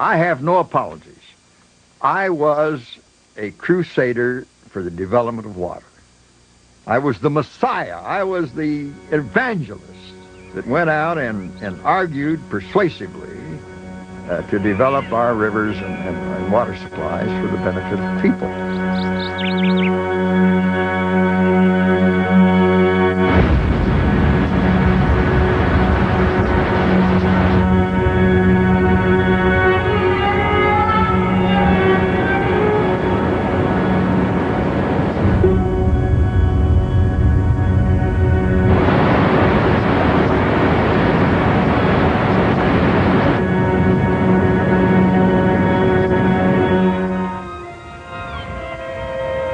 I have no apologies. I was a crusader for the development of water. I was the Messiah. I was the evangelist that went out and argued persuasively to develop our rivers and water supplies for the benefit of people.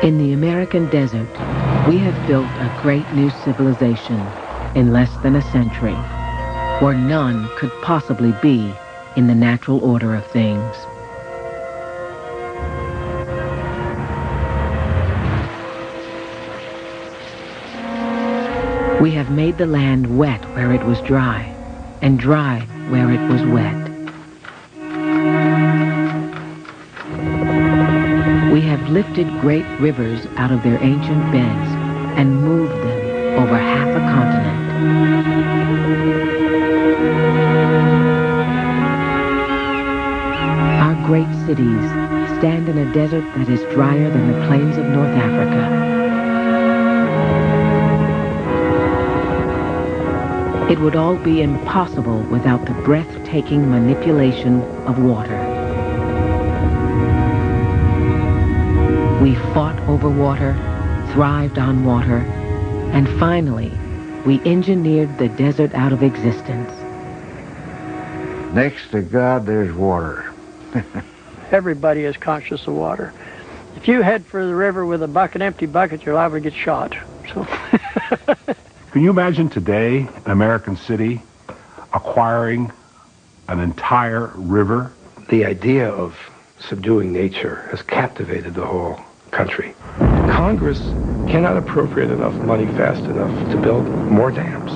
In the American desert, we have built a great new civilization in less than a century, where none could possibly be in the natural order of things. We have made the land wet where it was dry, and dry where it was wet. We have lifted great rivers out of their ancient beds and moved them over half a continent. Our great cities stand in a desert that is drier than the plains of North Africa. It would all be impossible without the breathtaking manipulation of water. We fought over water, thrived on water, and finally, we engineered the desert out of existence. Next to God, there's water. Everybody is conscious of water. If you head for the river with an empty bucket, you're liable to get shot. So. Can you imagine today an American city acquiring an entire river? The idea of subduing nature has captivated the whole country. Congress cannot appropriate enough money fast enough to build more dams.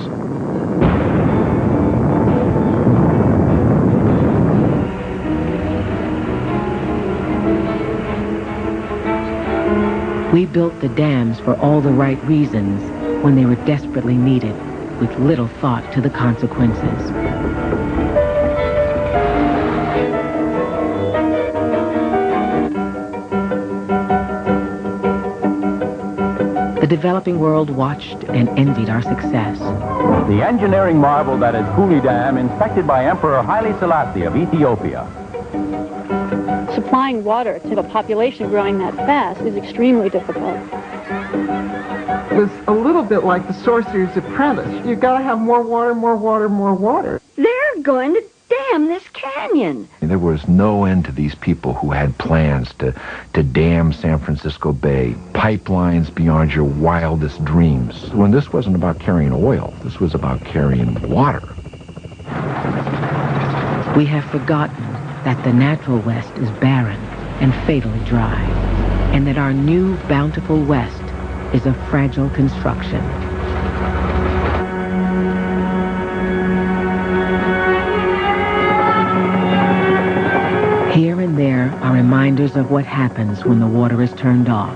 We built the dams for all the right reasons when they were desperately needed, with little thought to the consequences. The developing world watched and envied our success. The engineering marvel that is Cooley Dam, inspected by Emperor Haile Selassie of Ethiopia. Supplying water to a population growing that fast is extremely difficult. It was a little bit like the Sorcerer's Apprentice. You've got to have more water, more water, more water. They're going to dam this canyon. There was no end to these people who had plans to dam San Francisco Bay, pipelines beyond your wildest dreams. When this wasn't about carrying oil, this was about carrying water. We have forgotten that the natural West is barren and fatally dry, and that our new bountiful West is a fragile construction. Here and there are reminders of what happens when the water is turned off,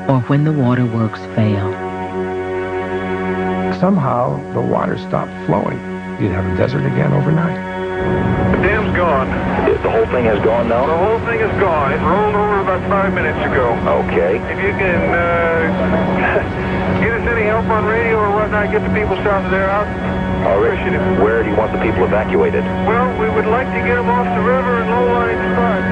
or when the waterworks fail. Somehow, the water stopped flowing. You'd have a desert again overnight. The dam's gone. The whole thing has gone now? The whole thing is gone. It rolled over about 5 minutes ago. Okay. If you can get us any help on radio or whatnot, get the people south of their house. All right. Where do you want the people evacuated? Well, we would like to get them off the river in low-lying spots.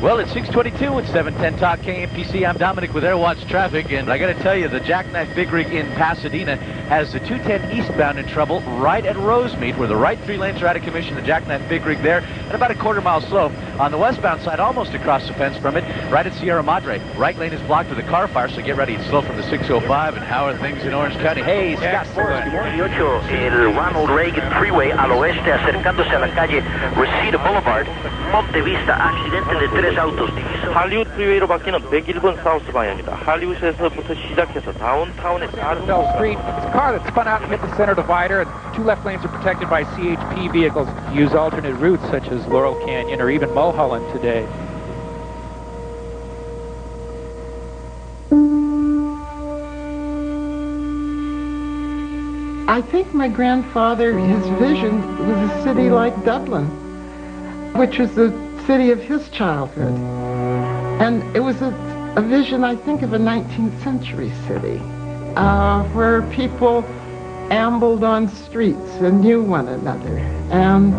Well, it's 6:22 at 710 Talk KMPC. I'm Dominic with Airwatch Traffic, and I got to tell you, the Jackknife Big Rig in Pasadena has the 210 eastbound in trouble right at Rosemead, where the right 3 lanes are out of commission. The Jackknife Big Rig there, and about a quarter mile slow On the westbound side, almost across the fence from it, right at Sierra Madre. Right lane is blocked with a car fire, so get ready. It's slow from the 605. And how are things in Orange County? Hey, Scott Forrest, good morning. 18, el Ronald Reagan Freeway al oeste, acercándose a la calle Reseda Boulevard, Monte Vista, accidente de 3 autos. 할리우드 프리웨이로 바뀌는 101번 사우스 방향입니다. 할리우드에서부터 시작해서 다운타운에 Bell Street. It's a car that spun out and hit the center divider, and 2 left lanes are protected by CHP vehicles. Use alternate routes such as Laurel Canyon or even Mulholland today. I think my grandfather, his vision was a city like Dublin, which was the city of his childhood. And it was a vision, I think, of a 19th century city, where people ambled on streets and knew one another and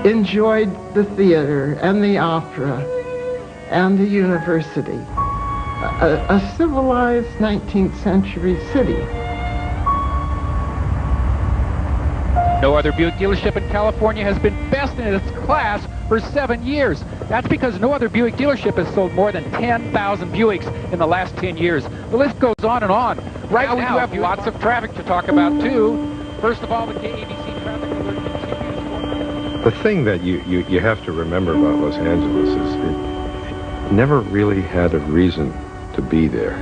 enjoyed the theater and the opera and the university. A civilized 19th century city. No other Buick dealership in California has been best in its class for 7 years. That's because no other Buick dealership has sold more than 10,000 Buicks in the last 10 years. The list goes on and on. Right now, we do have lots of traffic to talk about, too. First of all, the KABC traffic alert continues. The thing that you have to remember about Los Angeles is it never really had a reason to be there.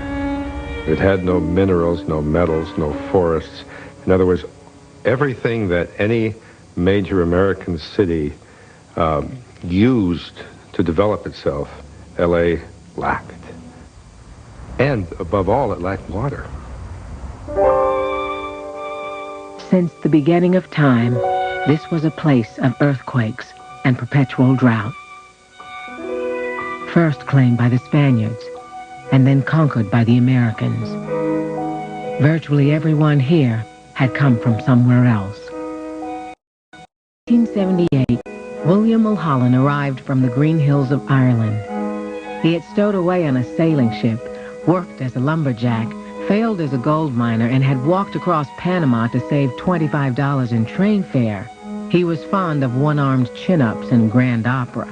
It had no minerals, no metals, no forests. In other words, everything that any major American city used to develop itself, LA lacked. And above all, it lacked water. Since the beginning of time, this was a place of earthquakes and perpetual drought. First claimed by the Spaniards, and then conquered by the Americans. Virtually everyone here had come from somewhere else. In 1878, William Mulholland arrived from the Green Hills of Ireland. He had stowed away on a sailing ship, worked as a lumberjack, failed as a gold miner, and had walked across Panama to save $25 in train fare. He was fond of one-armed chin-ups and grand opera.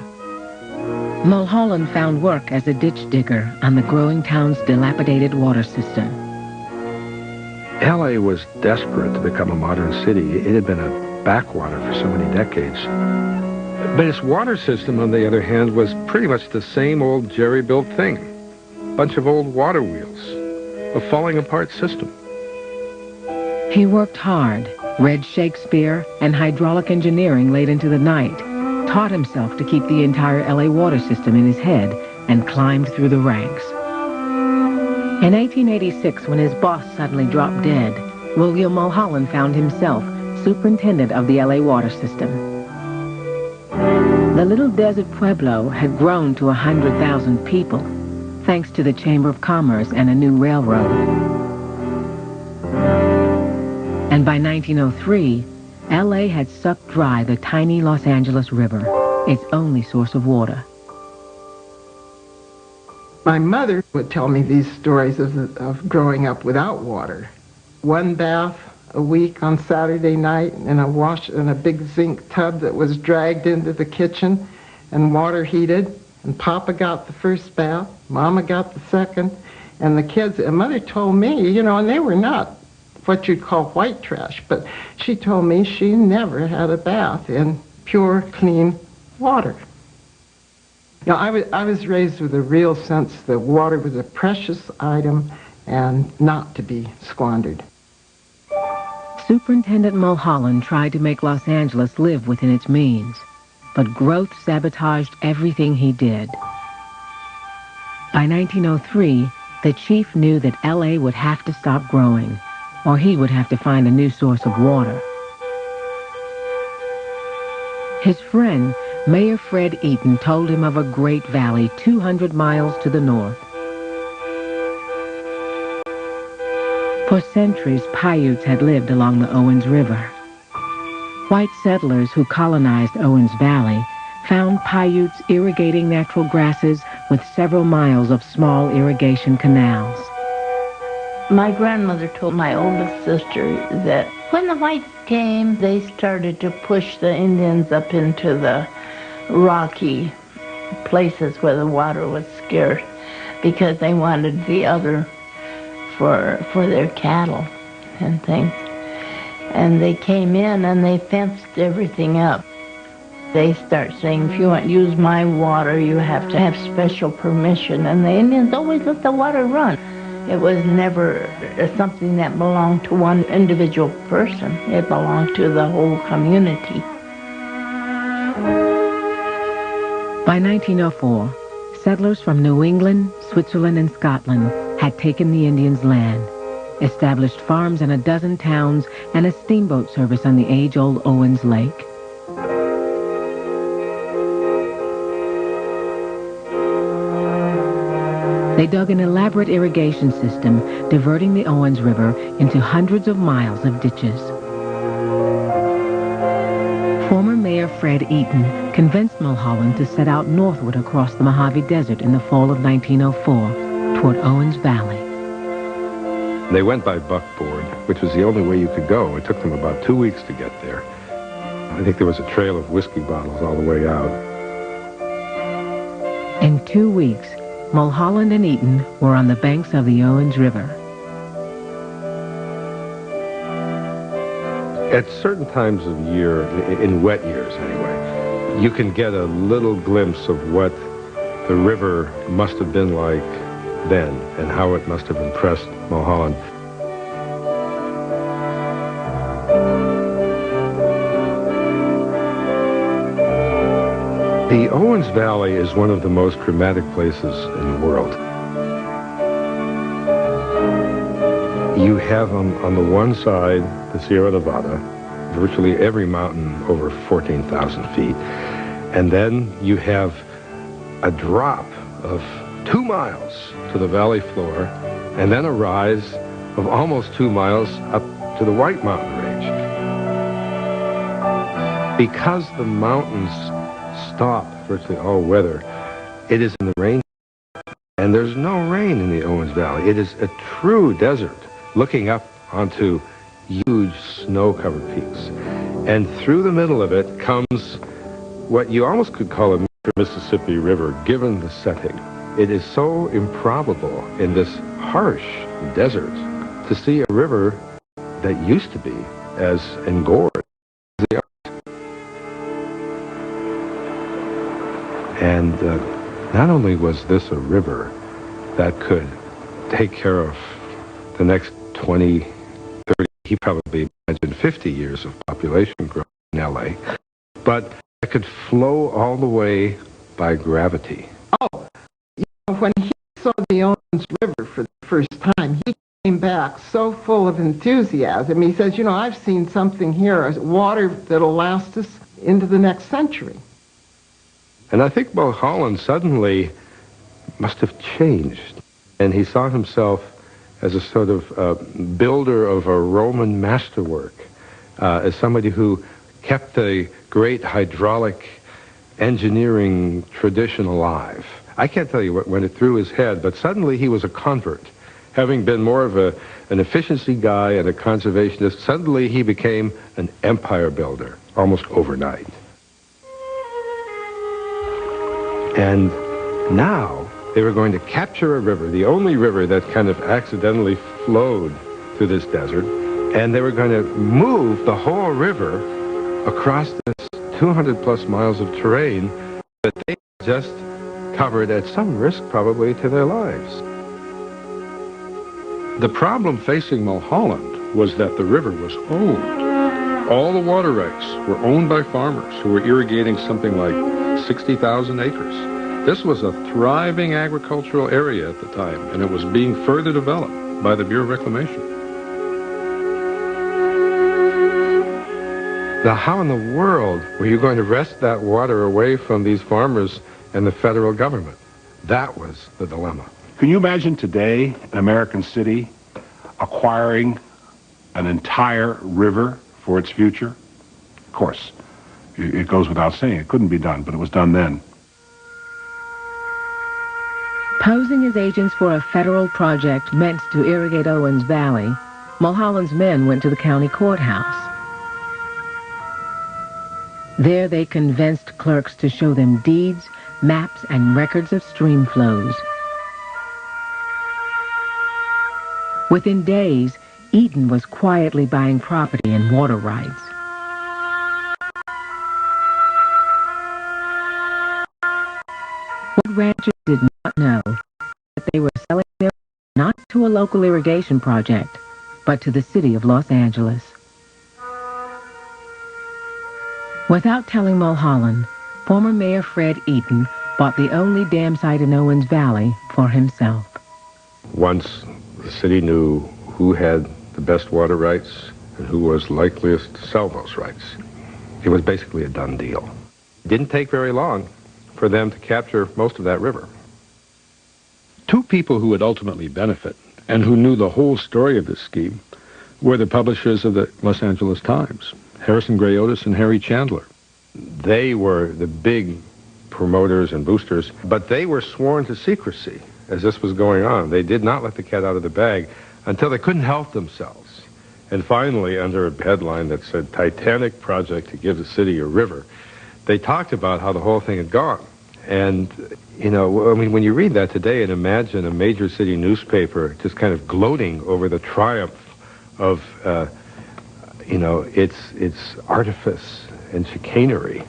Mulholland found work as a ditch digger on the growing town's dilapidated water system. LA was desperate to become a modern city. It had been a backwater for so many decades. But its water system, on the other hand, was pretty much the same old jerry-built thing. A bunch of old water wheels. A falling-apart system. He worked hard, read Shakespeare and hydraulic engineering late into the night, taught himself to keep the entire LA water system in his head, and climbed through the ranks. In 1886, when his boss suddenly dropped dead, William Mulholland found himself superintendent of the LA water system. The little desert pueblo had grown to 100,000 people, thanks to the Chamber of Commerce and a new railroad. And by 1903, LA had sucked dry the tiny Los Angeles River, its only source of water. My mother would tell me these stories of growing up without water. 1 bath a week on Saturday night in a big zinc tub that was dragged into the kitchen and water heated. And Papa got the first bath, Mama got the second, and the kids, and Mother told me, and they were not what you'd call white trash, but she told me she never had a bath in pure, clean water. I was raised with a real sense that water was a precious item and not to be squandered. Superintendent Mulholland tried to make Los Angeles live within its means, but growth sabotaged everything he did. By 1903, the chief knew that LA would have to stop growing, or he would have to find a new source of water. His friend, Mayor Fred Eaton, told him of a great valley 200 miles to the north. For centuries, Paiutes had lived along the Owens River. White settlers who colonized Owens Valley found Paiutes irrigating natural grasses with several miles of small irrigation canals. My grandmother told my oldest sister that when the whites came, they started to push the Indians up into the rocky places where the water was scarce because they wanted the other for their cattle and things. And they came in and they fenced everything up. They start saying, if you want to use my water, you have to have special permission. And the Indians always let the water run. It was never something that belonged to one individual person. It belonged to the whole community. By 1904, settlers from New England, Switzerland, and Scotland had taken the Indians' land, established farms in a dozen towns, and a steamboat service on the age-old Owens Lake. They dug an elaborate irrigation system, diverting the Owens River into hundreds of miles of ditches. Former Mayor Fred Eaton convinced Mulholland to set out northward across the Mojave Desert in the fall of 1904 toward Owens Valley. They went by buckboard, which was the only way you could go. It took them about 2 weeks to get there. I think there was a trail of whiskey bottles all the way out. In 2 weeks, Mulholland and Eaton were on the banks of the Owens River. At certain times of year, in wet years anyway, you can get a little glimpse of what the river must have been like then and how it must have impressed Mulholland. The Owens Valley is one of the most dramatic places in the world. You have on the one side the Sierra Nevada, virtually every mountain over 14,000 feet. And then you have a drop of 2 miles to the valley floor, and then a rise of almost 2 miles up to the White Mountain Range. Because the mountains stop virtually all weather, it is in the rain, and there's no rain in the Owens Valley. It is a true desert, looking up onto huge snow-covered peaks. And through the middle of it comes what you almost could call a Mississippi River, given the setting. It is so improbable in this harsh desert to see a river that used to be as engorged as the others. And not only was this a river that could take care of the next 20, 30, he probably imagined 50 years of population growth in L.A., but it could flow all the way by gravity. Oh, you know, when he saw the Owens River for the first time, he came back so full of enthusiasm. He says, you know, I've seen something here, water that'll last us into the next century. And I think Mulholland suddenly must have changed, and he saw himself as a sort of builder of a Roman masterwork, as somebody who kept the great hydraulic engineering tradition alive. I can't tell you what went through his head, but suddenly he was a convert. Having been more of an efficiency guy and a conservationist, suddenly he became an empire builder, almost overnight. And now they were going to capture a river, the only river that kind of accidentally flowed through this desert, and they were going to move the whole river across this 200 plus miles of terrain that they just covered at some risk probably to their lives. The problem facing Mulholland was that the river was owned. All the water rights were owned by farmers who were irrigating something like 60,000 acres. This was a thriving agricultural area at the time, and it was being further developed by the Bureau of Reclamation. Now, how in the world were you going to wrest that water away from these farmers and the federal government? That was the dilemma. Can you imagine today an American city acquiring an entire river for its future? Of course, it goes without saying. It couldn't be done, but it was done then. Posing as agents for a federal project meant to irrigate Owens Valley, Mulholland's men went to the county courthouse. There they convinced clerks to show them deeds, maps, and records of stream flows. Within days, Eaton was quietly buying property and water rights. What ranchers did not know that they were selling their not to a local irrigation project, but to the city of Los Angeles. Without telling Mulholland, former Mayor Fred Eaton bought the only dam site in Owens Valley for himself. Once the city knew who had the best water rights and who was likeliest to sell those rights, it was basically a done deal. It didn't take very long for them to capture most of that river. Two people who would ultimately benefit and who knew the whole story of this scheme were the publishers of the Los Angeles Times, Harrison Gray Otis and Harry Chandler. They were the big promoters and boosters, but they were sworn to secrecy as this was going on. They did not let the cat out of the bag until they couldn't help themselves. And finally, under a headline that said Titanic Project to Give the City a River, they talked about how the whole thing had gone. And, you know, I mean, when you read that today and imagine a major city newspaper just kind of gloating over the triumph of, you know, its artifice and chicanery,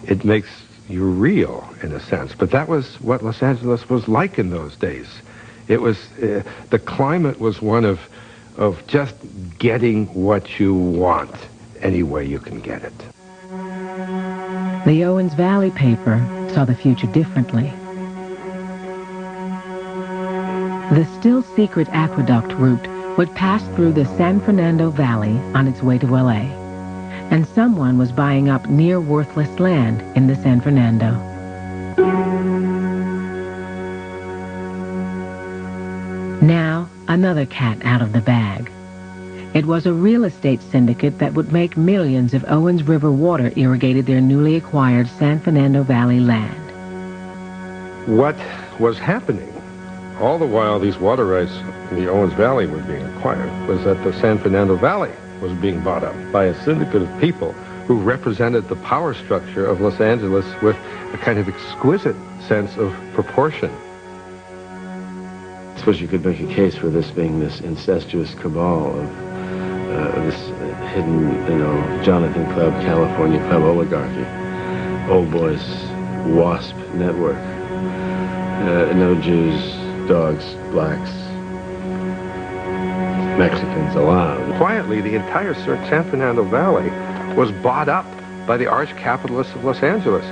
it makes you real in a sense. But that was what Los Angeles was like in those days. It was, the climate was one of just getting what you want any way you can get it. The Owens Valley paper saw the future differently. The still-secret aqueduct route would pass through the San Fernando Valley on its way to L.A., and someone was buying up near-worthless land in the San Fernando. Now, another cat out of the bag. It was a real estate syndicate that would make millions if Owens River water irrigated their newly acquired San Fernando Valley land. What was happening all the while these water rights in the Owens Valley were being acquired was that the San Fernando Valley was being bought up by a syndicate of people who represented the power structure of Los Angeles with a kind of exquisite sense of proportion. I suppose you could make a case for this being this incestuous cabal of this hidden, you know, Jonathan Club, California Club oligarchy, old boys, WASP network, no Jews, dogs, blacks, Mexicans allowed. Quietly, the entire San Fernando Valley was bought up by the arch capitalists of Los Angeles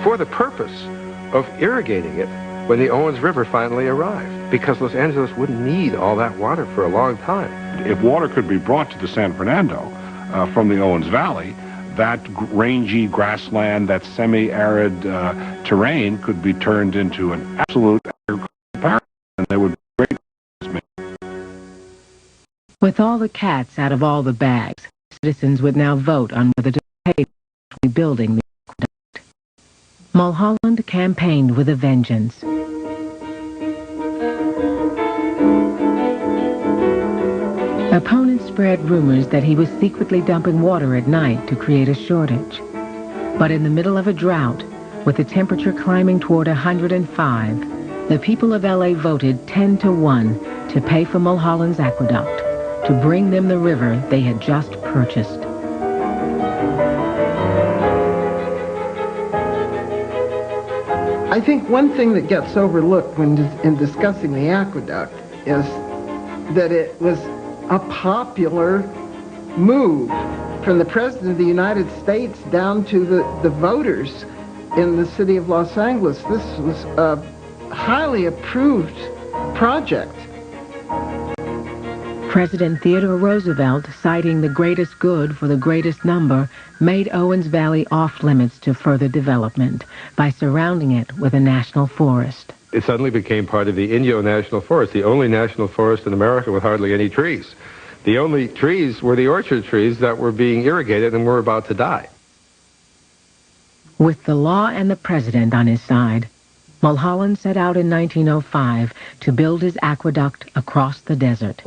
for the purpose of irrigating it when the Owens River finally arrived, because Los Angeles wouldn't need all that water for a long time. If water could be brought to the San Fernando from the Owens Valley, that rangy grassland, that semi-arid terrain could be turned into an absolute agricultural paradise, and there would be great. With all the cats out of all the bags, citizens would now vote on whether to pay for rebuilding the aqueduct. Mulholland campaigned with a vengeance. Opponents spread rumors that he was secretly dumping water at night to create a shortage. But in the middle of a drought, with the temperature climbing toward 105, the people of L.A. voted 10-1 to pay for Mulholland's aqueduct, to bring them the river they had just purchased. I think one thing that gets overlooked when in discussing the aqueduct is that it was a popular move from the President of the United States down to the voters in the city of Los Angeles. This was a highly approved project. President Theodore Roosevelt, citing the greatest good for the greatest number, made Owens Valley off-limits to further development by surrounding it with a national forest. It suddenly became part of the Inyo National Forest, the only national forest in America with hardly any trees. The only trees were the orchard trees that were being irrigated and were about to die. With the law and the president on his side, Mulholland set out in 1905 to build his aqueduct across the desert.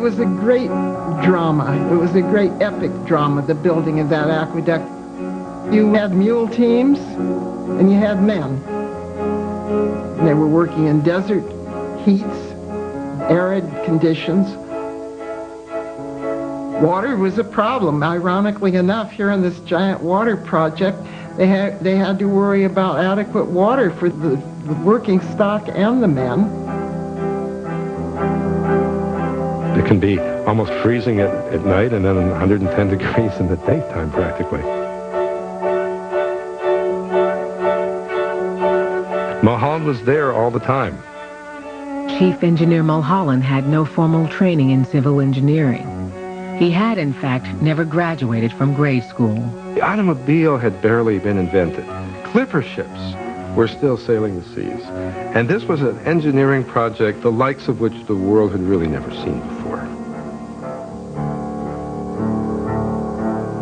was a great drama. It was a great epic drama, the building of that aqueduct. You had mule teams and you had men. They were working in desert heats, arid conditions. Water was a problem. Ironically enough, here on this giant water project, they had to worry about adequate water for the working stock and the men. It can be almost freezing at night and then 110 degrees in the daytime practically. Mulholland was there all the time. Chief Engineer Mulholland had no formal training in civil engineering. He had, in fact, never graduated from grade school. The automobile had barely been invented. Clipper ships were still sailing the seas. And this was an engineering project the likes of which the world had really never seen before.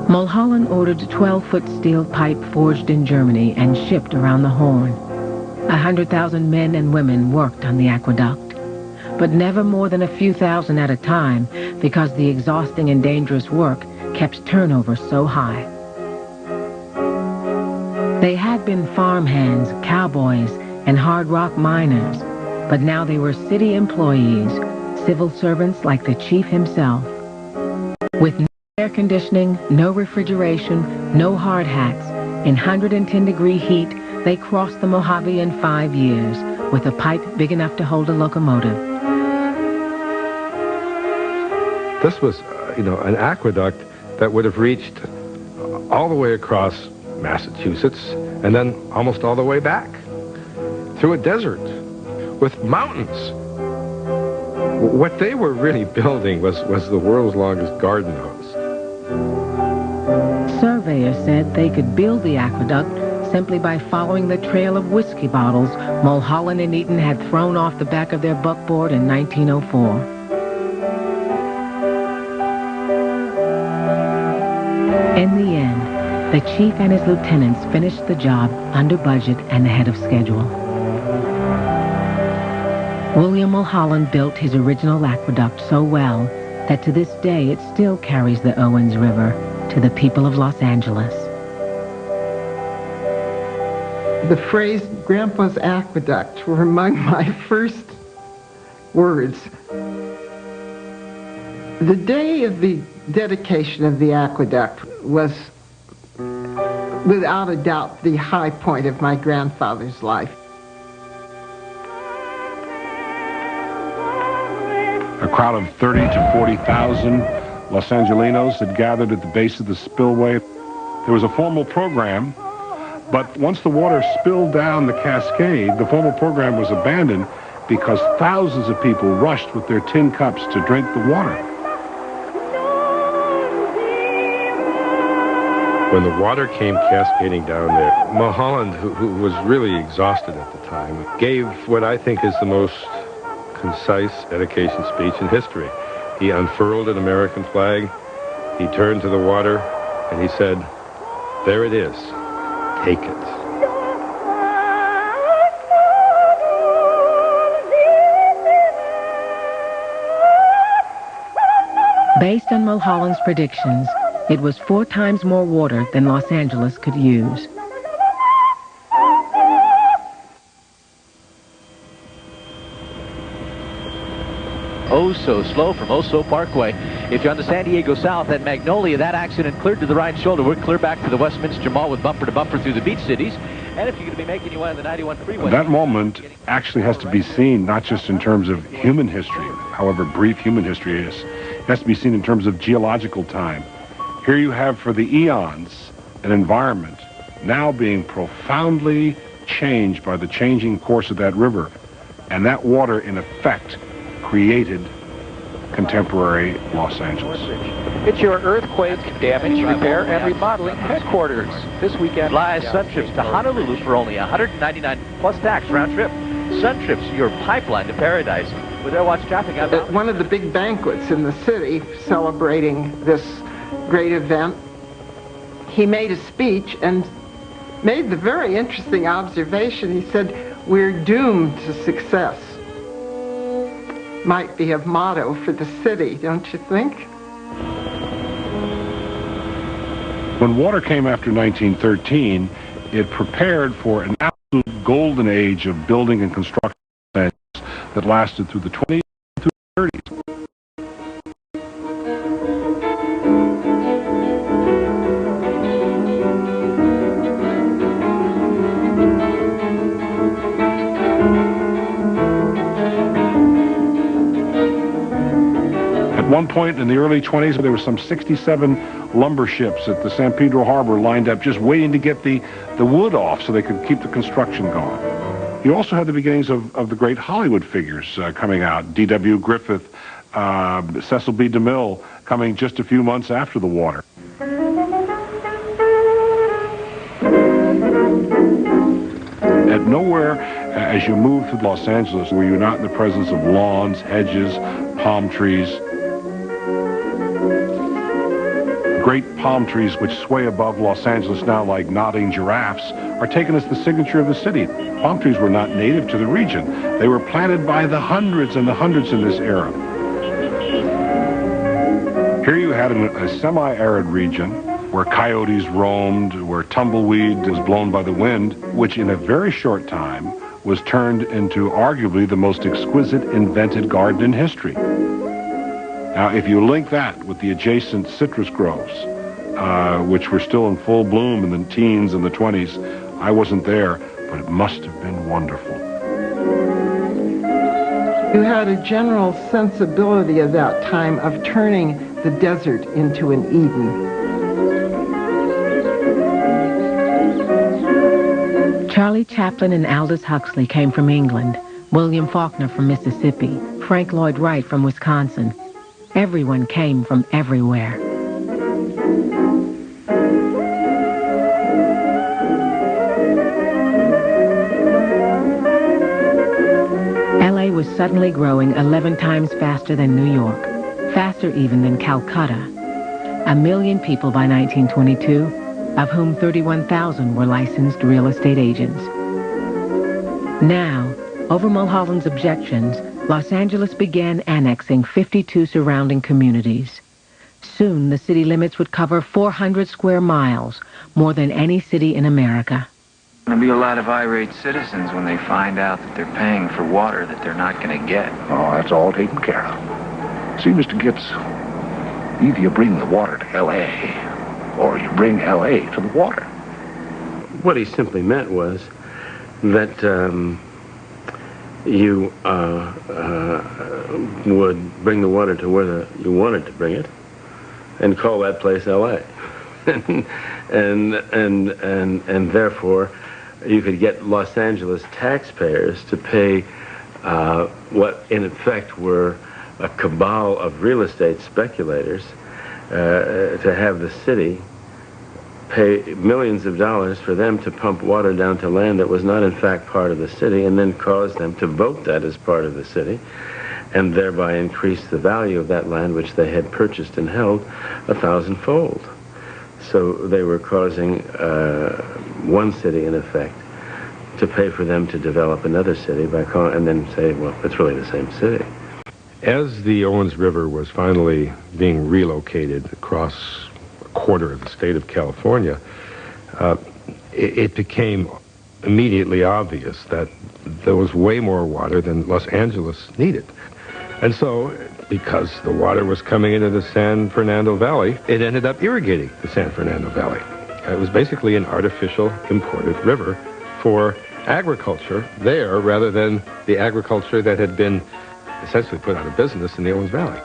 Mulholland ordered 12-foot steel pipe forged in Germany and shipped around the Horn. 100,000 men and women worked on the aqueduct, but never more than a few thousand at a time because the exhausting and dangerous work kept turnover so high. They had been farmhands, cowboys, and hard rock miners, but now they were city employees, civil servants like the chief himself. With no air conditioning, no refrigeration, no hard hats, in 110-degree heat, they crossed the Mojave in 5 years with a pipe big enough to hold a locomotive. This was, an aqueduct that would have reached all the way across Massachusetts and then almost all the way back through a desert with mountains. What they were really building was the world's longest garden hose. Surveyors said they could build the aqueduct simply by following the trail of whiskey bottles Mulholland and Eaton had thrown off the back of their buckboard in 1904. In the end, the chief and his lieutenants finished the job under budget and ahead of schedule. William Mulholland built his original aqueduct so well that to this day it still carries the Owens River to the people of Los Angeles. The phrase Grandpa's Aqueduct were among my first words. The day of the dedication of the aqueduct was, without a doubt, the high point of my grandfather's life. A crowd of 30 to 40,000 Los Angelinos had gathered at the base of the spillway. There was a formal program, but once the water spilled down the cascade, the formal program was abandoned because thousands of people rushed with their tin cups to drink the water. When the water came cascading down there, Mulholland, who was really exhausted at the time, gave what I think is the most concise dedication speech in history. He unfurled an American flag, he turned to the water, and he said, "There it is. Take it." Based on Mulholland's predictions, it was 4 times more water than Los Angeles could use. Oh so slow from Oso Parkway. If you're on the San Diego South at Magnolia, that accident cleared to the right shoulder. We're clear back to the Westminster Mall with bumper to bumper through the beach cities. And if you're going to be making your way on the 91 freeway... That moment actually has to be seen not just in terms of human history, however brief human history is. It has to be seen in terms of geological time. Here you have, for the eons, an environment now being profoundly changed by the changing course of that river. And that water, in effect, created contemporary Los Angeles. It's your earthquake damage repair and remodeling headquarters. This weekend, Fly Sun Trips to Honolulu for only $199 plus tax round trip. Sun Trips, your pipeline to paradise. With Air Watch traffic out. At one of the big banquets in the city celebrating this great event, he made a speech and made the very interesting observation. He said, "We're doomed to success." might be a motto for the city, don't you think? When water came after 1913, it prepared for an absolute golden age of building and construction that lasted through the 20s and through the 30s. At one point in the early 20s, there were some 67 lumber ships at the San Pedro Harbor lined up just waiting to get the wood off so they could keep the construction going. You also had the beginnings of the great Hollywood figures coming out. D.W. Griffith, Cecil B. DeMille coming just a few months after the water. At nowhere, as you move through Los Angeles, were you not in the presence of lawns, hedges, palm trees. Great palm trees which sway above Los Angeles now like nodding giraffes are taken as the signature of the city. Palm trees were not native to the region. They were planted by the hundreds and the hundreds in this era. Here you had a semi-arid region where coyotes roamed, where tumbleweed was blown by the wind, which in a very short time was turned into arguably the most exquisite invented garden in history. Now, if you link that with the adjacent citrus groves, which were still in full bloom in the teens and the 20s, I wasn't there, but it must have been wonderful. You had a general sensibility at that time of turning the desert into an Eden. Charlie Chaplin and Aldous Huxley came from England, William Faulkner from Mississippi, Frank Lloyd Wright from Wisconsin. Everyone came from everywhere. LA was suddenly growing 11 times faster than New York, faster even than Calcutta. 1 million people by 1922, of whom 31,000 were licensed real estate agents. Now, over Mulholland's objections, Los Angeles began annexing 52 surrounding communities. Soon, the city limits would cover 400 square miles, more than any city in America. There'll be a lot of irate citizens when they find out that they're paying for water that they're not going to get. Oh, that's all taken care of. See, Mr. Gibbs, either you bring the water to L.A., or you bring L.A. to the water. What he simply meant was that you would bring the water to where you wanted to bring it, and call that place L.A. and therefore you could get Los Angeles taxpayers to pay what in effect were a cabal of real estate speculators to have the city pay millions of dollars for them to pump water down to land that was not in fact part of the city, and then cause them to vote that as part of the city, and thereby increase the value of that land which they had purchased and held 1,000-fold. So they were causing one city, in effect, to pay for them to develop another city by and then say, well, it's really the same city. As the Owens River was finally being relocated across a quarter of the state of California, it became immediately obvious that there was way more water than Los Angeles needed. And so, because the water was coming into the San Fernando Valley, it ended up irrigating the San Fernando Valley. It was basically an artificial imported river for agriculture there, rather than the agriculture that had been essentially put out of business in the Owens Valley.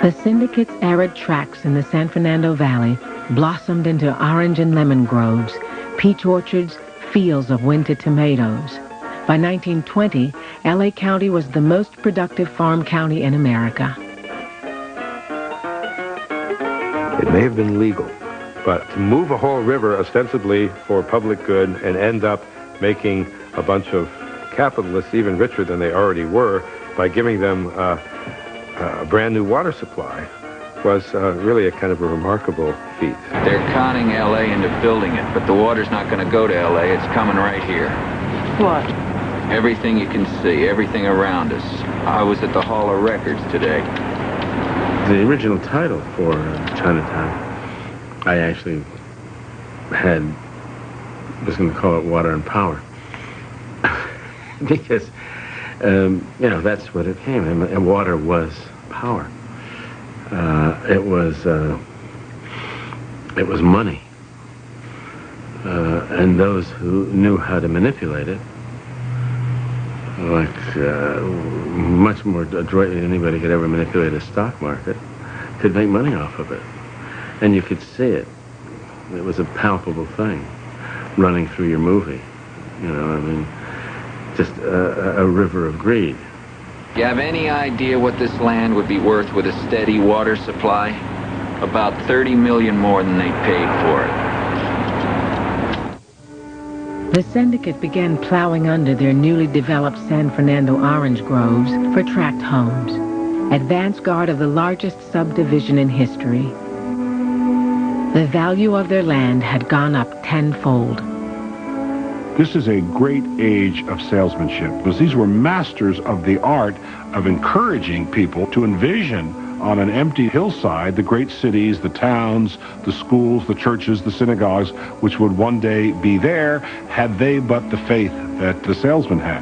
The syndicate's arid tracts in the San Fernando Valley blossomed into orange and lemon groves, peach orchards, fields of winter tomatoes. By 1920, LA County was the most productive farm county in America. It may have been legal, but to move a whole river ostensibly for public good and end up making a bunch of capitalists even richer than they already were by giving them a brand new water supply was really a kind of a remarkable feat. They're conning L.A. into building it, but the water's not going to go to L.A., it's coming right here. What? Everything you can see, everything around us. I was at the Hall of Records today. The original title for Chinatown, I actually was going to call it Water and Power. Because, you know, that's what it came, and water was power. It was money. And those who knew how to manipulate it, like much more adroitly than anybody could ever manipulate a stock market, could make money off of it. And you could see it. It was a palpable thing running through your movie. You know, I mean, just a river of greed. You have any idea what this land would be worth with a steady water supply? About 30 million more than they paid for it. The syndicate began plowing under their newly developed San Fernando orange groves for tract homes, advance guard of the largest subdivision in history. The value of their land had gone up tenfold. This is a great age of salesmanship, because these were masters of the art of encouraging people to envision on an empty hillside the great cities, the towns, the schools, the churches, the synagogues, which would one day be there had they but the faith that the salesman had.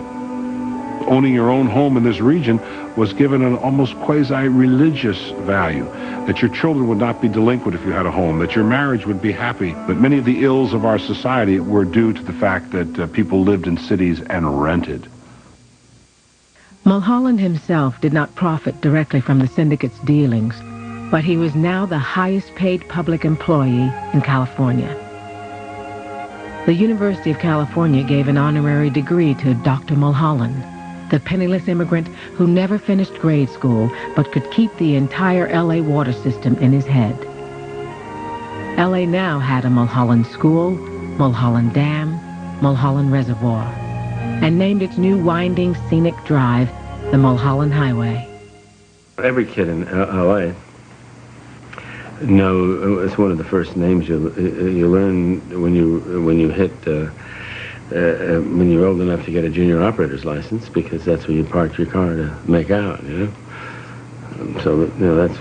Owning your own home in this region was given an almost quasi-religious value, that your children would not be delinquent if you had a home, that your marriage would be happy. But many of the ills of our society were due to the fact that people lived in cities and rented. Mulholland himself did not profit directly from the syndicate's dealings, but he was now the highest paid public employee in California. The University of California gave an honorary degree to Dr. Mulholland, the penniless immigrant who never finished grade school but could keep the entire L.A. water system in his head. L.A. now had a Mulholland School, Mulholland Dam, Mulholland Reservoir, and named its new winding scenic drive the Mulholland Highway. Every kid in L.A. it's one of the first names you learn when you hit when you're old enough to get a junior operator's license, because that's where you park your car to make out, you know. So you know that's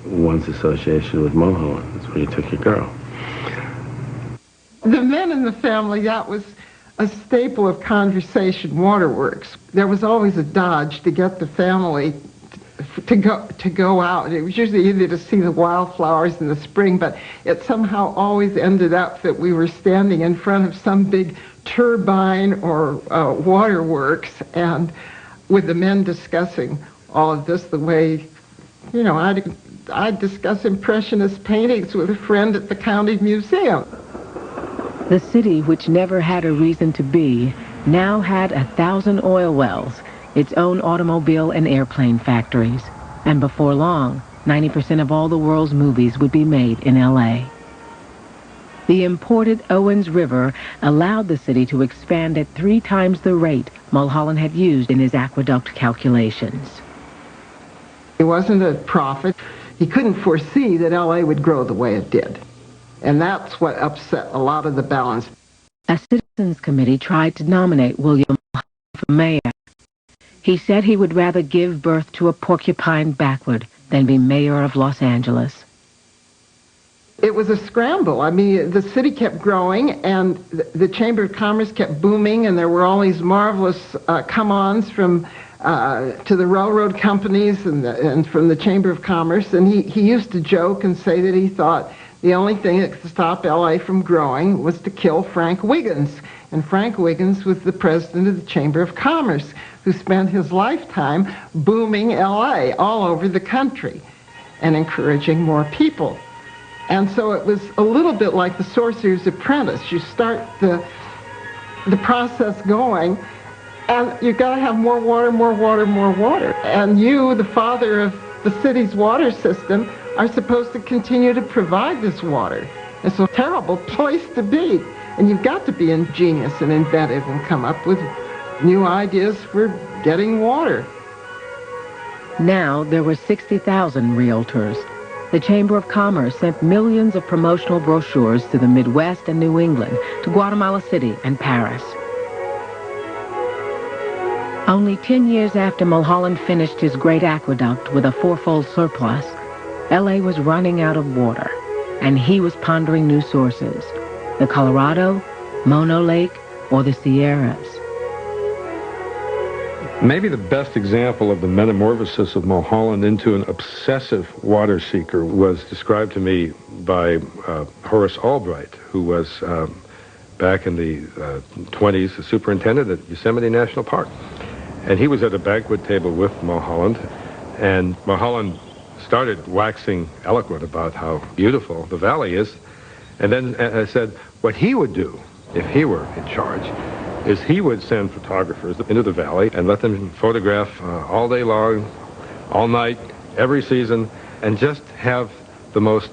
one's association with Mulholland. That's where you took your girl. The men in the family, that was a staple of conversation, waterworks. There was always a dodge to get the family to go out. It was usually easy to see the wildflowers in the spring, but it somehow always ended up that we were standing in front of some big turbine or waterworks, and with the men discussing all of this the way, you know, I'd discuss Impressionist paintings with a friend at the county museum. The city, which never had a reason to be, now had 1,000 oil wells, its own automobile and airplane factories, and before long, 90% of all the world's movies would be made in L.A. The imported Owens River allowed the city to expand at 3 times the rate Mulholland had used in his aqueduct calculations. He wasn't a prophet. He couldn't foresee that L.A. would grow the way it did. And that's what upset a lot of the balance. A citizens committee tried to nominate William Mulholland for mayor. He said he would rather give birth to a porcupine backward than be mayor of Los Angeles. It was a scramble. I mean, the city kept growing, and the Chamber of Commerce kept booming, and there were all these marvelous come-ons from to the railroad companies and from the Chamber of Commerce. And he used to joke and say that he thought the only thing that could stop L.A. from growing was to kill Frank Wiggins. And Frank Wiggins was the president of the Chamber of Commerce, who spent his lifetime booming L.A. all over the country and encouraging more people. And so it was a little bit like the Sorcerer's Apprentice. You start the process going, and you've got to have more water, more water, more water. And you, the father of the city's water system, are supposed to continue to provide this water. It's a terrible place to be. And you've got to be ingenious and inventive and come up with new ideas for getting water. Now there were 60,000 realtors. The Chamber of Commerce sent millions of promotional brochures to the Midwest and New England, to Guatemala City and Paris. Only 10 years after Mulholland finished his great aqueduct with a fourfold surplus, L.A. was running out of water, and he was pondering new sources: the Colorado, Mono Lake, or the Sierras. Maybe the best example of the metamorphosis of Mulholland into an obsessive water seeker was described to me by Horace Albright, who was back in the 20s the superintendent at Yosemite National Park. And he was at a banquet table with Mulholland, and Mulholland started waxing eloquent about how beautiful the valley is. And then I said what he would do if he were in charge is he would send photographers into the valley and let them photograph all day long, all night, every season, and just have the most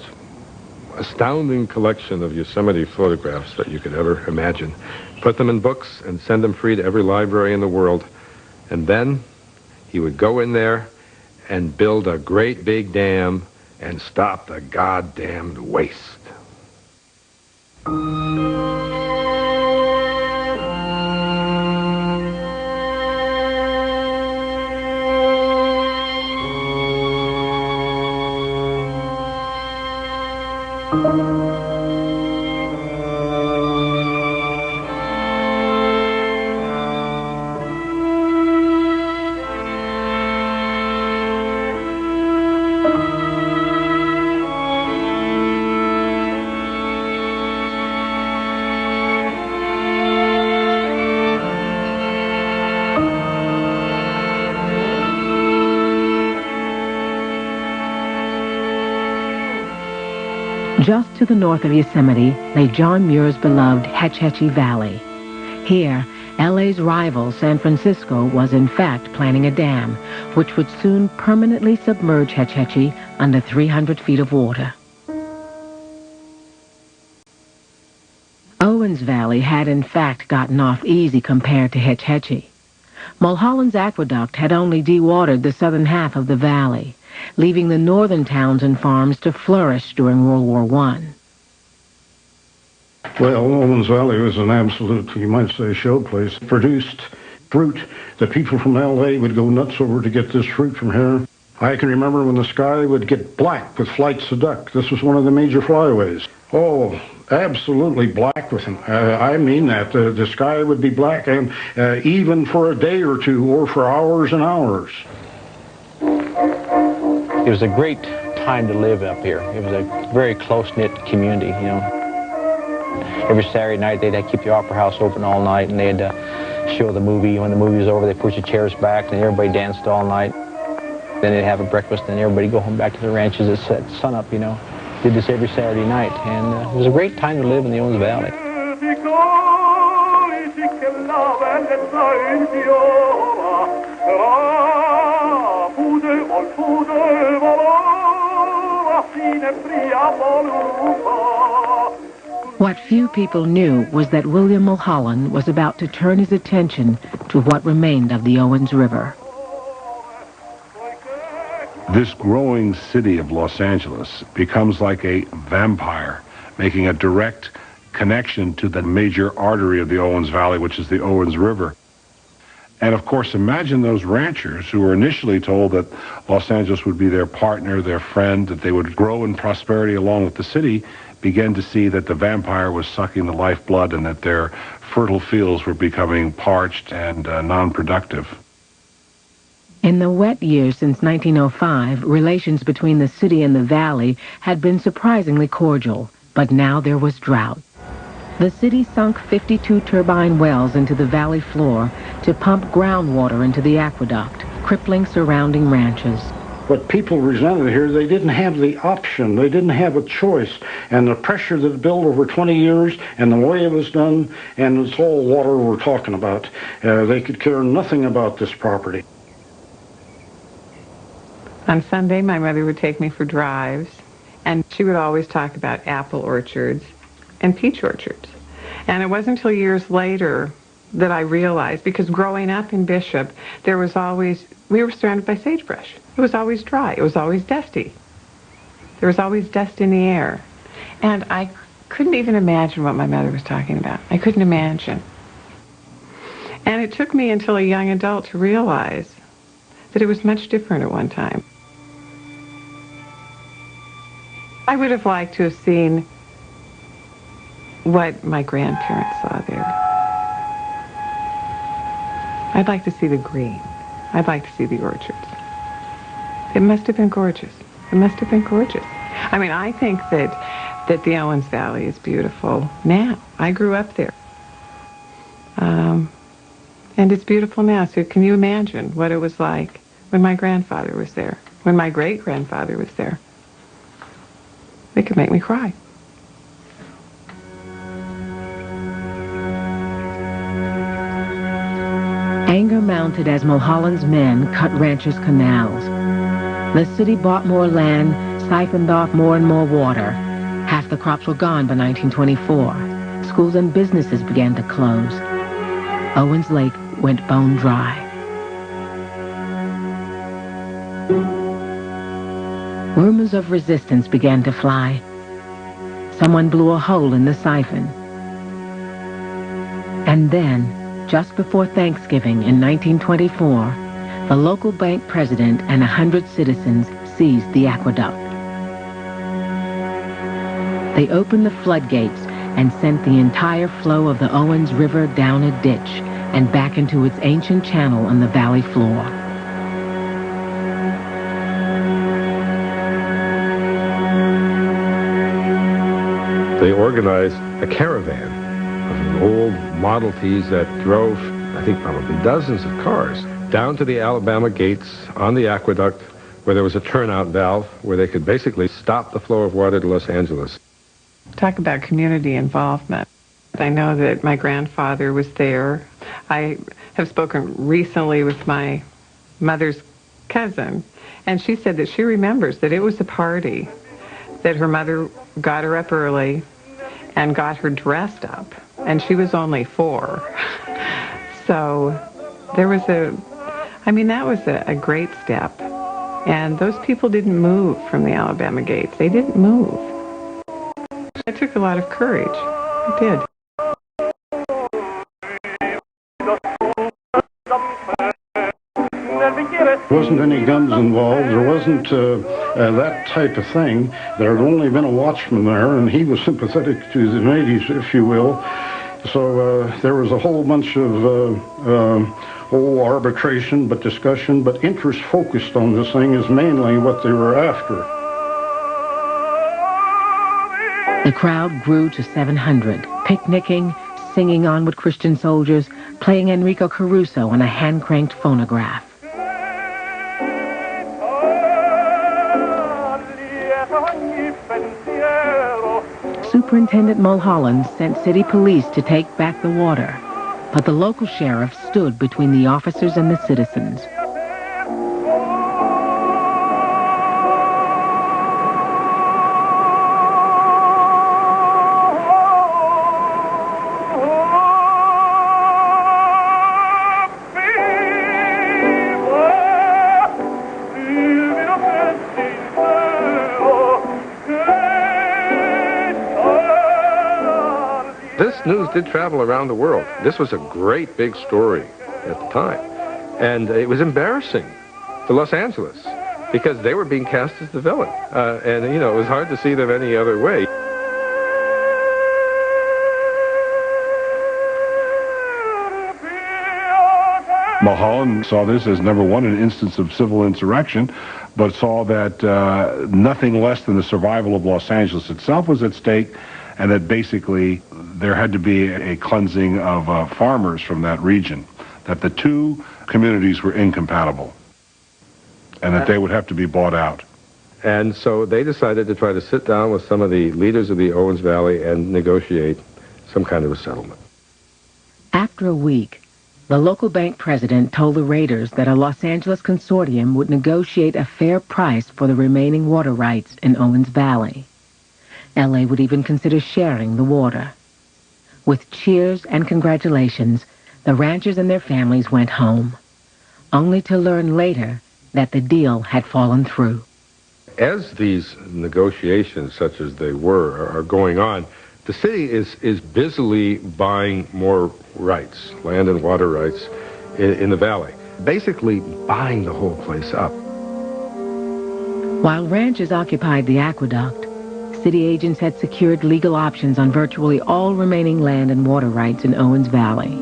astounding collection of Yosemite photographs that you could ever imagine. Put them in books and send them free to every library in the world. And then he would go in there and build a great big dam and stop the goddamned waste. Just to the north of Yosemite lay John Muir's beloved Hetch Hetchy Valley. Here, LA's rival, San Francisco, was in fact planning a dam, which would soon permanently submerge Hetch Hetchy under 300 feet of water. Owens Valley had in fact gotten off easy compared to Hetch Hetchy. Mulholland's aqueduct had only dewatered the southern half of the valley, leaving the northern towns and farms to flourish during World War I. Well, Owens Valley was an absolute, you might say, showplace. It produced fruit. The people from L.A. would go nuts over to get this fruit from here. I can remember when the sky would get black with flights of duck. This was one of the major flyways. Oh, absolutely black with them. I mean that. The sky would be black, and even for a day or two, or for hours and hours. It was a great time to live up here. It was a very close-knit community, you know. Every Saturday night, they'd keep the Opera House open all night, and they'd show the movie. When the movie was over, they'd push the chairs back, and everybody danced all night. Then they'd have a breakfast, and everybody go home back to their ranches at sunup, you know. Did this every Saturday night, and it was a great time to live in the Owens Valley. What few people knew was that William Mulholland was about to turn his attention to what remained of the Owens River. This growing city of Los Angeles becomes like a vampire, making a direct connection to the major artery of the Owens Valley, which is the Owens River. And of course, imagine those ranchers who were initially told that Los Angeles would be their partner, their friend, that they would grow in prosperity along with the city, began to see that the vampire was sucking the lifeblood and that their fertile fields were becoming parched and non-productive. In the wet years since 1905, relations between the city and the valley had been surprisingly cordial, but now there was drought. The city sunk 52 turbine wells into the valley floor to pump groundwater into the aqueduct, crippling surrounding ranches. What people resented here, they didn't have the option. They didn't have a choice. And the pressure that built over 20 years and the way it was done, and it's all water we're talking about, they could care nothing about this property. On Sunday, my mother would take me for drives, and she would always talk about apple orchards and peach orchards. And it wasn't until years later that I realized, because growing up in Bishop, we were surrounded by sagebrush. It was always dry. It was always dusty. There was always dust in the air. And I couldn't even imagine what my mother was talking about. I couldn't imagine. And it took me until a young adult to realize that it was much different at one time. I would have liked to have seen what my grandparents saw there. I'd like to see the green. I'd like to see the orchards. It must have been gorgeous. It must have been gorgeous. I mean, I think that the Owens Valley is beautiful now. I grew up there. And it's beautiful now. So can you imagine what it was like when my grandfather was there, when my great-grandfather was there? It could make me cry. Anger mounted as Mulholland's men cut ranchers' canals. The city bought more land, siphoned off more and more water. Half the crops were gone by 1924. Schools and businesses began to close. Owens Lake went bone dry. Rumors of resistance began to fly. Someone blew a hole in the siphon. And then, just before Thanksgiving in 1924, the local bank president and 100 citizens seized the aqueduct. They opened the floodgates and sent the entire flow of the Owens River down a ditch and back into its ancient channel on the valley floor. They organized a caravan of old Model Ts that drove, I think, probably dozens of cars down to the Alabama gates on the aqueduct where there was a turnout valve where they could basically stop the flow of water to Los Angeles. Talk about community involvement. I know that my grandfather was there. I have spoken recently with my mother's cousin, and she said that she remembers that it was a party, that her mother got her up early and got her dressed up, and she was only 4. So there was that was a great step. And those people didn't move from the Alabama gates. They didn't move. It took a lot of courage. It did. There wasn't any guns involved. There wasn't that type of thing. There had only been a watchman there, and he was sympathetic to the natives, if you will. So there was a whole bunch of arbitration, but discussion, but interest focused on this thing is mainly what they were after. The crowd grew to 700, picnicking, singing Onward Christian Soldiers, playing Enrico Caruso on a hand-cranked phonograph. Superintendent Mulholland sent city police to take back the water, but the local sheriff stood between the officers and the citizens. This news did travel around the world. This was a great big story at the time. And it was embarrassing to Los Angeles because they were being cast as the villain. And, you know, it was hard to see them any other way. Mulholland saw this as, number one, an instance of civil insurrection, but saw that nothing less than the survival of Los Angeles itself was at stake, and that basically there had to be a cleansing of farmers from that region, that the two communities were incompatible, and that they would have to be bought out. And so they decided to try to sit down with some of the leaders of the Owens Valley and negotiate some kind of a settlement. After a week, the local bank president told the raiders that a Los Angeles consortium would negotiate a fair price for the remaining water rights in Owens Valley. L.A. would even consider sharing the water. With cheers and congratulations, the ranchers and their families went home, only to learn later that the deal had fallen through. As these negotiations, such as they were, are going on, The city is busily buying more rights, land and water rights, in the valley. Basically buying the whole place up. While ranchers occupied the aqueduct, city agents had secured legal options on virtually all remaining land and water rights in Owens Valley.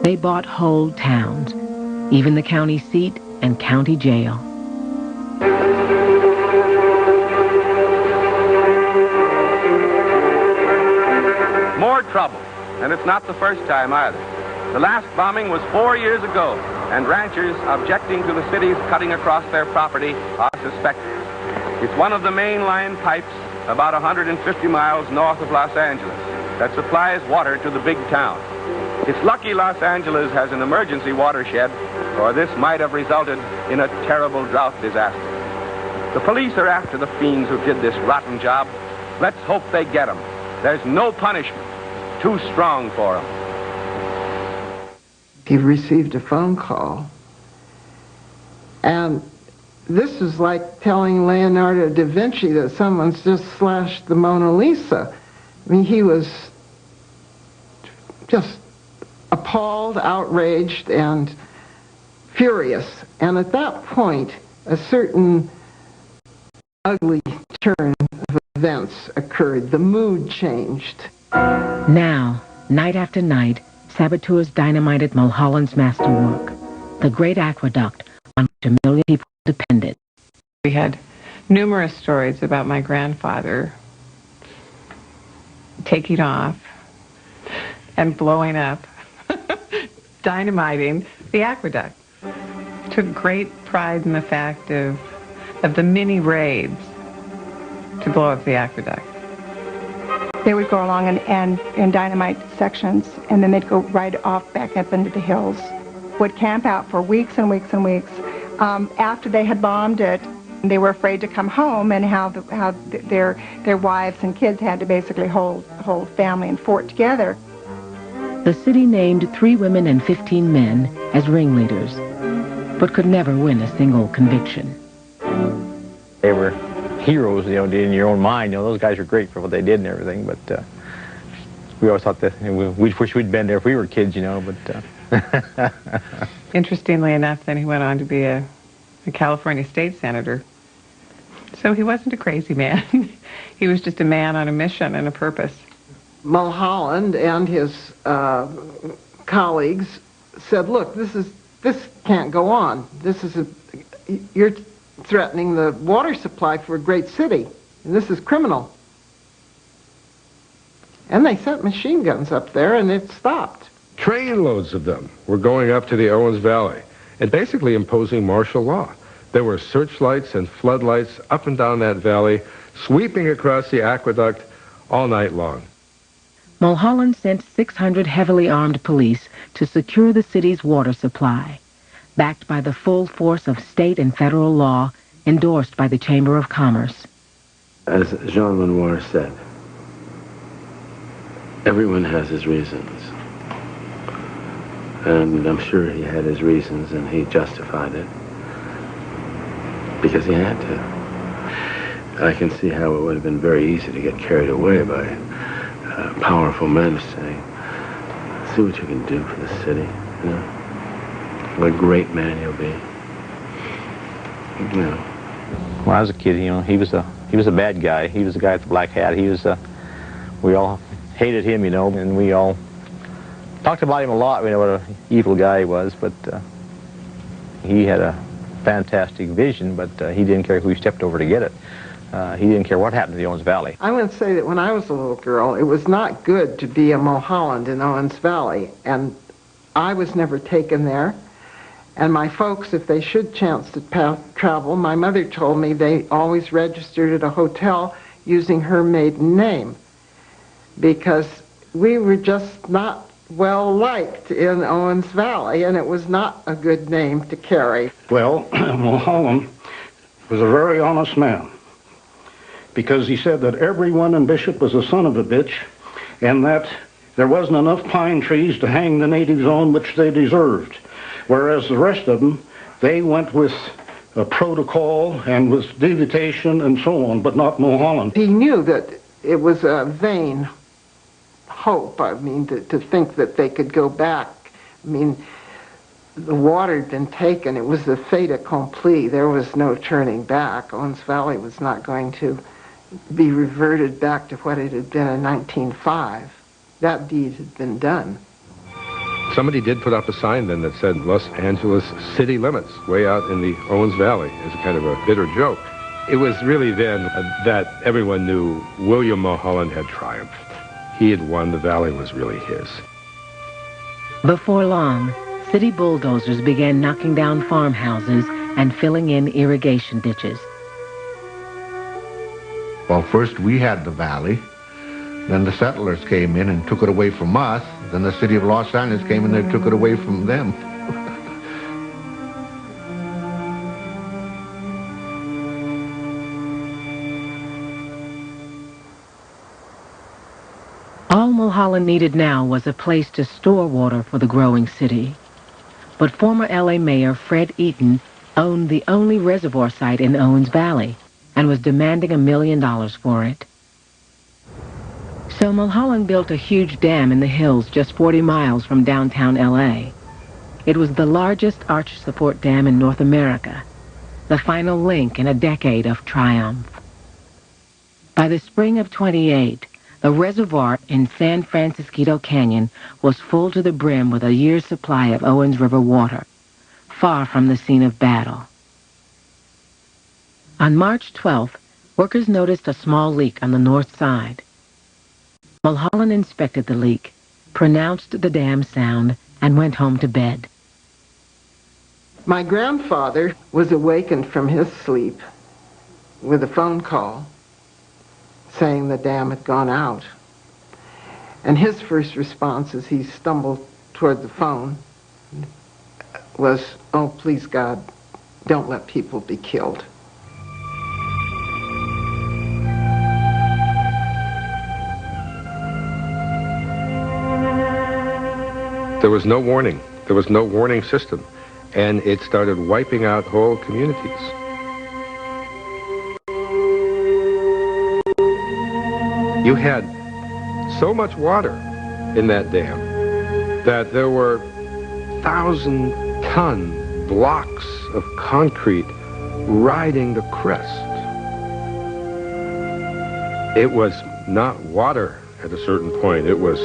They bought whole towns, even the county seat and county jail. More trouble, and it's not the first time either. The last bombing was 4 years ago, and ranchers objecting to the cities cutting across their property are suspected. It's one of the main line pipes about 150 miles north of Los Angeles that supplies water to the big town. It's lucky Los Angeles has an emergency watershed, or this might have resulted in a terrible drought disaster. The police are after the fiends who did this rotten job. Let's hope they get them. There's no punishment too strong for them. He received a phone call, and this is like telling Leonardo da Vinci that someone's just slashed the Mona Lisa. I mean, he was just appalled, outraged, and furious. And at that point, a certain ugly turn of events occurred. The mood changed. Now, night after night, saboteurs dynamited Mulholland's masterwork, the great aqueduct on which 1 million people depended. We had numerous stories about my grandfather taking off and blowing up, dynamiting the aqueduct. Took great pride in the fact of the mini raids to blow up the aqueduct. They would go along and dynamite sections, and then they'd go right off back up into the hills. Would camp out for weeks and weeks and weeks. After they had bombed it, they were afraid to come home, and how their wives and kids had to basically hold family and fort together. The city named 3 women and 15 men as ringleaders, but could never win a single conviction. They were heroes, in your own mind. Those guys were great for what they did and everything, but we always thought that we wish we'd been there if we were kids, but... Interestingly enough, then he went on to be a California state senator. So he wasn't a crazy man. He was just a man on a mission and a purpose. Mulholland and his colleagues said, look, this can't go on. You're threatening the water supply for a great city, and this is criminal. And they sent machine guns up there, and it stopped. Trainloads of them were going up to the Owens Valley and basically imposing martial law. There were searchlights and floodlights up and down that valley, sweeping across the aqueduct all night long. Mulholland sent 600 heavily armed police to secure the city's water supply, backed by the full force of state and federal law endorsed by the Chamber of Commerce. As Jean Lenoir said, everyone has his reasons. And I'm sure he had his reasons, and he justified it because he had to. I can see how it would have been very easy to get carried away by powerful men saying, see what you can do for the city, what a great man you'll be. When I was a kid, he was a bad guy. He was the guy with the black hat. We all hated him, and we all talked about him a lot. We know what an evil guy he was, but he had a fantastic vision, but he didn't care who he stepped over to get it. He didn't care what happened to the Owens Valley. I would say that when I was a little girl, it was not good to be a Mulholland in Owens Valley, and I was never taken there. And my folks, if they should chance to travel, my mother told me they always registered at a hotel using her maiden name, because we were just not well liked in Owens Valley, and it was not a good name to carry. Well, Mulholland was a very honest man, because he said that everyone in Bishop was a son of a bitch, and that there wasn't enough pine trees to hang the natives on, which they deserved. Whereas the rest of them, they went with a protocol and with devitation and so on, but not Mulholland. He knew that it was vain hope. I mean, to think that they could go back. I mean, the water had been taken. It was the fait accompli. There was no turning back. Owens Valley was not going to be reverted back to what it had been in 1905. That deed had been done. Somebody did put up a sign then that said Los Angeles city limits, way out in the Owens Valley, as a kind of a bitter joke. It was really then that everyone knew William Mulholland had triumphed. He had won. The valley was really his. Before long, city bulldozers began knocking down farmhouses and filling in irrigation ditches. Well, first we had the valley. Then the settlers came in and took it away from us. Then the city of Los Angeles came in and took it away from them. All Mulholland needed now was a place to store water for the growing city. But former L.A. Mayor Fred Eaton owned the only reservoir site in Owens Valley and was demanding $1 million for it. So Mulholland built a huge dam in the hills just 40 miles from downtown L.A. It was the largest arch support dam in North America, the final link in a decade of triumph. By the spring of '28, the reservoir in San Francisco Canyon was full to the brim with a year's supply of Owens River water, far from the scene of battle. On March 12th, workers noticed a small leak on the north side. Mulholland inspected the leak, pronounced the dam sound, and went home to bed. My grandfather was awakened from his sleep with a phone call saying the dam had gone out. And his first response as he stumbled toward the phone was, "Oh, please God, don't let people be killed." There was no warning. There was no warning system. And it started wiping out whole communities. You had so much water in that dam that there were 1,000-ton blocks of concrete riding the crest. It was not water at a certain point. It was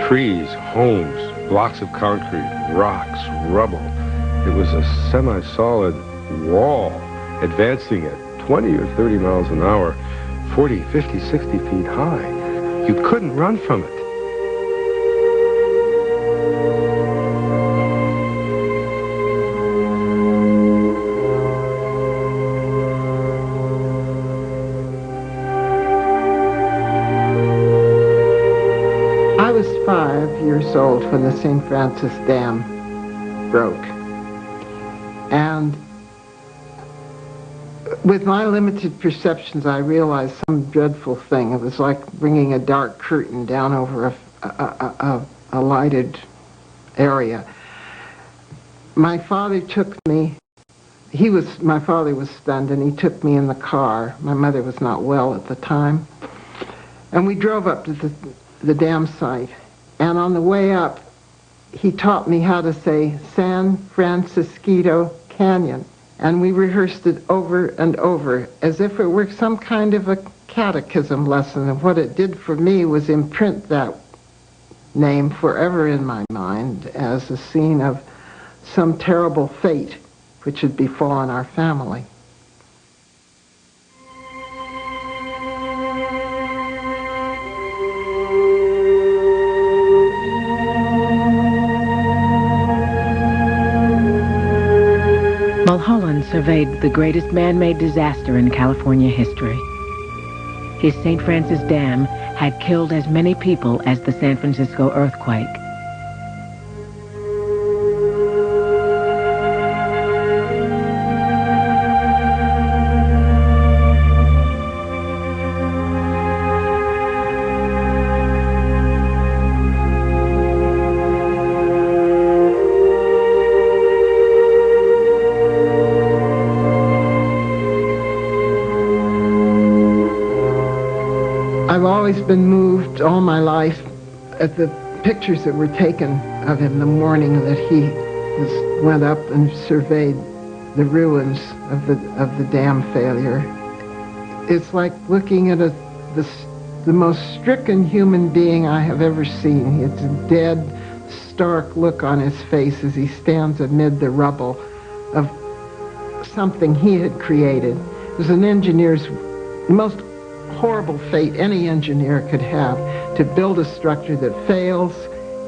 trees, homes, blocks of concrete, rocks, rubble. It was a semi-solid wall advancing at 20 or 30 miles an hour, 40, 50, 60 feet high. You couldn't run from it. I was 5 years old when the St. Francis Dam broke. And with my limited perceptions, I realized some dreadful thing. It was like bringing a dark curtain down over a lighted area. My father took me, my father was stunned, and he took me in the car. My mother was not well at the time. And we drove up to the dam site. And on the way up, he taught me how to say San Francisco Canyon. And we rehearsed it over and over as if it were some kind of a catechism lesson. And what it did for me was imprint that name forever in my mind as a scene of some terrible fate which had befallen our family. Mulholland surveyed the greatest man-made disaster in California history. His St. Francis Dam had killed as many people as the San Francisco earthquake. I've always been moved all my life at the pictures that were taken of him the morning that he went up and surveyed the ruins of the dam failure. It's like looking at the most stricken human being I have ever seen. It's a dead, stark look on his face as he stands amid the rubble of something he had created. It was an engineer's most horrible fate any engineer could have, to build a structure that fails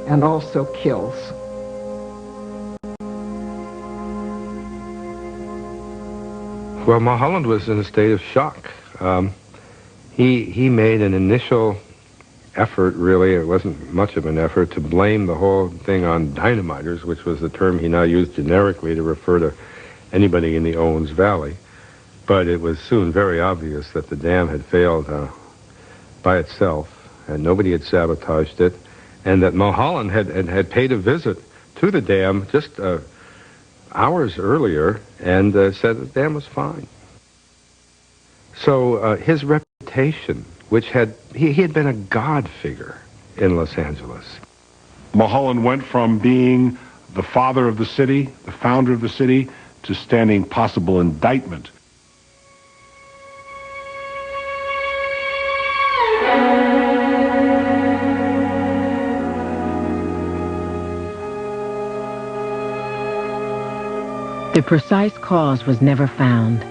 and also kills. Well, Mulholland was in a state of shock. He made an initial effort, really, it wasn't much of an effort, to blame the whole thing on dynamiters, which was the term he now used generically to refer to anybody in the Owens Valley. But it was soon very obvious that the dam had failed by itself, and nobody had sabotaged it, and that Mulholland had paid a visit to the dam just hours earlier and said the dam was fine. So his reputation, which he had been a god figure in Los Angeles. Mulholland went from being the father of the city, the founder of the city, to standing possible indictment. The precise cause was never found.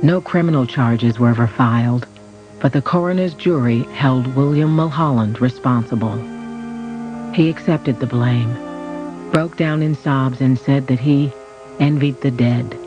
No criminal charges were ever filed, but the coroner's jury held William Mulholland responsible. He accepted the blame, broke down in sobs, and said that he envied the dead.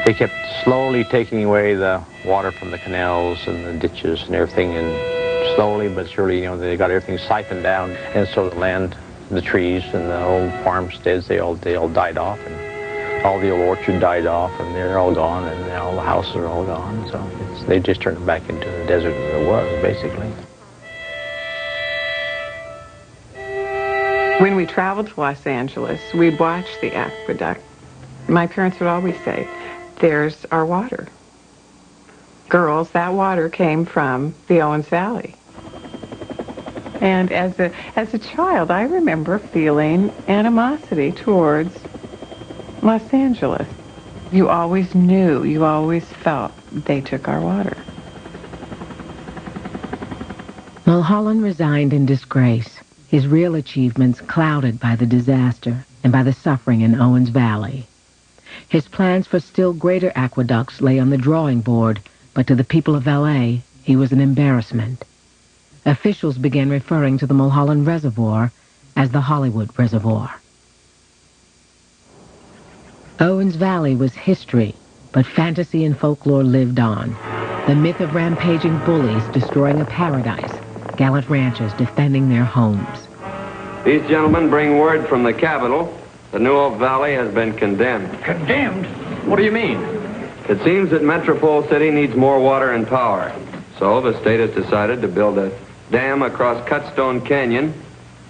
They kept slowly taking away the water from the canals and the ditches and everything, and slowly but surely, they got everything siphoned down, and so the land, the trees, and the old farmsteads, they all died off, and all the old orchard died off, and they're all gone, and now all the houses are all gone. So they just turned it back into the desert that it was, basically. When we traveled to Los Angeles, we'd watch the aqueduct. My parents would always say, "There's our water. Girls, that water came from the Owens Valley." And as a child, I remember feeling animosity towards Los Angeles. You always knew, you always felt they took our water. Mulholland resigned in disgrace, his real achievements clouded by the disaster and by the suffering in Owens Valley. His plans for still greater aqueducts lay on the drawing board, but to the people of L.A., he was an embarrassment. Officials began referring to the Mulholland Reservoir as the Hollywood Reservoir. Owens Valley was history, but fantasy and folklore lived on. The myth of rampaging bullies destroying a paradise, gallant ranchers defending their homes. These gentlemen bring word from the Capitol. The New Oak Valley has been condemned. Condemned? What do you mean? It seems that Metropole City needs more water and power. So the state has decided to build a dam across Cutstone Canyon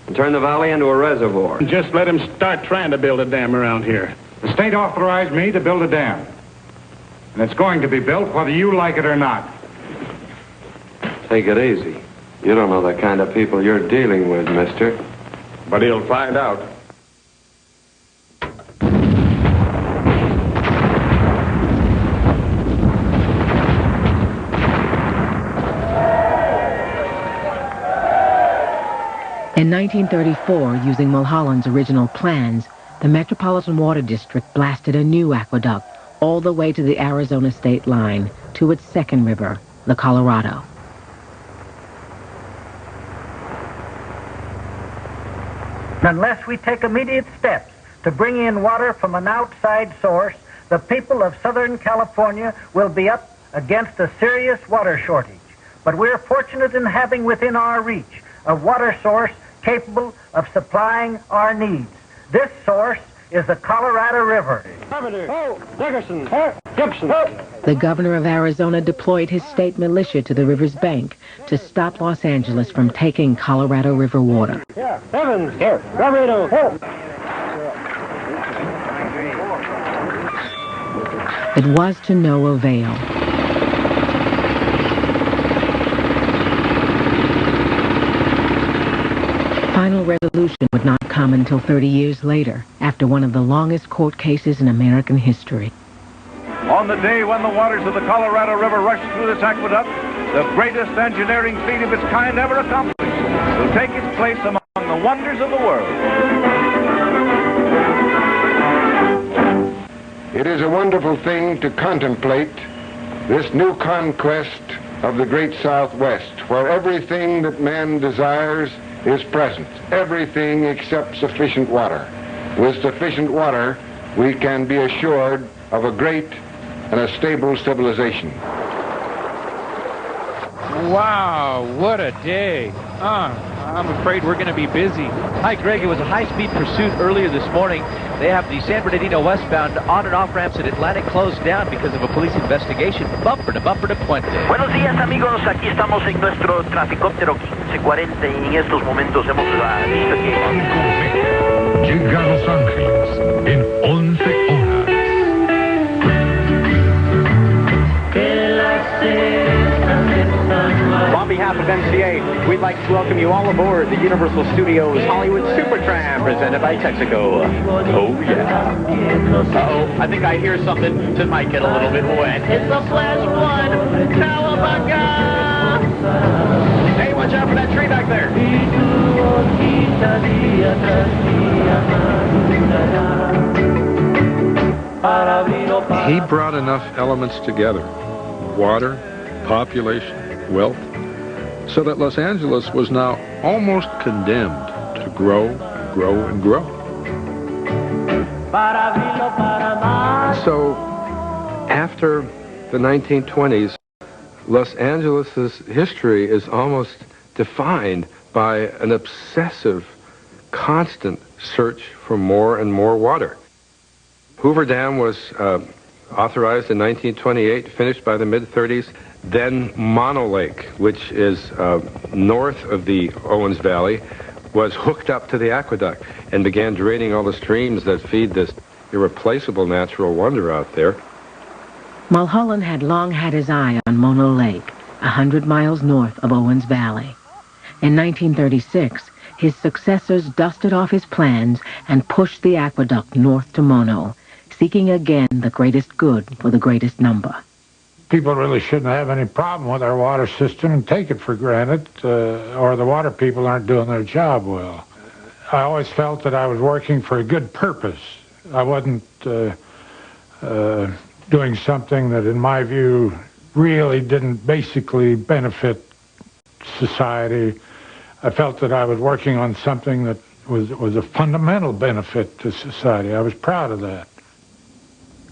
and turn the valley into a reservoir. Just let them start trying to build a dam around here. The state authorized me to build a dam. And it's going to be built whether you like it or not. Take it easy. You don't know the kind of people you're dealing with, mister. But he'll find out. In 1934, using Mulholland's original plans, the Metropolitan Water District blasted a new aqueduct all the way to the Arizona state line, to its second river, the Colorado. Unless we take immediate steps to bring in water from an outside source, the people of Southern California will be up against a serious water shortage. But we're fortunate in having within our reach a water source capable of supplying our needs. This source is the Colorado River. Dickerson, Gibson. The governor of Arizona deployed his state militia to the river's bank to stop Los Angeles from taking Colorado River water. Here, Evans, here, Garrido, here. It was to no avail. Final resolution would not come until 30 years later, after one of the longest court cases in American history. On the day when the waters of the Colorado River rushed through this aqueduct, the greatest engineering feat of its kind ever accomplished will take its place among the wonders of the world. It is a wonderful thing to contemplate this new conquest of the great Southwest, where everything that man desires is present, everything except sufficient water. With sufficient water, we can be assured of a great and a stable civilization. Wow, what a day. I'm afraid we're going to be busy. Hi, Greg. It was a high-speed pursuit earlier this morning. They have the San Bernardino westbound on and off ramps at Atlantic closed down because of a police investigation. Bumper to Puente. Buenos días, amigos. Aquí estamos en nuestro traficóptero 1540 y en estos momentos hemos visto que... Llega a Los Ángeles en 11 horas. On behalf of MCA, we'd like to welcome you all aboard the Universal Studios Hollywood Supertram presented by Texaco. Oh, yeah. Uh-oh, I think I hear something that might get a little bit wet. It's the Flash Flood Cowabunga! Hey, watch out for that tree back there. He brought enough elements together, water, population, wealth, so that Los Angeles was now almost condemned to grow and grow and grow. So after the 1920s, Los Angeles's history is almost defined by an obsessive, constant search for more and more water. Hoover Dam was authorized in 1928, finished by the mid-30s. Then Mono Lake, which is north of the Owens Valley, was hooked up to the aqueduct and began draining all the streams that feed this irreplaceable natural wonder out there. Mulholland had long had his eye on Mono Lake, 100 miles north of Owens Valley. In 1936, his successors dusted off his plans and pushed the aqueduct north to Mono, seeking again the greatest good for the greatest number. People really shouldn't have any problem with our water system and take it for granted, or the water people aren't doing their job well. I always felt that I was working for a good purpose. I wasn't doing something that, in my view, really didn't basically benefit society. I felt that I was working on something that was a fundamental benefit to society. I was proud of that.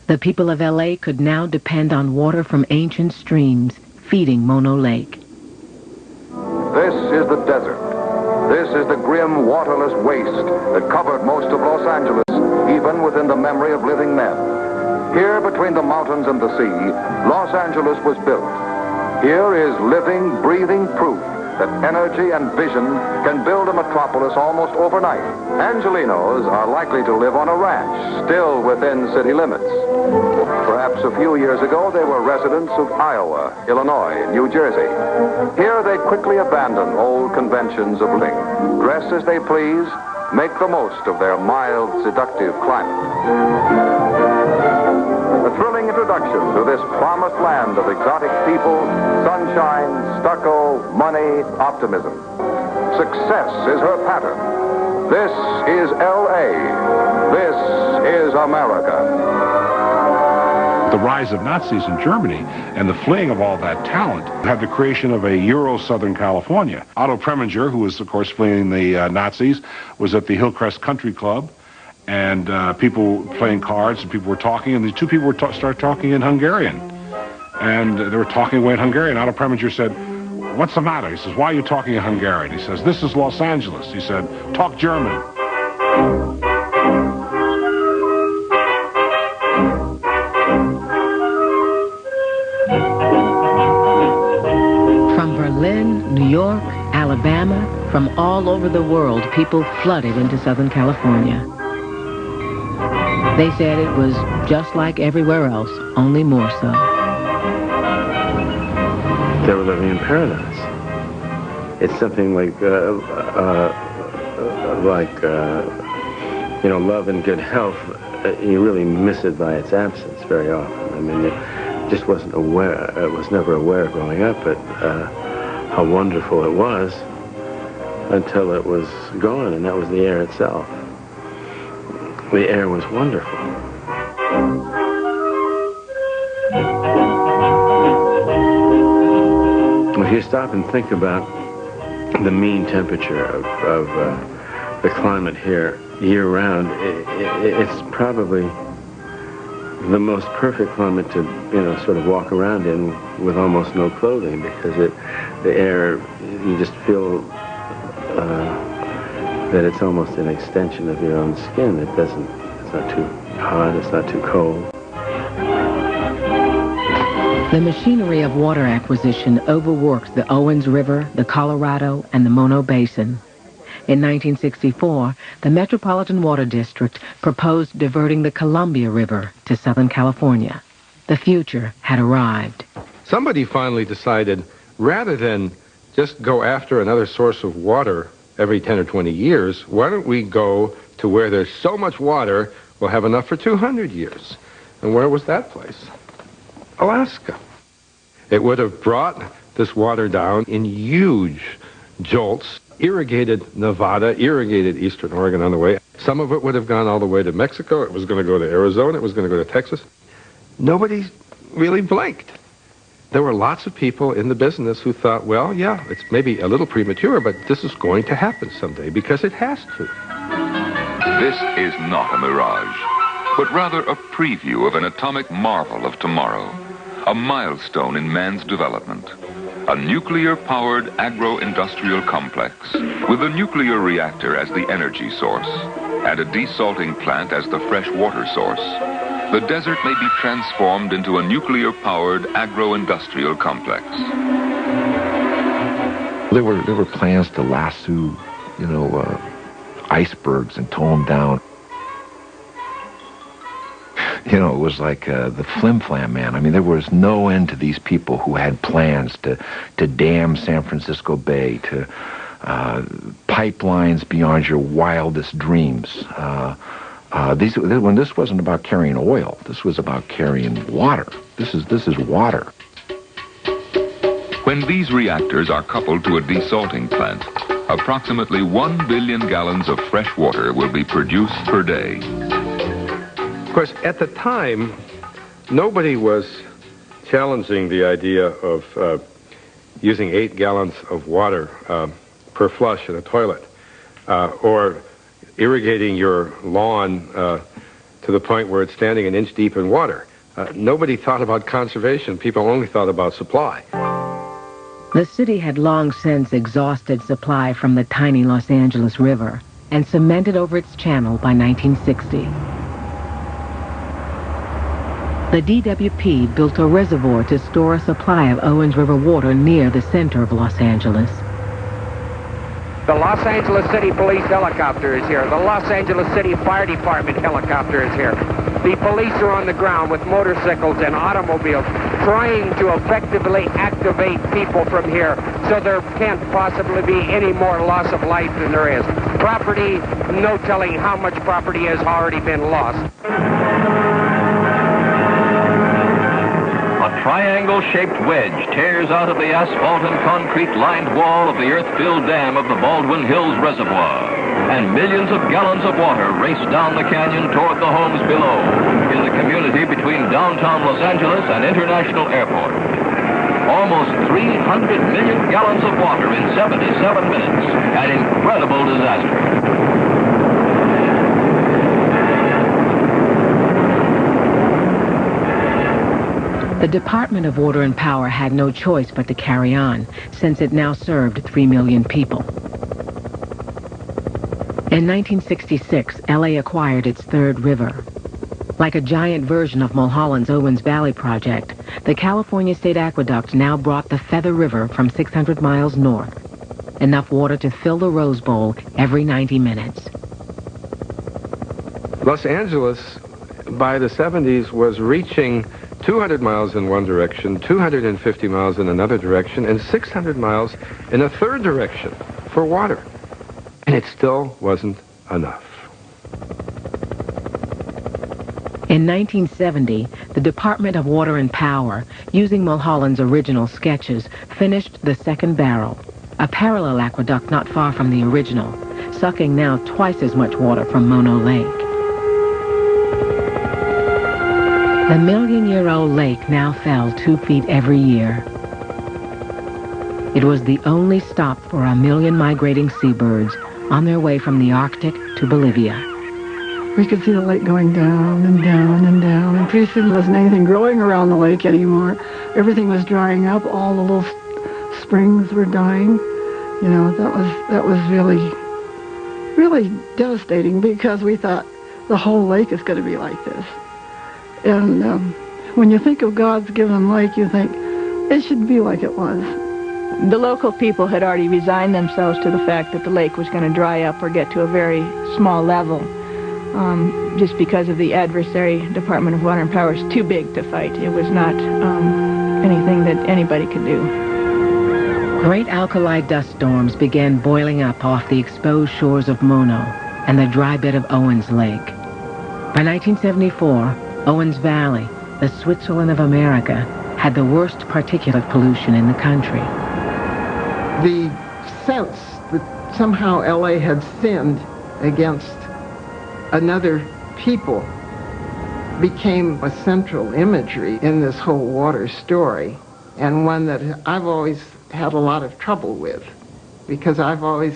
The people of L.A. could now depend on water from ancient streams feeding Mono Lake. This is the desert. This is the grim, waterless waste that covered most of Los Angeles, even within the memory of living men. Here, between the mountains and the sea, Los Angeles was built. Here is living, breathing proof that energy and vision can build a metropolis almost overnight. Angelinos are likely to live on a ranch, still within city limits. Perhaps a few years ago, they were residents of Iowa, Illinois, New Jersey. Here, they quickly abandon old conventions of living, dress as they please, make the most of their mild, seductive climate. A thrilling introduction to this promised land of exotic people, sunshine, stucco, money, optimism. Success is her pattern. This is L.A. This is America. The rise of Nazis in Germany and the fleeing of all that talent had the creation of a Euro-Southern California. Otto Preminger, who was, of course, fleeing the Nazis, was at the Hillcrest Country Club, and people playing cards, and people were talking, and the two people would start talking in Hungarian. And they were talking away in Hungarian. Otto Preminger said, "What's the matter?" He says, "Why are you talking in Hungarian?" He says, "This is Los Angeles." He said, "Talk German." From all over the world, people flooded into Southern California. They said it was just like everywhere else, only more so. They were living in paradise. It's something like you know, love and good health. You really miss it by its absence very often. I mean, it just wasn't aware. I was never aware growing up at how wonderful it was until it was gone, and that was the air itself. The air was wonderful. If you stop and think about the mean temperature of the climate here year-round, it's probably the most perfect climate to, you know, sort of walk around in with almost no clothing, because the air, you just feel that it's almost an extension of your own skin. It's not too hot, it's not too cold. The machinery of water acquisition overworked the Owens River, the Colorado, and the Mono Basin. In 1964, the Metropolitan Water District proposed diverting the Columbia River to Southern California. The future had arrived. Somebody finally decided, rather than just go after another source of water every 10 or 20 years, why don't we go to where there's so much water, we'll have enough for 200 years. And where was that place? Alaska. It would have brought this water down in huge jolts, irrigated Nevada, irrigated eastern Oregon on the way. Some of it would have gone all the way to Mexico. It was going to go to Arizona. It was going to go to Texas. Nobody really blinked. There were lots of people in the business who thought, well, yeah, it's maybe a little premature, but this is going to happen someday because it has to. This is not a mirage, but rather a preview of an atomic marvel of tomorrow, a milestone in man's development, a nuclear-powered agro-industrial complex with a nuclear reactor as the energy source and a desalting plant as the fresh water source. The desert may be transformed into a nuclear-powered agro-industrial complex. There were plans to lasso, icebergs and tow them down. You know, it was like the flim-flam, man. I mean, there was no end to these people who had plans to dam San Francisco Bay, to pipelines beyond your wildest dreams. When this wasn't about carrying oil, this was about carrying water. This is water. When these reactors are coupled to a desalting plant, approximately 1 billion gallons of fresh water will be produced per day. Of course, at the time, nobody was challenging the idea of using 8 gallons of water per flush in a toilet, or irrigating your lawn to the point where it's standing an inch deep in water. Nobody thought about conservation. People only thought about supply. The city had long since exhausted supply from the tiny Los Angeles River and cemented over its channel by 1960. The DWP built a reservoir to store a supply of Owens River water near the center of Los Angeles. The Los Angeles City Police helicopter is here. The Los Angeles City Fire Department helicopter is here. The police are on the ground with motorcycles and automobiles trying to effectively activate people from here so there can't possibly be any more loss of life than there is. Property, no telling how much property has already been lost. A triangle-shaped wedge tears out of the asphalt and concrete-lined wall of the earth-filled dam of the Baldwin Hills Reservoir, and millions of gallons of water race down the canyon toward the homes below, in the community between downtown Los Angeles and International Airport. Almost 300 million gallons of water in 77 minutes, an incredible disaster. The Department of Water and Power had no choice but to carry on, since it now served 3 million people. In 1966, LA acquired its third river. Like a giant version of Mulholland's Owens Valley project, the California State Aqueduct now brought the Feather River from 600 miles north. enough water to fill the Rose Bowl every 90 minutes. Los Angeles, by the 70s, was reaching 200 miles in one direction, 250 miles in another direction, and 600 miles in a third direction for water. And it still wasn't enough. In 1970, the Department of Water and Power, using Mulholland's original sketches, finished the second barrel, a parallel aqueduct not far from the original, sucking now twice as much water from Mono Lake. The million-year-old lake now fell 2 feet every year. It was the only stop for 1 million migrating seabirds on their way from the Arctic to Bolivia. We could see the lake going down and down and down, and pretty soon there wasn't anything growing around the lake anymore. Everything was drying up. All the little springs were dying. You know, that was really devastating, because we thought the whole lake is going to be like this. And when you think of God's given lake, you think it should be like it was. The local people had already resigned themselves to the fact that the lake was going to dry up or get to a very small level, just because of the adversary, Department of Water and Power, is too big to fight. It was not anything that anybody could do. Great alkali dust storms began boiling up off the exposed shores of Mono and the dry bed of Owens Lake. By 1974, Owens Valley, the Switzerland of America, had the worst particulate pollution in the country. The sense that somehow LA had sinned against another people became a central imagery in this whole water story, and one that I've always had a lot of trouble with, because I've always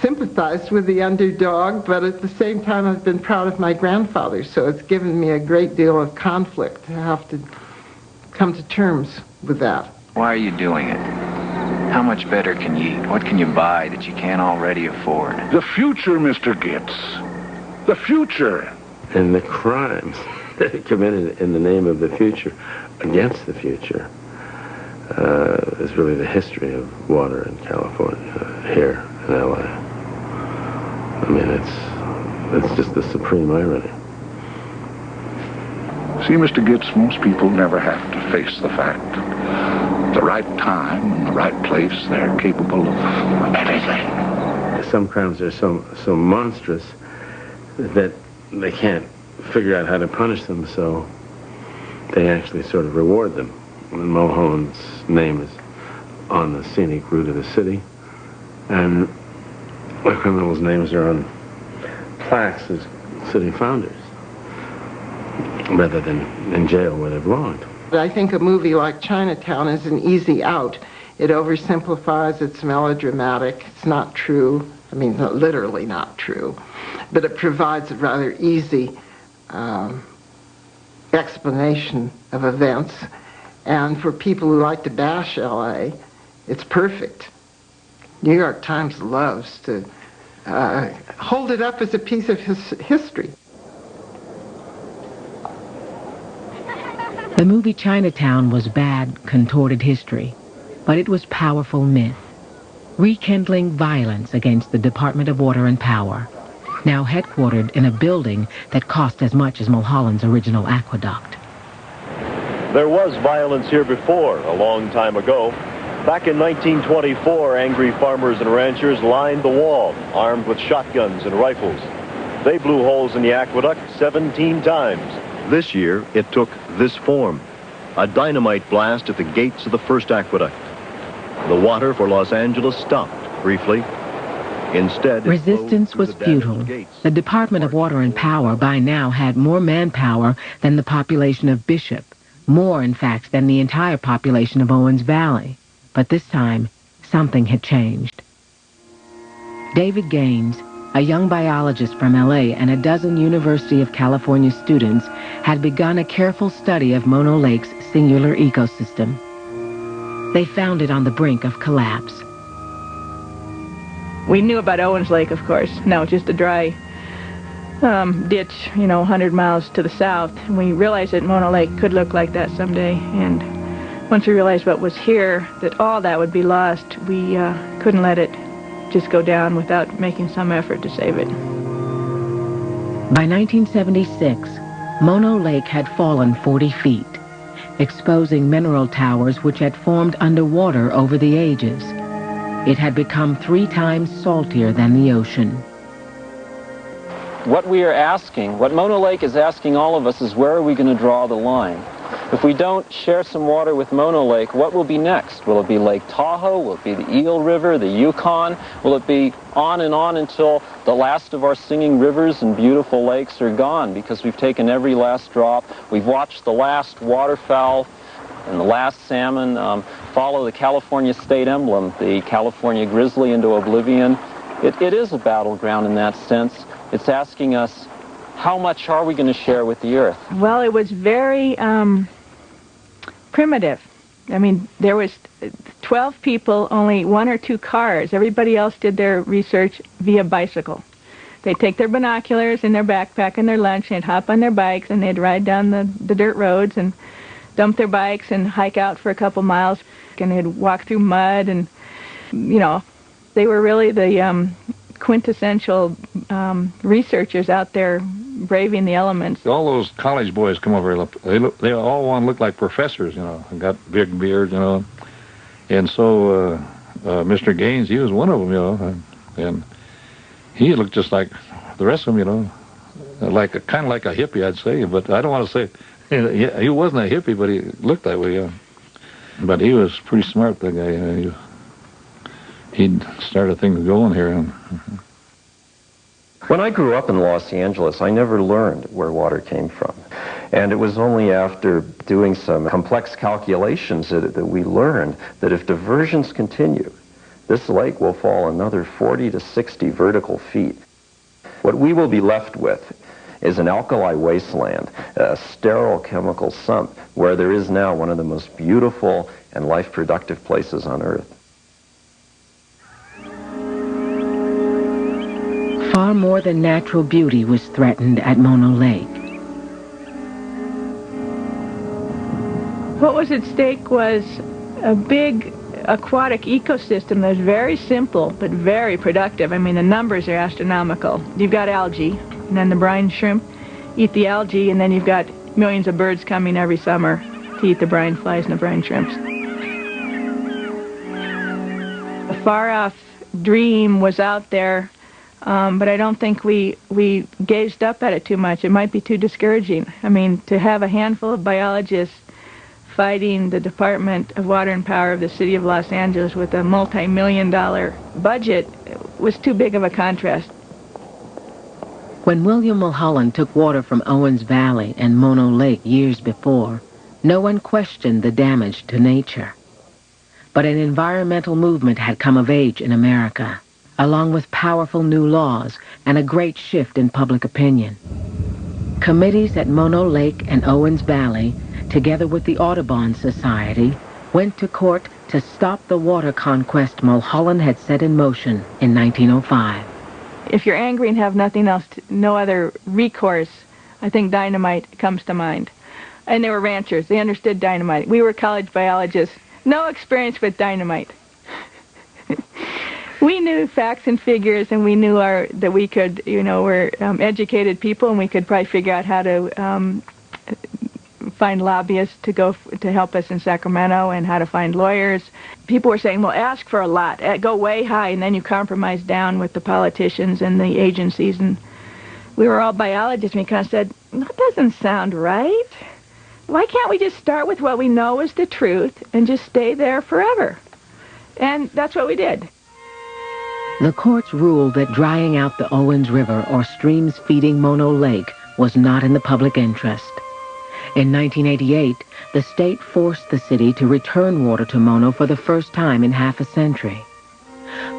sympathized with the underdog, but at the same time I've been proud of my grandfather, so it's given me a great deal of conflict to have to come to terms with that. Why are you doing it? How much better can you eat? What can you buy that you can't already afford? The future, Mr. Gitz. The future. And the crimes that are committed in the name of the future, against the future, is really the history of water in California, here in LA. I mean, it's just the supreme irony. See, Mr. Gitz, most people never have to face the fact that the right time and the right place, they're capable of anything. Some crimes are so monstrous that they can't figure out how to punish them, so they actually sort of reward them. And Mulholland's name is on the scenic route of the city, and the criminals' names are on plaques as city founders, rather than in jail where they belonged. I think a movie like Chinatown is an easy out. It oversimplifies, it's melodramatic, it's not true. I mean, literally not true. But it provides a rather easy explanation of events. And for people who like to bash LA, it's perfect. New York Times loves to hold it up as a piece of history. The movie Chinatown was bad, contorted history, but it was powerful myth, rekindling violence against the Department of Water and Power, now headquartered in a building that cost as much as Mulholland's original aqueduct. There was violence here before, a long time ago. Back in 1924, angry farmers and ranchers lined the wall, armed with shotguns and rifles. They blew holes in the aqueduct 17 times. This year, it took this form, a dynamite blast at the gates of the first aqueduct. The water for Los Angeles stopped briefly. Instead, resistance was futile. The Department of Water and Power by now had more manpower than the population of Bishop, more, in fact, than the entire population of Owens Valley. But this time, something had changed. David Gaines, a young biologist from LA and a dozen University of California students, had begun a careful study of Mono Lake's singular ecosystem. They found it on the brink of collapse. We knew about Owens Lake, of course. No, just a dry ditch, 100 miles to the south. We realized that Mono Lake could look like that someday, and Once we realized what was here, that all that would be lost, we couldn't let it just go down without making some effort to save it. By 1976, Mono Lake had fallen 40 feet, exposing mineral towers which had formed underwater over the ages. It had become 3 times saltier than the ocean. What we are asking, what Mono Lake is asking all of us is, where are we going to draw the line? If we don't share some water with Mono Lake, what will be next? Will it be Lake Tahoe? Will it be the Eel River, the Yukon? Will it be on until the last of our singing rivers and beautiful lakes are gone, because we've taken every last drop? We've watched the last waterfowl and the last salmon follow the California state emblem, the California grizzly, into oblivion. It is a battleground in that sense. It's asking us, how much are we going to share with the earth? Well, it was very primitive. I mean, there was 12 people, only 1 or 2 cars. Everybody else did their research via bicycle. They'd take their binoculars and their backpack and their lunch, and they'd hop on their bikes, and they'd ride down the dirt roads and dump their bikes and hike out for a couple miles, and they'd walk through mud, and, you know, they were really the quintessential researchers out there braving the elements. All those college boys come over, they all want to look like professors, you know, and got big beards, you know. And so Mr. Gaines, he was one of them, you know, and he looked just like the rest of them, you know, kind of like a hippie, I'd say. But I don't want to say he wasn't a hippie, but he looked that way. Yeah. But he was pretty smart, that guy. You know, he'd started things going here. When I grew up in Los Angeles, I never learned where water came from. And it was only after doing some complex calculations that we learned that if diversions continue, this lake will fall another 40 to 60 vertical feet. What we will be left with is an alkali wasteland, a sterile chemical sump, where there is now one of the most beautiful and life-productive places on Earth. Far more than natural beauty was threatened at Mono Lake. What was at stake was a big aquatic ecosystem that was very simple but very productive. I mean, the numbers are astronomical. You've got algae, and then the brine shrimp eat the algae, and then you've got millions of birds coming every summer to eat the brine flies and the brine shrimps. A far-off dream was out there, but I don't think we gazed up at it too much. It might be too discouraging. I mean, to have a handful of biologists fighting the Department of Water and Power of the City of Los Angeles with a multi-million-dollar budget was too big of a contrast. When William Mulholland took water from Owens Valley and Mono Lake years before, no one questioned the damage to nature. But an environmental movement had come of age in America, along with powerful new laws and a great shift in public opinion. Committees at Mono Lake and Owens Valley, together with the Audubon Society, went to court to stop the water conquest Mulholland had set in motion in 1905. If you're angry and have nothing else, no other recourse, I think dynamite comes to mind. And they were ranchers. They understood dynamite. We were college biologists. No experience with dynamite. We knew facts and figures, and we knew that we could, you know, we're educated people, and we could probably figure out how to find lobbyists to help us in Sacramento, and how to find lawyers. People were saying, well, ask for a lot, go way high, and then you compromise down with the politicians and the agencies. And we were all biologists, and we kind of said, that doesn't sound right. Why can't we just start with what we know is the truth and just stay there forever? And that's what we did. The courts ruled that drying out the Owens River or streams feeding Mono Lake was not in the public interest. In 1988, the state forced the city to return water to Mono for the first time in half a century.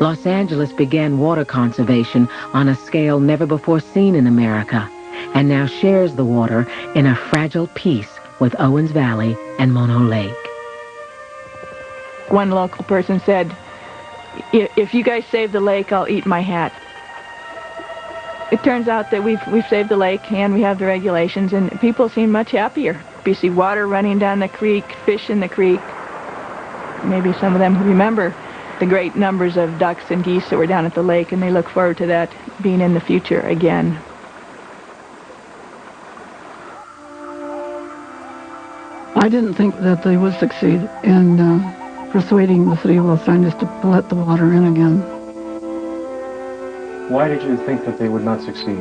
Los Angeles began water conservation on a scale never before seen in America, and now shares the water in a fragile peace with Owens Valley and Mono Lake. One local person said, if you guys save the lake, I'll eat my hat. It turns out that we've saved the lake, and we have the regulations, and people seem much happier. You see water running down the creek, fish in the creek, maybe some of them remember the great numbers of ducks and geese that were down at the lake, and they look forward to that being in the future again. I didn't think that they would succeed in persuading the city of Los Angeles to let the water in again. Why did you think that they would not succeed?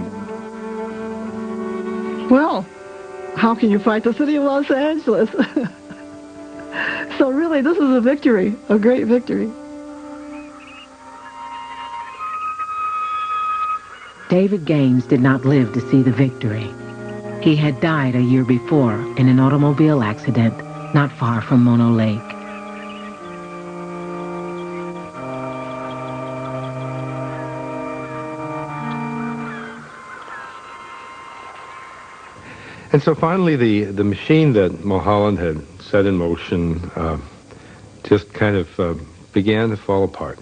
Well, how can you fight the city of Los Angeles? So really, this is a victory, a great victory. David Gaines did not live to see the victory. He had died a year before in an automobile accident not far from Mono Lake. And so finally, the machine that Mulholland had set in motion just kind of began to fall apart.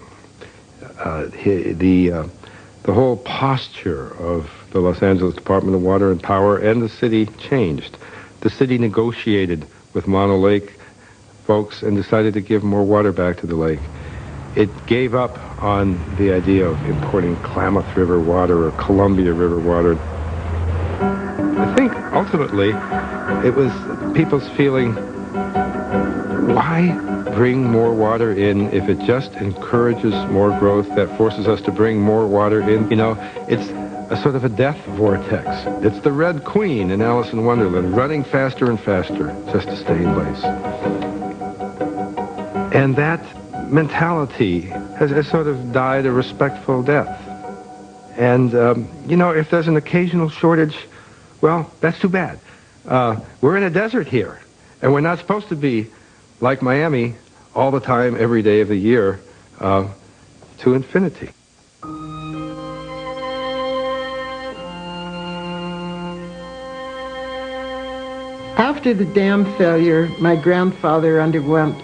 The whole posture of the Los Angeles Department of Water and Power and the city changed. The city negotiated with Mono Lake folks and decided to give more water back to the lake. It gave up on the idea of importing Klamath River water or Columbia River water. I think ultimately it was people's feeling, why bring more water in if it just encourages more growth that forces us to bring more water in? You know, it's a sort of a death vortex. It's the Red Queen in Alice in Wonderland, running faster and faster just to stay in place. And that mentality has sort of died a respectful death. And, you know, if there's an occasional shortage, well, that's too bad. We're in a desert here, and we're not supposed to be like Miami all the time, every day of the year, to infinity. After the dam failure, my grandfather underwent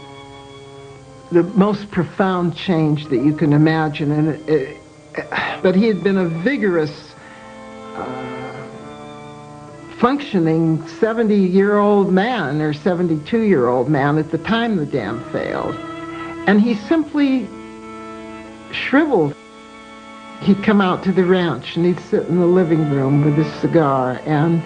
the most profound change that you can imagine, but he had been a vigorous, functioning 70-year-old man or 72-year-old man at the time the dam failed. And he simply shriveled. He'd come out to the ranch and he'd sit in the living room with his cigar, and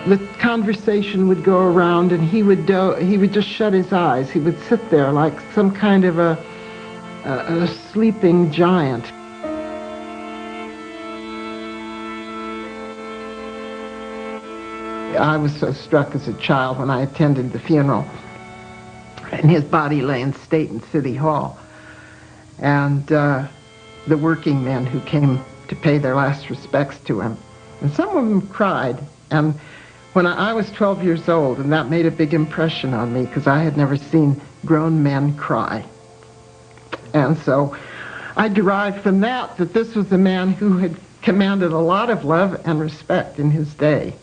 the conversation would go around, and he would just shut his eyes. He would sit there like some kind of a sleeping giant. I was so struck as a child when I attended the funeral, and his body lay in state in City Hall. And the working men who came to pay their last respects to him, and some of them cried. And when I was 12 years old, and that made a big impression on me because I had never seen grown men cry. And so I derived from that this was a man who had commanded a lot of love and respect in his day.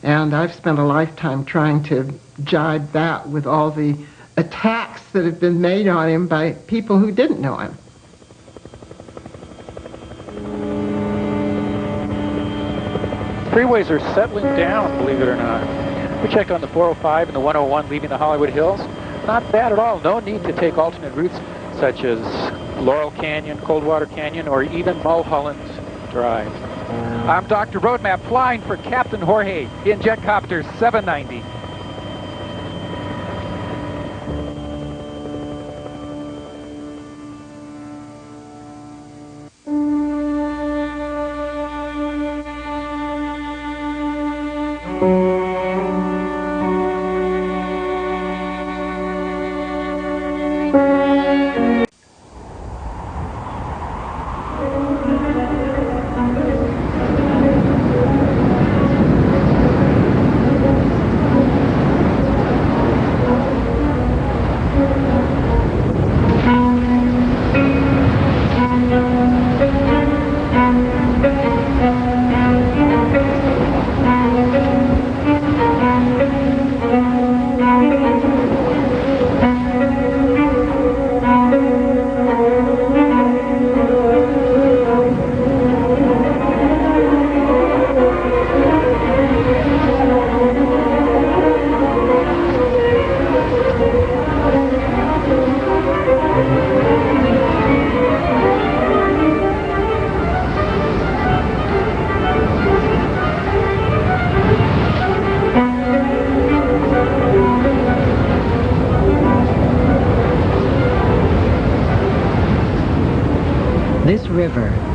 And I've spent a lifetime trying to jibe that with all the attacks that have been made on him by people who didn't know him. Freeways are settling down, believe it or not. We check on the 405 and the 101 leaving the Hollywood Hills. Not bad at all. No need to take alternate routes such as Laurel Canyon, Coldwater Canyon, or even Mulholland Drive. I'm Dr. Roadmap flying for Captain Jorge in Jetcopter 790.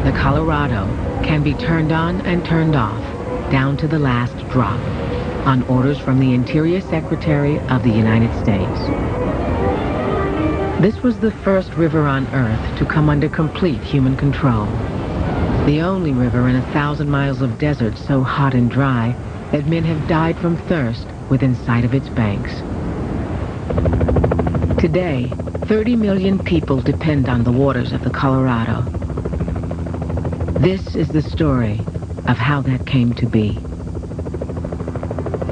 the Colorado can be turned on and turned off, down to the last drop, on orders from the Interior Secretary of the United States. This was the first river on Earth to come under complete human control. The only river in 1,000 miles of desert so hot and dry that men have died from thirst within sight of its banks. Today, 30 million people depend on the waters of the Colorado. This is the story of how that came to be.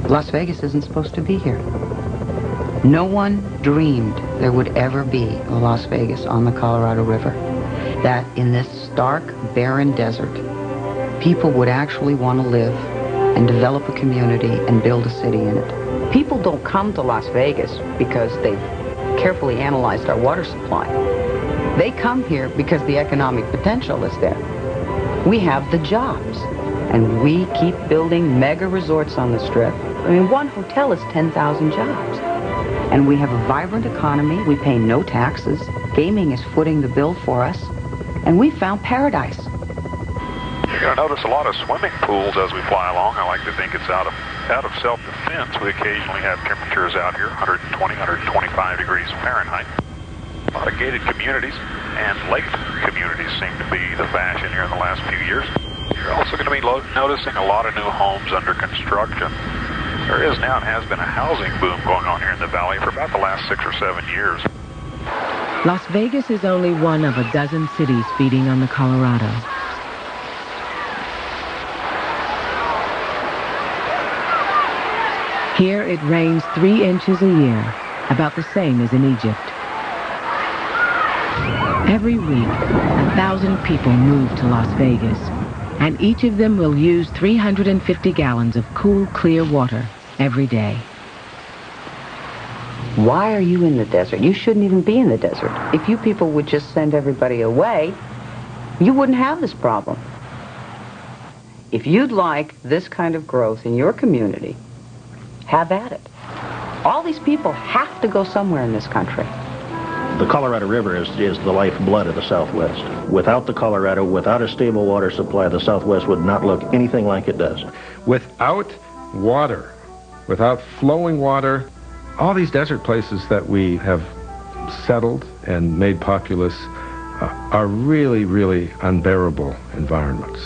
Las Vegas isn't supposed to be here. No one dreamed there would ever be a Las Vegas on the Colorado River. That in this stark, barren desert, people would actually want to live and develop a community and build a city in it. People don't come to Las Vegas because they've carefully analyzed our water supply. They come here because the economic potential is there. We have the jobs, and we keep building mega resorts on the Strip. I mean, one hotel is 10,000 jobs. And we have a vibrant economy. We pay no taxes. Gaming is footing the bill for us. And we found paradise. You're going to notice a lot of swimming pools as we fly along. I like to think it's out of self-defense. We occasionally have temperatures out here, 120, 125 degrees Fahrenheit. A lot of gated communities and lake communities seem to be the fashion here in the last few years. You're also going to be noticing a lot of new homes under construction. There is now and has been a housing boom going on here in the valley for about the last 6 or 7 years. Las Vegas is only one of a dozen cities feeding on the Colorado. Here it rains 3 inches a year, about the same as in Egypt. Every week, 1,000 people move to Las Vegas, and each of them will use 350 gallons of cool, clear water every day. Why are you in the desert? You shouldn't even be in the desert. If you people would just send everybody away, you wouldn't have this problem. If you'd like this kind of growth in your community, have at it. All these people have to go somewhere in this country. The Colorado River is the lifeblood of the Southwest. Without the Colorado, without a stable water supply, the Southwest would not look anything like it does. Without water, without flowing water, all these desert places that we have settled and made populous are really, really unbearable environments.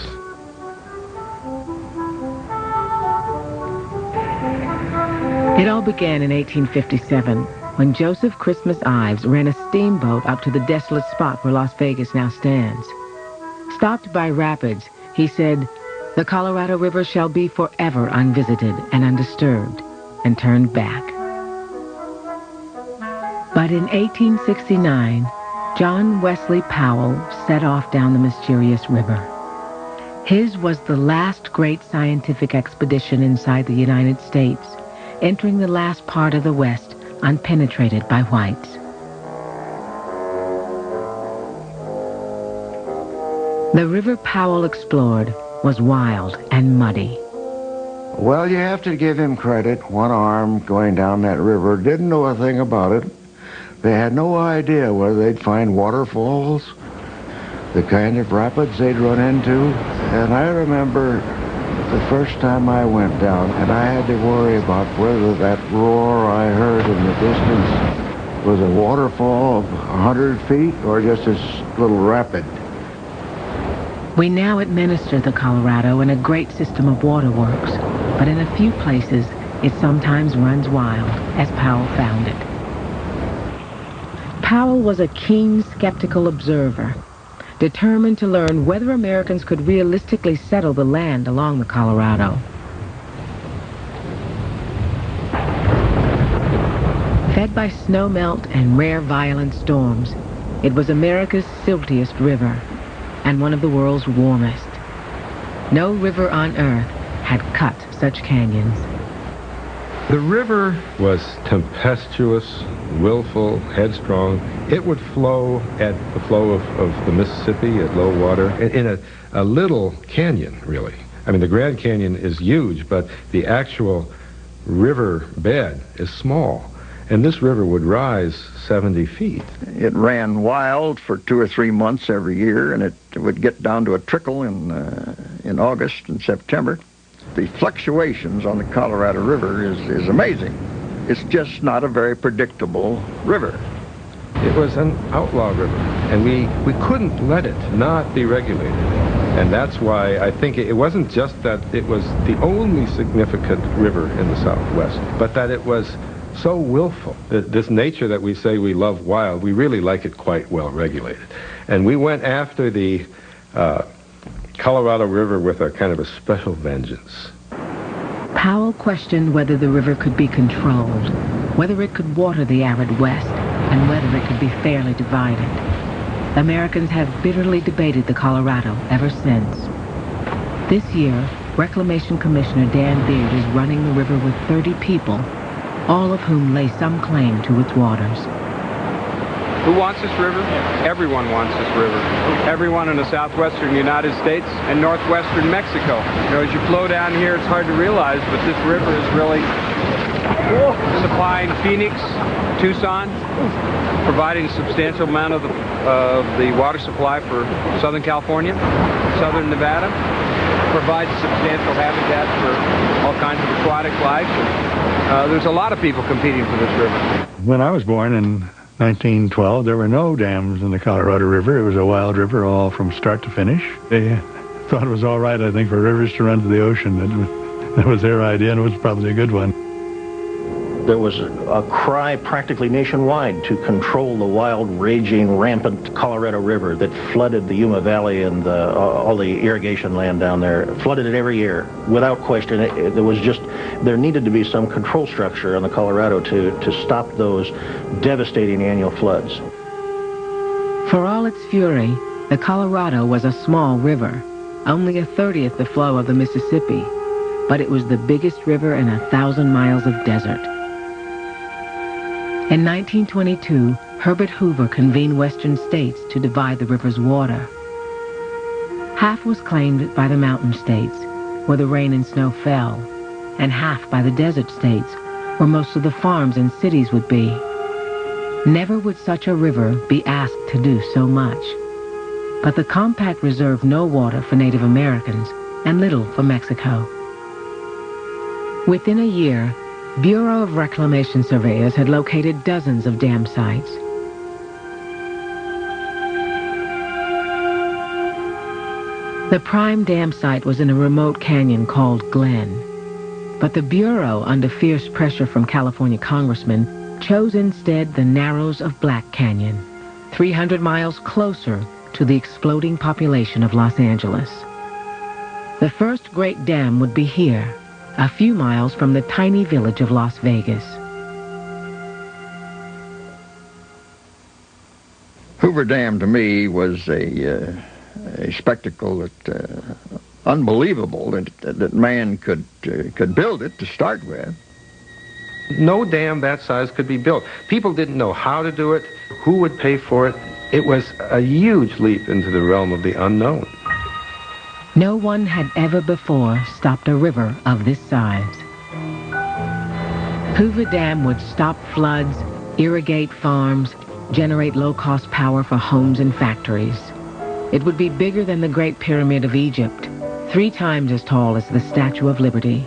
It all began in 1857 when Joseph Christmas Ives ran a steamboat up to the desolate spot where Las Vegas now stands. Stopped by rapids, he said, "The Colorado River shall be forever unvisited and undisturbed," and turned back. But in 1869, John Wesley Powell set off down the mysterious river. His was the last great scientific expedition inside the United States, entering the last part of the West unpenetrated by whites. The river Powell explored was wild and muddy. Well, you have to give him credit. One arm going down that river didn't know a thing about it. They had no idea whether they'd find waterfalls, the kind of rapids they'd run into. And I remember the first time I went down, and I had to worry about whether that roar I heard in the distance was a waterfall of 100 feet or just a little rapid. We now administer the Colorado in a great system of waterworks, but in a few places it sometimes runs wild, as Powell found it. Powell was a keen, skeptical observer, determined to learn whether Americans could realistically settle the land along the Colorado. Fed by snowmelt and rare violent storms, it was America's siltiest river and one of the world's warmest. No river on Earth had cut such canyons. The river was tempestuous, willful, headstrong. It would flow at the flow of the Mississippi at low water in a little canyon, really. I mean, the Grand Canyon is huge, but the actual river bed is small. and this river would rise 70 feet. It ran wild for 2 or 3 months every year, and it would get down to a trickle in August and September. The fluctuations on the Colorado River is amazing. It's just not a very predictable river. It was an outlaw river, and we couldn't let it not be regulated. And that's why I think it wasn't just that it was the only significant river in the Southwest, but that it was so willful. This nature that we say we love wild, we really like it quite well regulated. And we went after the Colorado River with a kind of a special vengeance. Powell questioned whether the river could be controlled, whether it could water the arid West, and whether it could be fairly divided. Americans have bitterly debated the Colorado ever since. This year, Reclamation Commissioner Dan Beard is running the river with 30 people, all of whom lay some claim to its waters. Who wants this river? Everyone wants this river. Everyone in the southwestern United States and northwestern Mexico. You know, as you flow down here, it's hard to realize, but this river is really supplying Phoenix, Tucson, providing a substantial amount of the water supply for Southern California, Southern Nevada, provides substantial habitat for all kinds of aquatic life. And, there's a lot of people competing for this river. When I was born in 1912, there were no dams in the Colorado River. It was a wild river all from start to finish. They thought it was all right, I think, for rivers to run to the ocean. That was their idea, and it was probably a good one. There was a cry practically nationwide to control the wild, raging, rampant Colorado River that flooded the Yuma Valley and all the irrigation land down there. Flooded it every year, without question. There needed to be some control structure on the Colorado to stop those devastating annual floods. For all its fury, the Colorado was a small river, only 1/30th the flow of the Mississippi, but it was the biggest river in 1,000 miles of desert. In 1922, Herbert Hoover convened western states to divide the river's water. Half was claimed by the mountain states, where the rain and snow fell, and half by the desert states, where most of the farms and cities would be. Never would such a river be asked to do so much. But the compact reserved no water for Native Americans and little for Mexico. Within a year, Bureau of Reclamation surveyors had located dozens of dam sites. The prime dam site was in a remote canyon called Glen. But the Bureau, under fierce pressure from California congressmen, chose instead the narrows of Black Canyon, 300 miles closer to the exploding population of Los Angeles. The first great dam would be here, a few miles from the tiny village of Las Vegas. Hoover Dam to me was a spectacle that unbelievable that man could build it to start with. No dam that size could be built. People didn't know how to do it, who would pay for it. It was a huge leap into the realm of the unknown. No one had ever before stopped a river of this size. Hoover Dam would stop floods, irrigate farms, generate low-cost power for homes and factories. It would be bigger than the Great Pyramid of Egypt, 3 times as tall as the Statue of Liberty.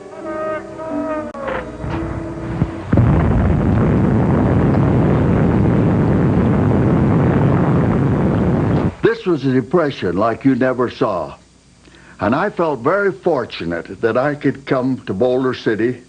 This was a depression like you never saw. And I felt very fortunate that I could come to Boulder City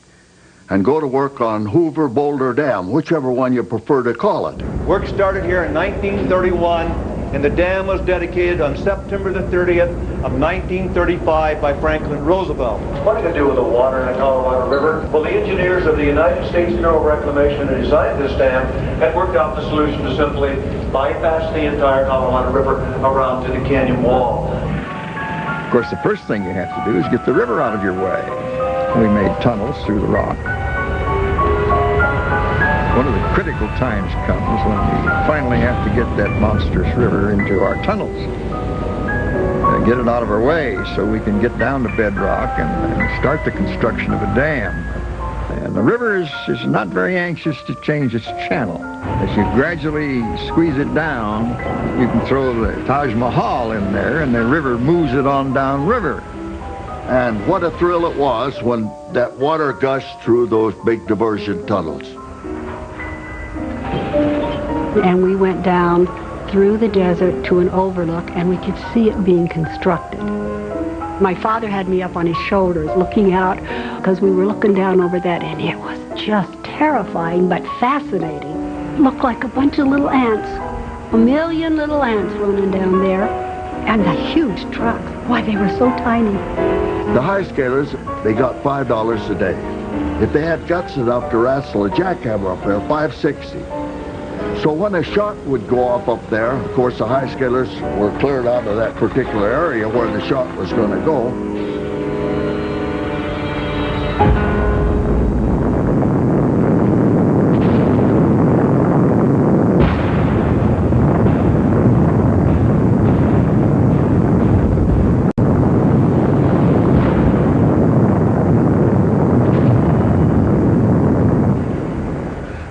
and go to work on Hoover Boulder Dam, whichever one you prefer to call it. Work started here in 1931, and the dam was dedicated on September the 30th of 1935 by Franklin Roosevelt. What do you do with the water in the Colorado River? Well, the engineers of the United States Bureau of Reclamation who designed this dam had worked out the solution to simply bypass the entire Colorado River around to the canyon wall. Of course, the first thing you have to do is get the river out of your way. We made tunnels through the rock. One of the critical times comes when we finally have to get that monstrous river into our tunnels. Get it out of our way so we can get down to bedrock and start the construction of a dam. And the river is not very anxious to change its channel. As you gradually squeeze it down, you can throw the Taj Mahal in there, and the river moves it on downriver. And what a thrill it was when that water gushed through those big diversion tunnels. And we went down through the desert to an overlook, and we could see it being constructed. My father had me up on his shoulders looking out because we were looking down over that, and it was just terrifying but fascinating. It looked like a bunch of little ants, a million little ants running down there, and the huge trucks. Why, they were so tiny. The high scalers, they got $5 a day. If they had guts enough to wrestle a jackhammer up there, $5.60. So when a shot would go off up there, of course the high scalers were cleared out of that particular area where the shot was going to go.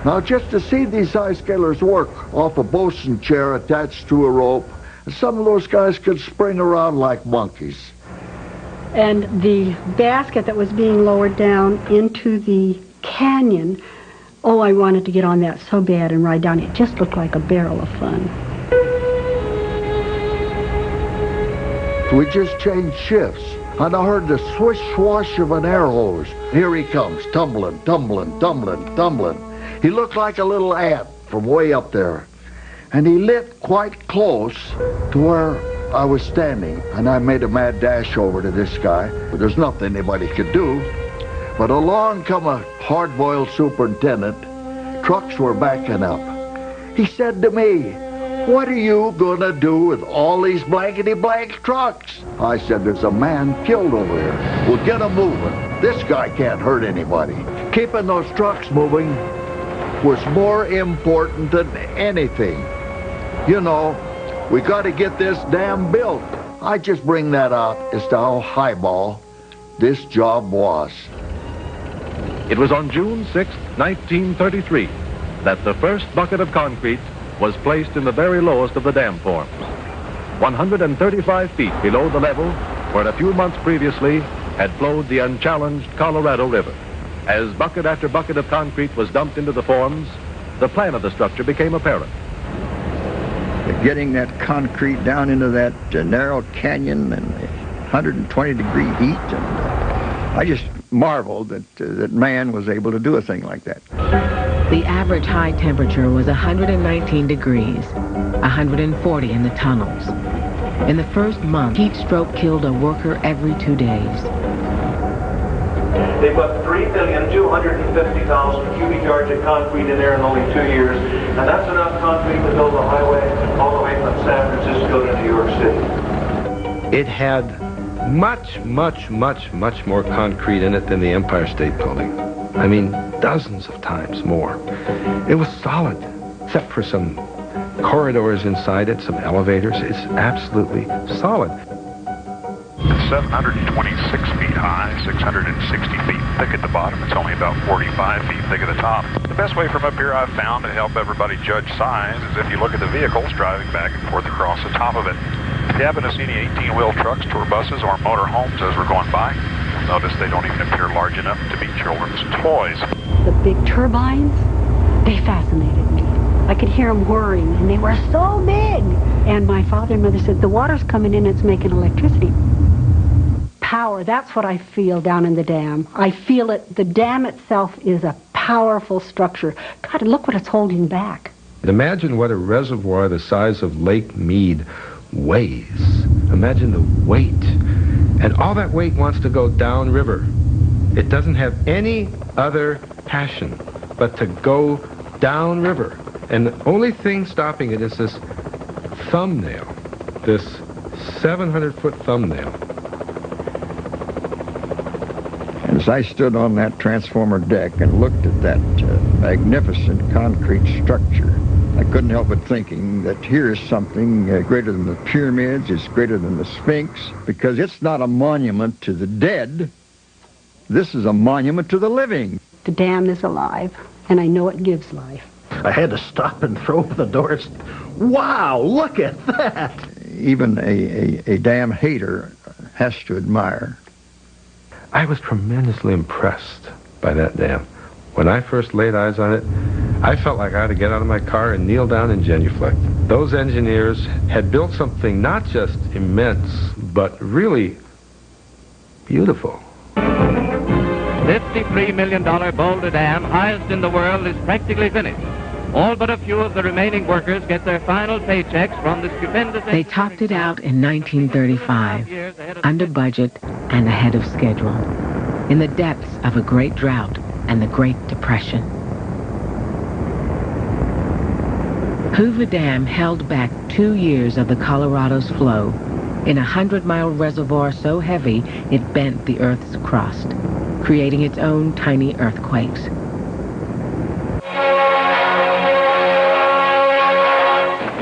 Now, just to see these high scalers work off a bosun chair attached to a rope, some of those guys could spring around like monkeys. And the basket that was being lowered down into the canyon, oh, I wanted to get on that so bad and ride down. It just looked like a barrel of fun. We just changed shifts, and I heard the swish-swash of an air hose. Here he comes, tumbling, tumbling, tumbling, tumbling. He looked like a little ant from way up there. And he lit quite close to where I was standing. And I made a mad dash over to this guy. There's nothing anybody could do. But along come a hard-boiled superintendent. Trucks were backing up. He said to me, "What are you gonna do with all these blankety-blank trucks?" I said, "There's a man killed over here. We'll get him moving. This guy can't hurt anybody." Keeping those trucks moving was more important than anything. You know, we got to get this dam built. I just bring that out as to how highball this job was. It was on June 6, 1933, that the first bucket of concrete was placed in the very lowest of the dam forms, 135 feet below the level where a few months previously had flowed the unchallenged Colorado River. As bucket after bucket of concrete was dumped into the forms, the plan of the structure became apparent. Getting that concrete down into that narrow canyon and 120-degree heat, and I just marveled that man was able to do a thing like that. The average high temperature was 119 degrees, 140 in the tunnels. In the first month, heat stroke killed a worker every 2 days. They put 3,250,000 cubic yards of concrete in there in only 2 years, and that's enough concrete to build a highway all the way from San Francisco to New York City. It had much more concrete in it than the Empire State Building. I mean, dozens of times more. It was solid, except for some corridors inside it, some elevators. It's absolutely solid. 726 feet high, 660 feet thick at the bottom. It's only about 45 feet thick at the top. The best way from up here I've found to help everybody judge size is if you look at the vehicles driving back and forth across the top of it. If you happen to see any 18-wheel trucks, tour buses, or motor homes as we're going by, you'll notice they don't even appear large enough to be children's toys. The big turbines, they fascinated me. I could hear them whirring, and they were so big. And my father and mother said, the water's coming in, it's making electricity. Power, that's what I feel down in the dam. I feel it. The dam itself is a powerful structure. God, look what it's holding back. Imagine what a reservoir the size of Lake Mead weighs. Imagine the weight. And all that weight wants to go downriver. It doesn't have any other passion but to go downriver. And the only thing stopping it is this thumbnail, this 700-foot thumbnail. As I stood on that transformer deck and looked at that magnificent concrete structure, I couldn't help but thinking that here is something greater than the pyramids, it's greater than the Sphinx, because it's not a monument to the dead. This is a monument to the living. The dam is alive, and I know it gives life. I had to stop and throw open the doors. Wow, look at that! Even a dam hater has to admire. I was tremendously impressed by that dam. When I first laid eyes on it, I felt like I had to get out of my car and kneel down and genuflect. Those engineers had built something not just immense, but really beautiful. $53 million Boulder Dam, highest in the world, is practically finished. All but a few of the remaining workers get their final paychecks from the stupendous... They topped it out in 1935, under budget and ahead of schedule, in the depths of a great drought and the Great Depression. Hoover Dam held back 2 years of the Colorado's flow in a 100-mile reservoir so heavy it bent the Earth's crust, creating its own tiny earthquakes.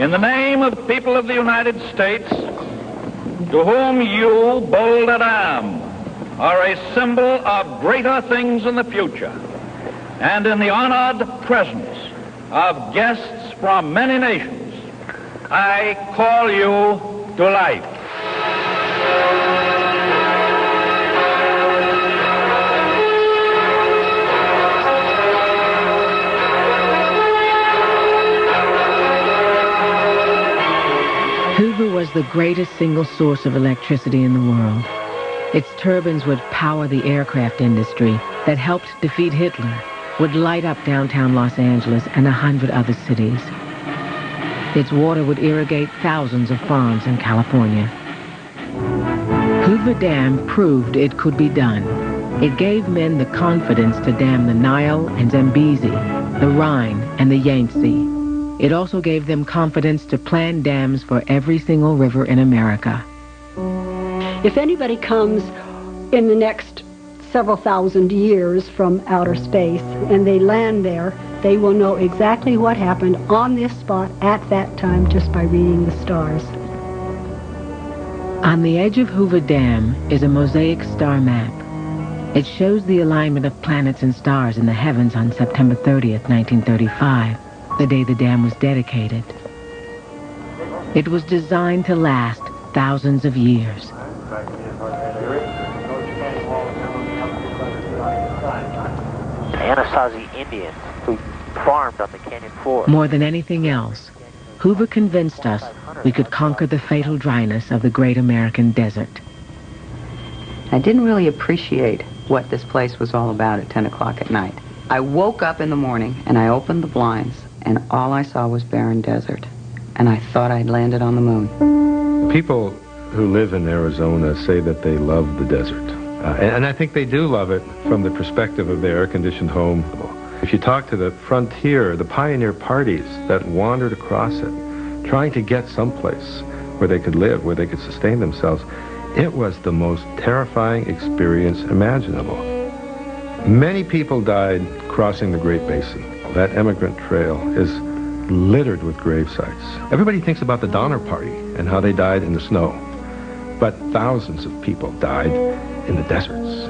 In the name of the people of the United States, to whom you, Boulder Dam, are a symbol of greater things in the future, and in the honored presence of guests from many nations, I call you to life. Hoover was the greatest single source of electricity in the world. Its turbines would power the aircraft industry that helped defeat Hitler, would light up downtown Los Angeles and 100 other cities. Its water would irrigate thousands of farms in California. Hoover Dam proved it could be done. It gave men the confidence to dam the Nile and Zambezi, the Rhine and the Yangtze. It also gave them confidence to plan dams for every single river in America. If anybody comes in the next several thousand years from outer space and they land there, they will know exactly what happened on this spot at that time just by reading the stars. On the edge of Hoover Dam is a mosaic star map. It shows the alignment of planets and stars in the heavens on September 30th, 1935. The day the dam was dedicated. It was designed to last thousands of years. Anasazi Indians who farmed on the canyon floor. More than anything else, Hoover convinced us we could conquer the fatal dryness of the great American desert. I didn't really appreciate what this place was all about at 10 o'clock at night. I woke up in the morning and I opened the blinds, and all I saw was barren desert. And I thought I'd landed on the moon. People who live in Arizona say that they love the desert. And I think they do love it from the perspective of their air-conditioned home. If you talk to the frontier, the pioneer parties that wandered across it, trying to get someplace where they could live, where they could sustain themselves, it was the most terrifying experience imaginable. Many people died crossing the Great Basin. That emigrant trail is littered with grave sites. Everybody thinks about the Donner Party and how they died in the snow. But thousands of people died in the deserts.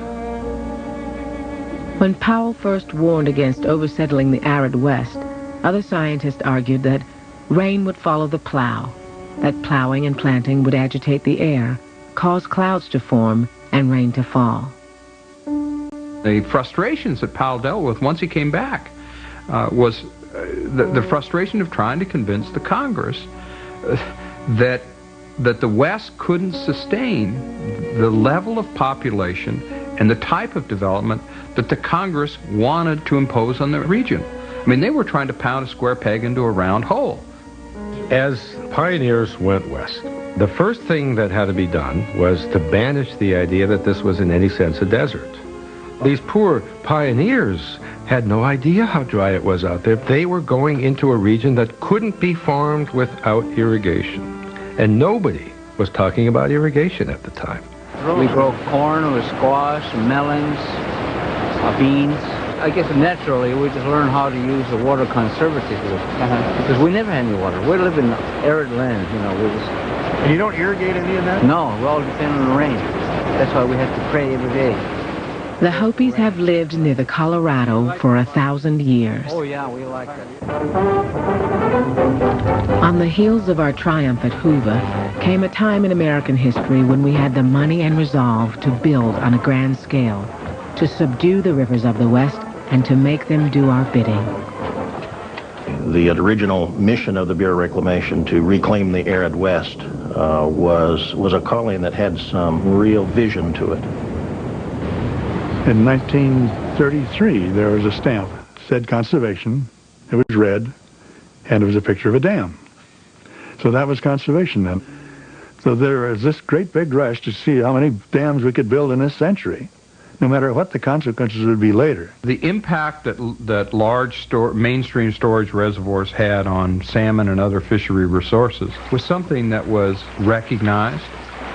When Powell first warned against oversettling the arid West, other scientists argued that rain would follow the plow, that plowing and planting would agitate the air, cause clouds to form, and rain to fall. The frustrations that Powell dealt with once he came back was the frustration of trying to convince the Congress that the West couldn't sustain the level of population and the type of development that the Congress wanted to impose on the region. I mean, they were trying to pound a square peg into a round hole. As pioneers went west, the first thing that had to be done was to banish the idea that this was in any sense a desert. These poor pioneers had no idea how dry it was out there. They were going into a region that couldn't be farmed without irrigation. And nobody was talking about irrigation at the time. We grow corn with squash, melons, beans. I guess naturally we just learn how to use the water conservatively. Because we never had any water. We live in arid land, you know. And you don't irrigate any of that? No, we all depend on the rain. That's why we have to pray every day. The Hopis have lived near the Colorado for 1,000 years. Oh yeah, we like that. On the heels of our triumph at Hoover came a time in American history when we had the money and resolve to build on a grand scale, to subdue the rivers of the West and to make them do our bidding. The original mission of the Bureau of Reclamation to reclaim the arid West was a calling that had some real vision to it. In 1933, there was a stamp that said conservation. It was red, and it was a picture of a dam. So that was conservation then. So there was this great big rush to see how many dams we could build in this century, no matter what the consequences would be later. The impact that large mainstream storage reservoirs had on salmon and other fishery resources was something that was recognized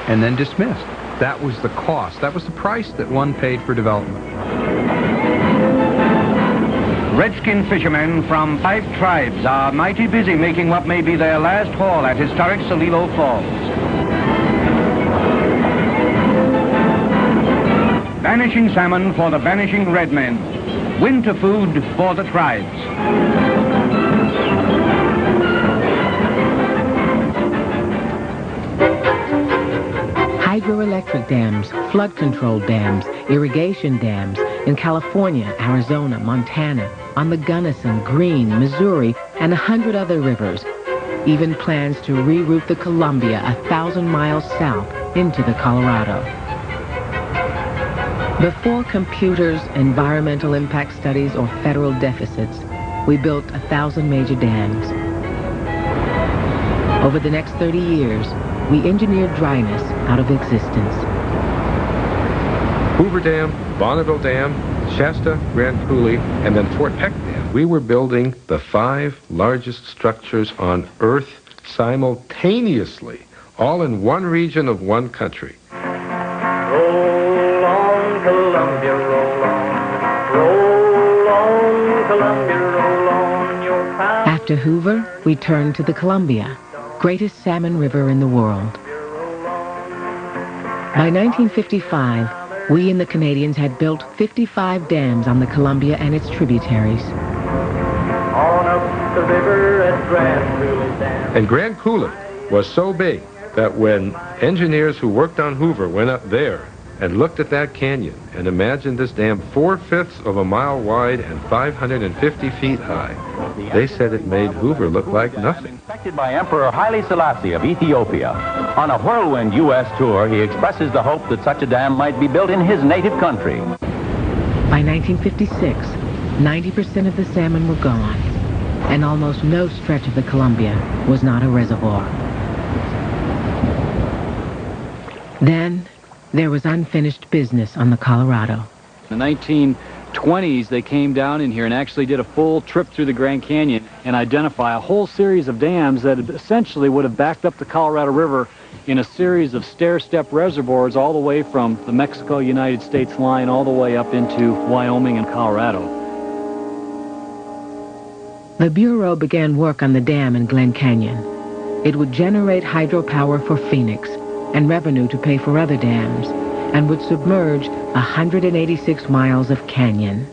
and then dismissed. That was the cost. That was the price that one paid for development. Redskin fishermen from 5 tribes are mighty busy making what may be their last haul at historic Celilo Falls. Vanishing salmon for the vanishing red men. Winter food for the tribes. Hydroelectric dams, flood control dams, irrigation dams in California, Arizona, Montana, on the Gunnison, Green, Missouri, and 100 other rivers. Even plans to reroute the Columbia 1,000 miles south into the Colorado. Before computers, environmental impact studies, or federal deficits, we built 1,000 major dams. Over the next 30 years, we engineered dryness out of existence. Hoover Dam, Bonneville Dam, Shasta, Grand Coulee, and then Fort Peck Dam. We were building the 5 largest structures on Earth simultaneously, all in one region of one country. Roll on, Columbia, roll on. Roll on, Columbia, roll on your power. After Hoover, we turned to the Columbia, greatest salmon river in the world. By 1955, we and the Canadians had built 55 dams on the Columbia and its tributaries. On up the river at Grand Coulee Dam. And Grand Coulee was so big that when engineers who worked on Hoover went up there and looked at that canyon and imagined this dam 4/5 of a mile wide and 550 feet high, they said it made Hoover look like nothing. Inspected by Emperor Haile Selassie of Ethiopia. On a whirlwind U.S. tour, he expresses the hope that such a dam might be built in his native country. By 1956, 90% of the salmon were gone, and almost no stretch of the Columbia was not a reservoir. Then, there was unfinished business on the Colorado. In the 1920s, they came down in here and actually did a full trip through the Grand Canyon and identify a whole series of dams that essentially would have backed up the Colorado River in a series of stair-step reservoirs all the way from the Mexico-United States line all the way up into Wyoming and Colorado. The Bureau began work on the dam in Glen Canyon. It would generate hydropower for Phoenix and revenue to pay for other dams, and would submerge 186 miles of canyon.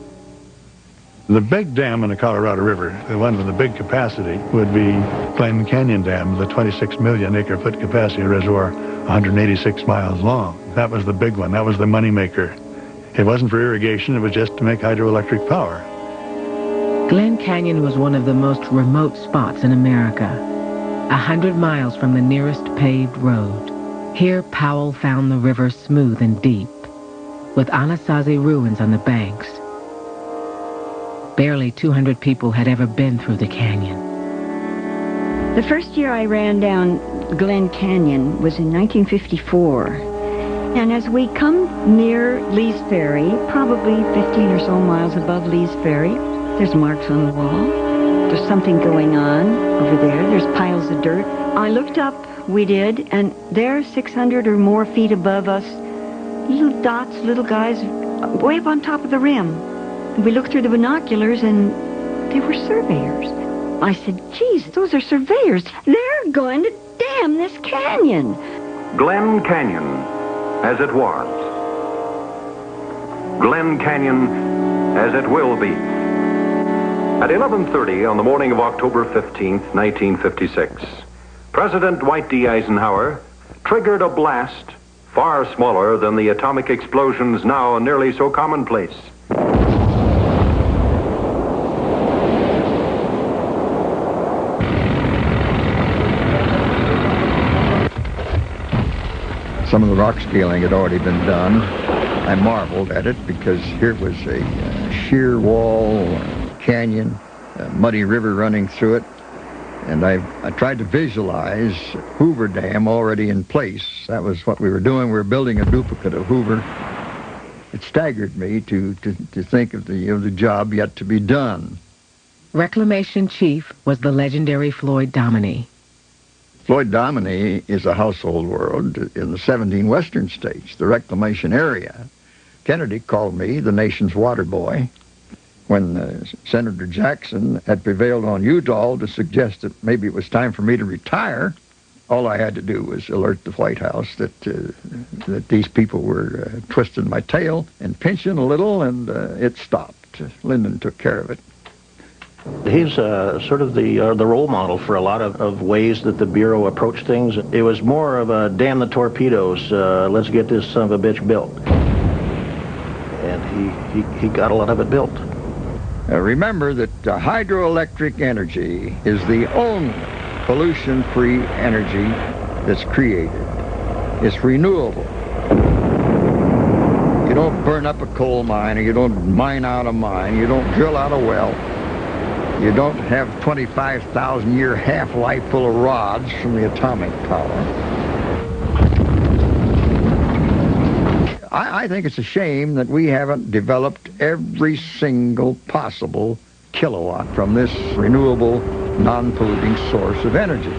The big dam in the Colorado River, the one with the big capacity, would be Glen Canyon Dam, the 26 million acre-foot capacity reservoir, 186 miles long. That was the big one. That was the moneymaker. It wasn't for irrigation. It was just to make hydroelectric power. Glen Canyon was one of the most remote spots in America, 100 miles from the nearest paved road. Here, Powell found the river smooth and deep, with Anasazi ruins on the banks. Barely 200 people had ever been through the canyon. The first year I ran down Glen Canyon was in 1954. And as we come near Lee's Ferry, probably 15 or so miles above Lee's Ferry, there's marks on the wall. There's something going on over there. There's piles of dirt. I looked up, we did, and there, 600 or more feet above us, little dots, little guys, way up on top of the rim. We looked through the binoculars, and they were surveyors. I said, geez, those are surveyors. They're going to dam this canyon. Glen Canyon, as it was. Glen Canyon as it will be. At 11:30 on the morning of October 15th, 1956, President Dwight D. Eisenhower triggered a blast far smaller than the atomic explosions now nearly so commonplace. Some of the rock scaling had already been done. I marveled at it because here was a sheer wall, canyon, a muddy river running through it. And I tried to visualize Hoover Dam already in place. That was what we were doing. We were building a duplicate of Hoover. It staggered me to think of the job yet to be done. Reclamation chief was the legendary Floyd Dominy. Floyd Dominy is a household word in the 17 western states, the reclamation area. Kennedy called me the nation's water boy. When Senator Jackson had prevailed on Udall to suggest that maybe it was time for me to retire, all I had to do was alert the White House that these people were twisting my tail and pinching a little, and it stopped. Lyndon took care of it. He's sort of the role model for a lot of ways that the Bureau approached things. It was more of a damn the torpedoes, let's get this son of a bitch built. And he got a lot of it built. Remember that hydroelectric energy is the only pollution-free energy that's created. It's renewable. You don't burn up a coal mine, or you don't mine out a mine, you don't drill out a well. You don't have 25,000-year half-life full of rods from the atomic power. I think it's a shame that we haven't developed every single possible kilowatt from this renewable, non-polluting source of energy.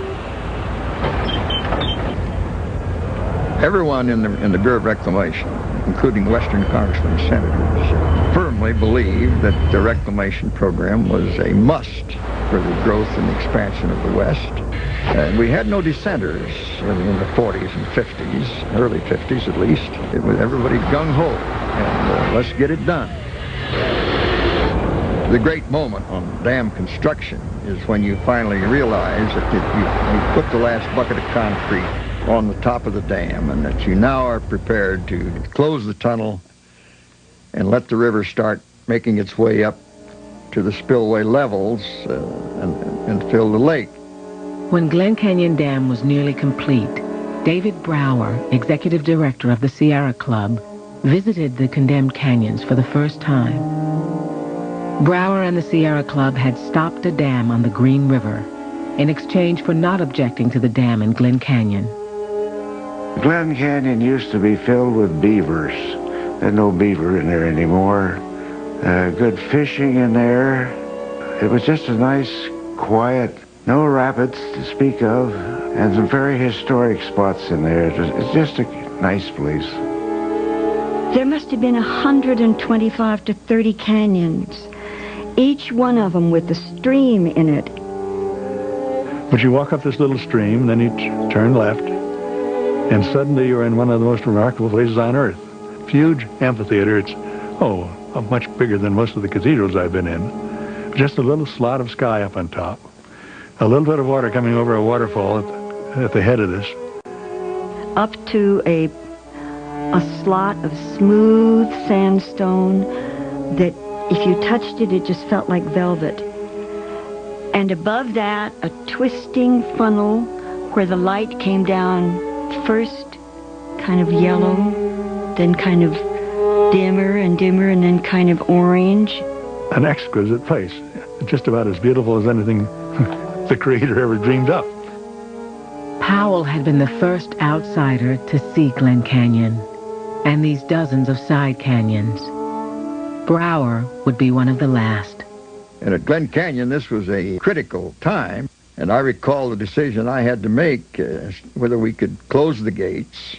Everyone in the Bureau of Reclamation, including Western congressmen and senators, firmly believed that the reclamation program was a must for the growth and expansion of the West. And we had no dissenters in the 40s and 50s, early 50s at least. It was everybody gung-ho, and let's get it done. The great moment on dam construction is when you finally realize that you put the last bucket of concrete on the top of the dam, and that you now are prepared to close the tunnel and let the river start making its way up to the spillway levels and fill the lake. When Glen Canyon Dam was nearly complete, David Brower, executive director of the Sierra Club, visited the condemned canyons for the first time. Brower and the Sierra Club had stopped a dam on the Green River in exchange for not objecting to the dam in Glen Canyon. Glen Canyon used to be filled with beavers. There's no beaver in there anymore. Good fishing in there. It was just a nice, quiet, no rapids to speak of, and some very historic spots in there. It's just a nice place. There must have been 125 to 30 canyons, each one of them with a stream in it. But you walk up this little stream, then you turn left, and suddenly you're in one of the most remarkable places on Earth. Huge amphitheater. It's, much bigger than most of the cathedrals I've been in. Just a little slot of sky up on top. A little bit of water coming over a waterfall at the head of this. Up to a slot of smooth sandstone that if you touched it, it just felt like velvet. And above that, a twisting funnel where the light came down first kind of yellow, then kind of dimmer, and then kind of orange. An exquisite place. Just about as beautiful as anything the Creator ever dreamed up. Powell had been the first outsider to see Glen Canyon and these dozens of side canyons. Brower would be one of the last. And at Glen Canyon, this was a critical time, and I recall the decision I had to make whether we could close the gates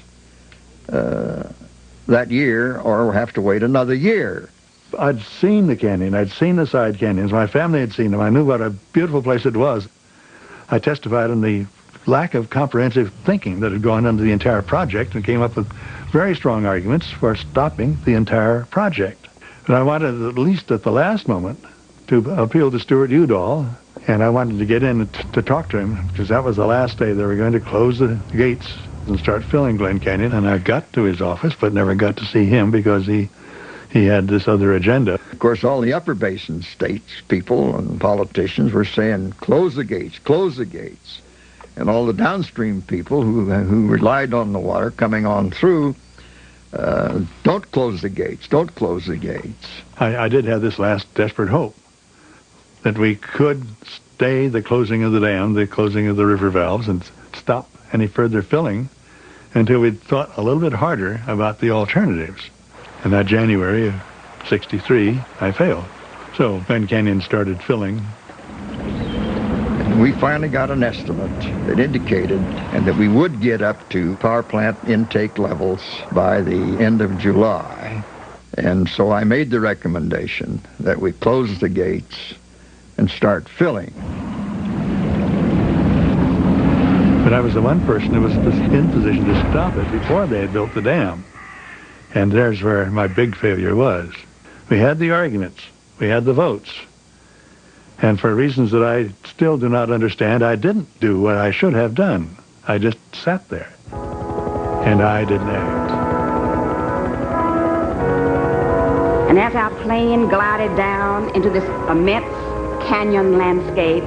that year or have to wait another year. I'd seen the canyon. I'd seen the side canyons. My family had seen them. I knew what a beautiful place it was. I testified on the lack of comprehensive thinking that had gone into the entire project and came up with very strong arguments for stopping the entire project. But I wanted, at least at the last moment, to appeal to Stuart Udall, and I wanted to get in to talk to him, because that was the last day they were going to close the gates and start filling Glen Canyon. And I got to his office, but never got to see him because he had this other agenda. Of course, all the upper basin states, people and politicians were saying, close the gates, close the gates. And all the downstream people who relied on the water coming on through, don't close the gates, don't close the gates. I did have this last desperate hope that we could stay the closing of the dam, the closing of the river valves, and stop any further filling until we'd thought a little bit harder about the alternatives. And that January of '63, I failed. So Glen Canyon started filling. And we finally got an estimate that indicated and that we would get up to power plant intake levels by the end of July. And so I made the recommendation that we close the gates and start filling. But I was the one person who was in position to stop it before they had built the dam. And there's where my big failure was. We had the arguments. We had the votes. And for reasons that I still do not understand, I didn't do what I should have done. I just sat there. And I didn't act. And as our plane glided down into this immense canyon landscape,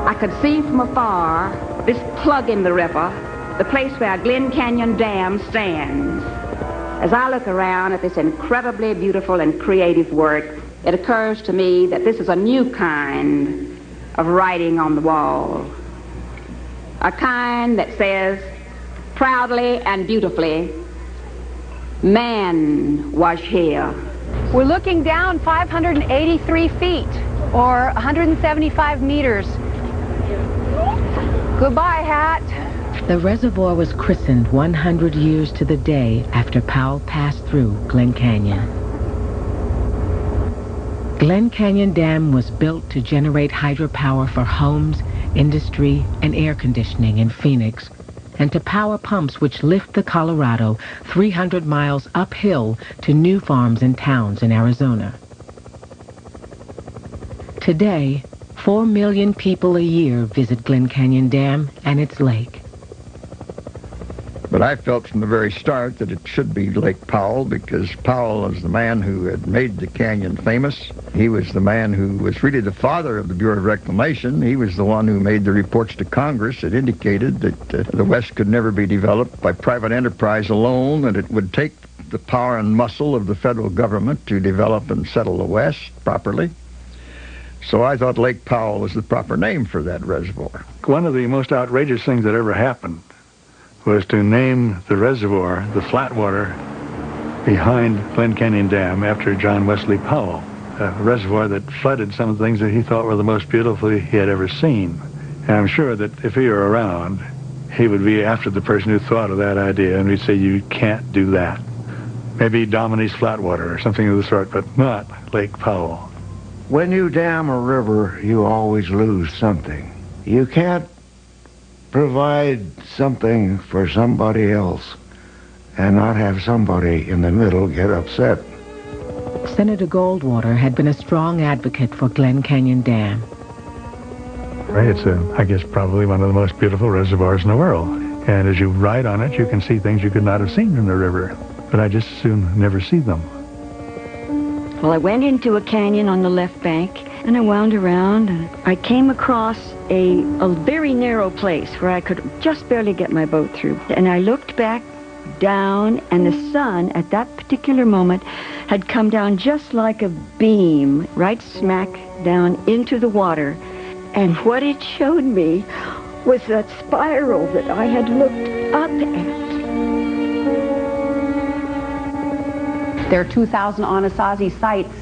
I could see from afar this plug in the river, the place where Glen Canyon Dam stands. As I look around at this incredibly beautiful and creative work, it occurs to me that this is a new kind of writing on the wall. A kind that says, proudly and beautifully, man was here. We're looking down 583 feet, or 175 meters. Goodbye, Hat. The reservoir was christened 100 years to the day after Powell passed through Glen Canyon. Glen Canyon Dam was built to generate hydropower for homes, industry, and air conditioning in Phoenix, and to power pumps which lift the Colorado 300 miles uphill to new farms and towns in Arizona. Today, 4 million people a year visit Glen Canyon Dam and its lake. But I felt from the very start that it should be Lake Powell, because Powell was the man who had made the canyon famous. He was the man who was really the father of the Bureau of Reclamation. He was the one who made the reports to Congress that indicated that the West could never be developed by private enterprise alone, that it would take the power and muscle of the federal government to develop and settle the West properly. So I thought Lake Powell was the proper name for that reservoir. One of the most outrageous things that ever happened was to name the reservoir the Flatwater behind Glen Canyon Dam after John Wesley Powell, a reservoir that flooded some of the things that he thought were the most beautiful he had ever seen. And I'm sure that if he were around, he would be after the person who thought of that idea, and we'd say, you can't do that. Maybe Dominie's Flatwater or something of the sort, but not Lake Powell. When you dam a river, you always lose something. You can't provide something for somebody else and not have somebody in the middle get upset. Senator Goldwater had been a strong advocate for Glen Canyon Dam. It's, I guess, probably one of the most beautiful reservoirs in the world. And as you ride on it, you can see things you could not have seen in the river. But I just soon never see them. Well, I went into a canyon on the left bank, and I wound around, and I came across a very narrow place where I could just barely get my boat through. And I looked back down, and the sun at that particular moment had come down just like a beam right smack down into the water. And what it showed me was that spiral that I had looked up at. There are 2,000 Anasazi sites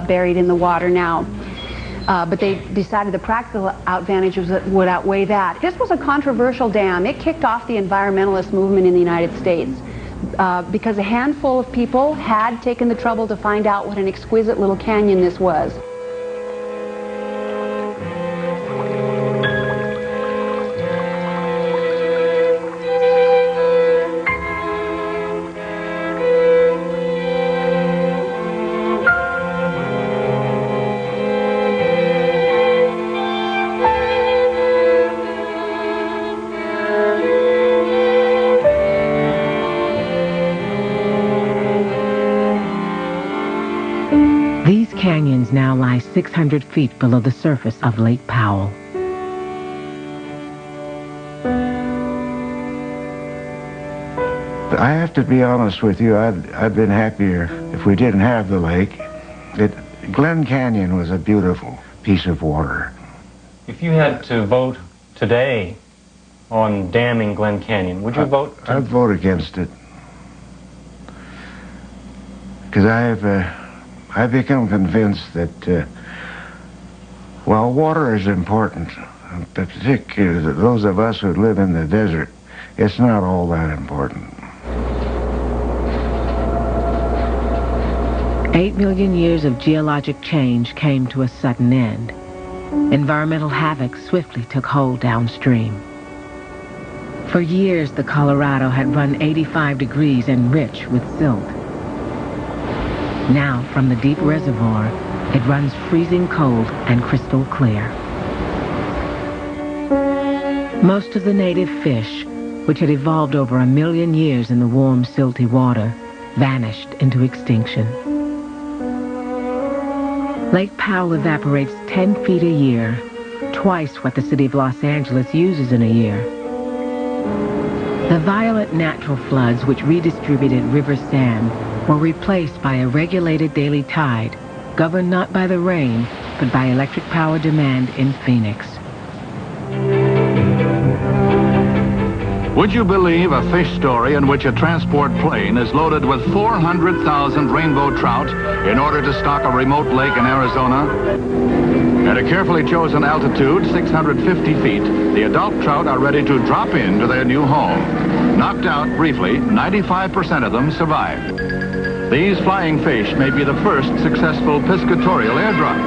buried in the water now. But they decided the practical advantages would outweigh that. This was a controversial dam. It kicked off the environmentalist movement in the United States because a handful of people had taken the trouble to find out what an exquisite little canyon this was. 600 feet below the surface of Lake Powell. I have to be honest with you, I'd been happier if we didn't have the lake. Glen Canyon was a beautiful piece of water. If you had to vote today on damming Glen Canyon, would you vote? I'd vote against it. Because I've become convinced that, while water is important, particularly those of us who live in the desert, it's not all that important. 8 million years of geologic change came to a sudden end. Environmental havoc swiftly took hold downstream. For years, the Colorado had run 85 degrees and rich with silt. Now, from the deep reservoir, it runs freezing cold and crystal clear. Most of the native fish, which had evolved over 1 million years in the warm, silty water, vanished into extinction. Lake Powell evaporates 10 feet a year, twice what the city of Los Angeles uses in a year. The violent natural floods which redistributed river sand were replaced by a regulated daily tide, governed not by the rain, but by electric power demand in Phoenix. Would you believe a fish story in which a transport plane is loaded with 400,000 rainbow trout in order to stock a remote lake in Arizona? At a carefully chosen altitude, 650 feet, the adult trout are ready to drop into their new home. Knocked out briefly, 95% of them survive. These flying fish may be the first successful piscatorial airdrop.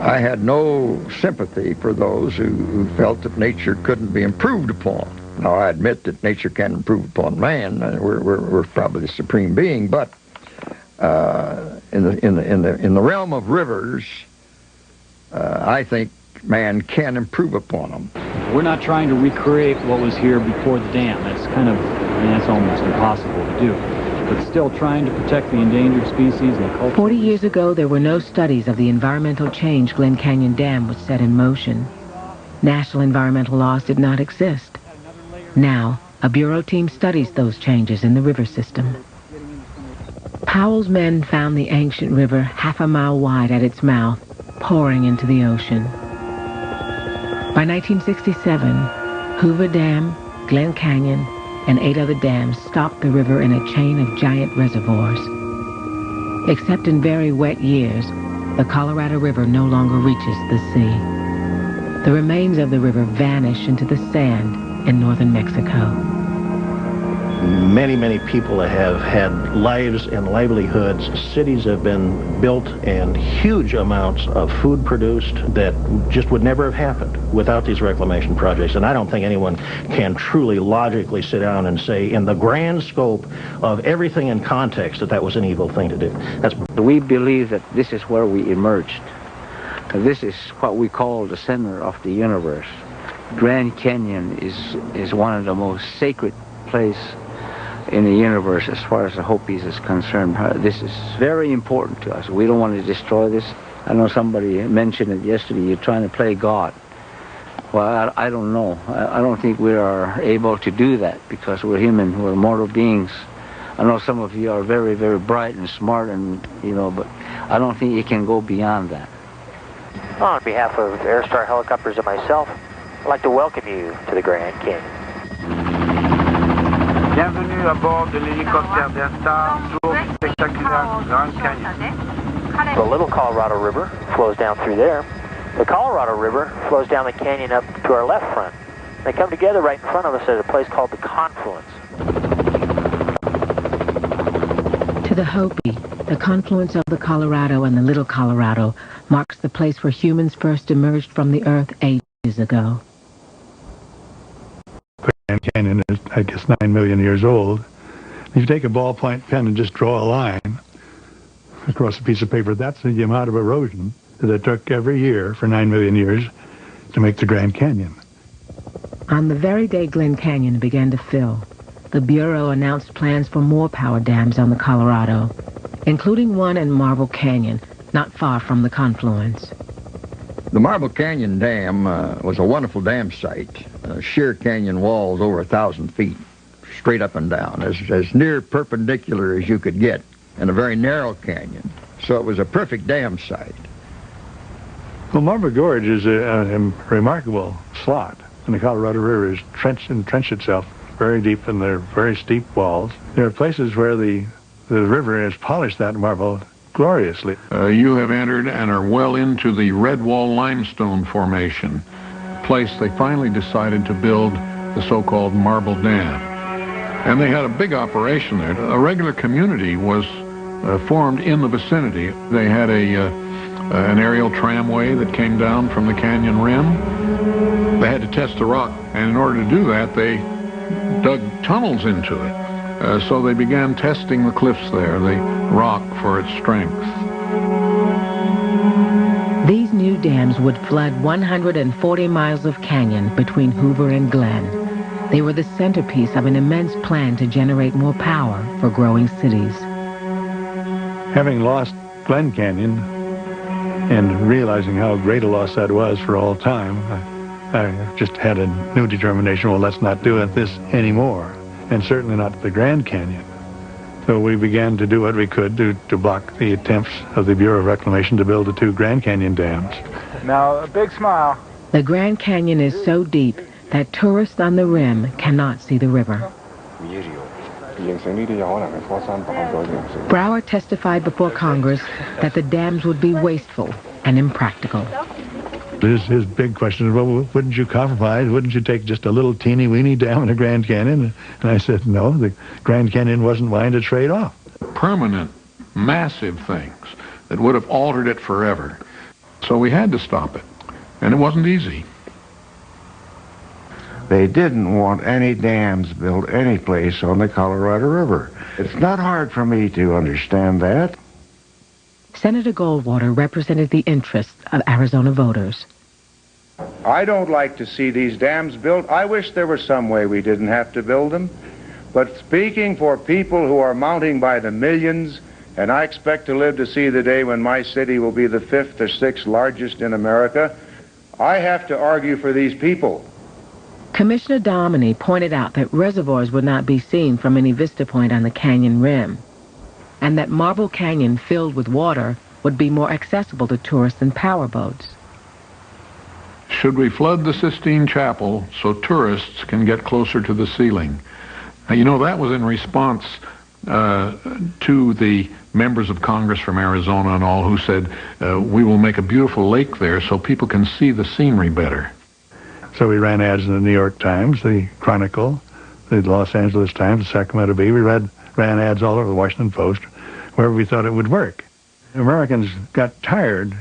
I had no sympathy for those who felt that nature couldn't be improved upon. Now, I admit that nature can improve upon man. We're probably the supreme being, but in the realm of rivers, I think man can improve upon them. We're not trying to recreate what was here before the dam. That's that's almost impossible to do. But still trying to protect the endangered species and the culture. 40 years ago, there were no studies of the environmental change Glen Canyon Dam was set in motion. National environmental laws did not exist. Now, a Bureau team studies those changes in the river system. Powell's men found the ancient river half a mile wide at its mouth, pouring into the ocean. By 1967, Hoover Dam, Glen Canyon, and 8 other dams stopped the river in a chain of giant reservoirs. Except in very wet years, the Colorado River no longer reaches the sea. The remains of the river vanish into the sand in northern Mexico. Many, many people have had lives and livelihoods. Cities have been built and huge amounts of food produced that just would never have happened without these reclamation projects. And I don't think anyone can truly logically sit down and say, in the grand scope of everything in context, that that was an evil thing to do. We believe that this is where we emerged. This is what we call the center of the universe. Grand Canyon is one of the most sacred places in the universe as far as the Hopis is concerned. This is very important to us. We don't want to destroy this. I know somebody mentioned it yesterday, you're trying to play God. Well, I don't know. I don't think we are able to do that because we're human, we're mortal beings. I know some of you are very, very bright and smart and, but I don't think you can go beyond that. Well, on behalf of Airstar Helicopters and myself, I'd like to welcome you to the Grand Canyon. Bienvenue à bord de l'hélicoptère d'Airstar sur le spectaculaire Grand Canyon. The Little Colorado River flows down through there. The Colorado River flows down the canyon up to our left front. They come together right in front of us at a place called the Confluence. To the Hopi, the confluence of the Colorado and the Little Colorado marks the place where humans first emerged from the earth ages ago. Grand Canyon is, I guess, 9 million years old. If you take a ballpoint pen and just draw a line across a piece of paper, that's the amount of erosion that it took every year for 9 million years to make the Grand Canyon. On the very day Glen Canyon began to fill, the Bureau announced plans for more power dams on the Colorado, including one in Marble Canyon, not far from the confluence. The Marble Canyon Dam was a wonderful dam site. Sheer canyon walls over 1,000 feet, straight up and down, as near perpendicular as you could get, in a very narrow canyon. So it was a perfect dam site. Well, Marble Gorge is a remarkable slot, and the Colorado River is entrenched itself very deep in their very steep walls. There are places where the river has polished that marble gloriously. You have entered and are well into the Red Wall Limestone Formation, a place they finally decided to build the so-called Marble Dam. And they had a big operation there. A regular community was formed in the vicinity. They had an aerial tramway that came down from the canyon rim. They had to test the rock, and in order to do that, they dug tunnels into it. So they began testing the cliffs there, the rock for its strength. These new dams would flood 140 miles of canyon between Hoover and Glen. They were the centerpiece of an immense plan to generate more power for growing cities. Having lost Glen Canyon and realizing how great a loss that was for all time, I just had a new determination, well, let's not do this anymore, and certainly not the Grand Canyon. So we began to do what we could to block the attempts of the Bureau of Reclamation to build the two Grand Canyon dams. Now, a big smile. The Grand Canyon is so deep that tourists on the rim cannot see the river. Brower testified before Congress that the dams would be wasteful and impractical. His big question is, well, wouldn't you compromise? Wouldn't you take just a little teeny-weeny dam in the Grand Canyon? And I said, no, the Grand Canyon wasn't mine to trade off. Permanent, massive things that would have altered it forever. So we had to stop it, and it wasn't easy. They didn't want any dams built any place on the Colorado River. It's not hard for me to understand that. Senator Goldwater represented the interests of Arizona voters. I don't like to see these dams built. I wish there was some way we didn't have to build them. But speaking for people who are mounting by the millions, and I expect to live to see the day when my city will be the 5th or 6th largest in America, I have to argue for these people. Commissioner Dominy pointed out that reservoirs would not be seen from any vista point on the canyon rim, and that Marble Canyon filled with water would be more accessible to tourists than powerboats. Should we flood the Sistine Chapel so tourists can get closer to the ceiling? Now, you know, that was in response to the members of Congress from Arizona and all who said, we will make a beautiful lake there so people can see the scenery better. So we ran ads in the New York Times, the Chronicle, the Los Angeles Times, the Sacramento Bee. We ran ads all over the Washington Post, wherever we thought it would work. Americans got tired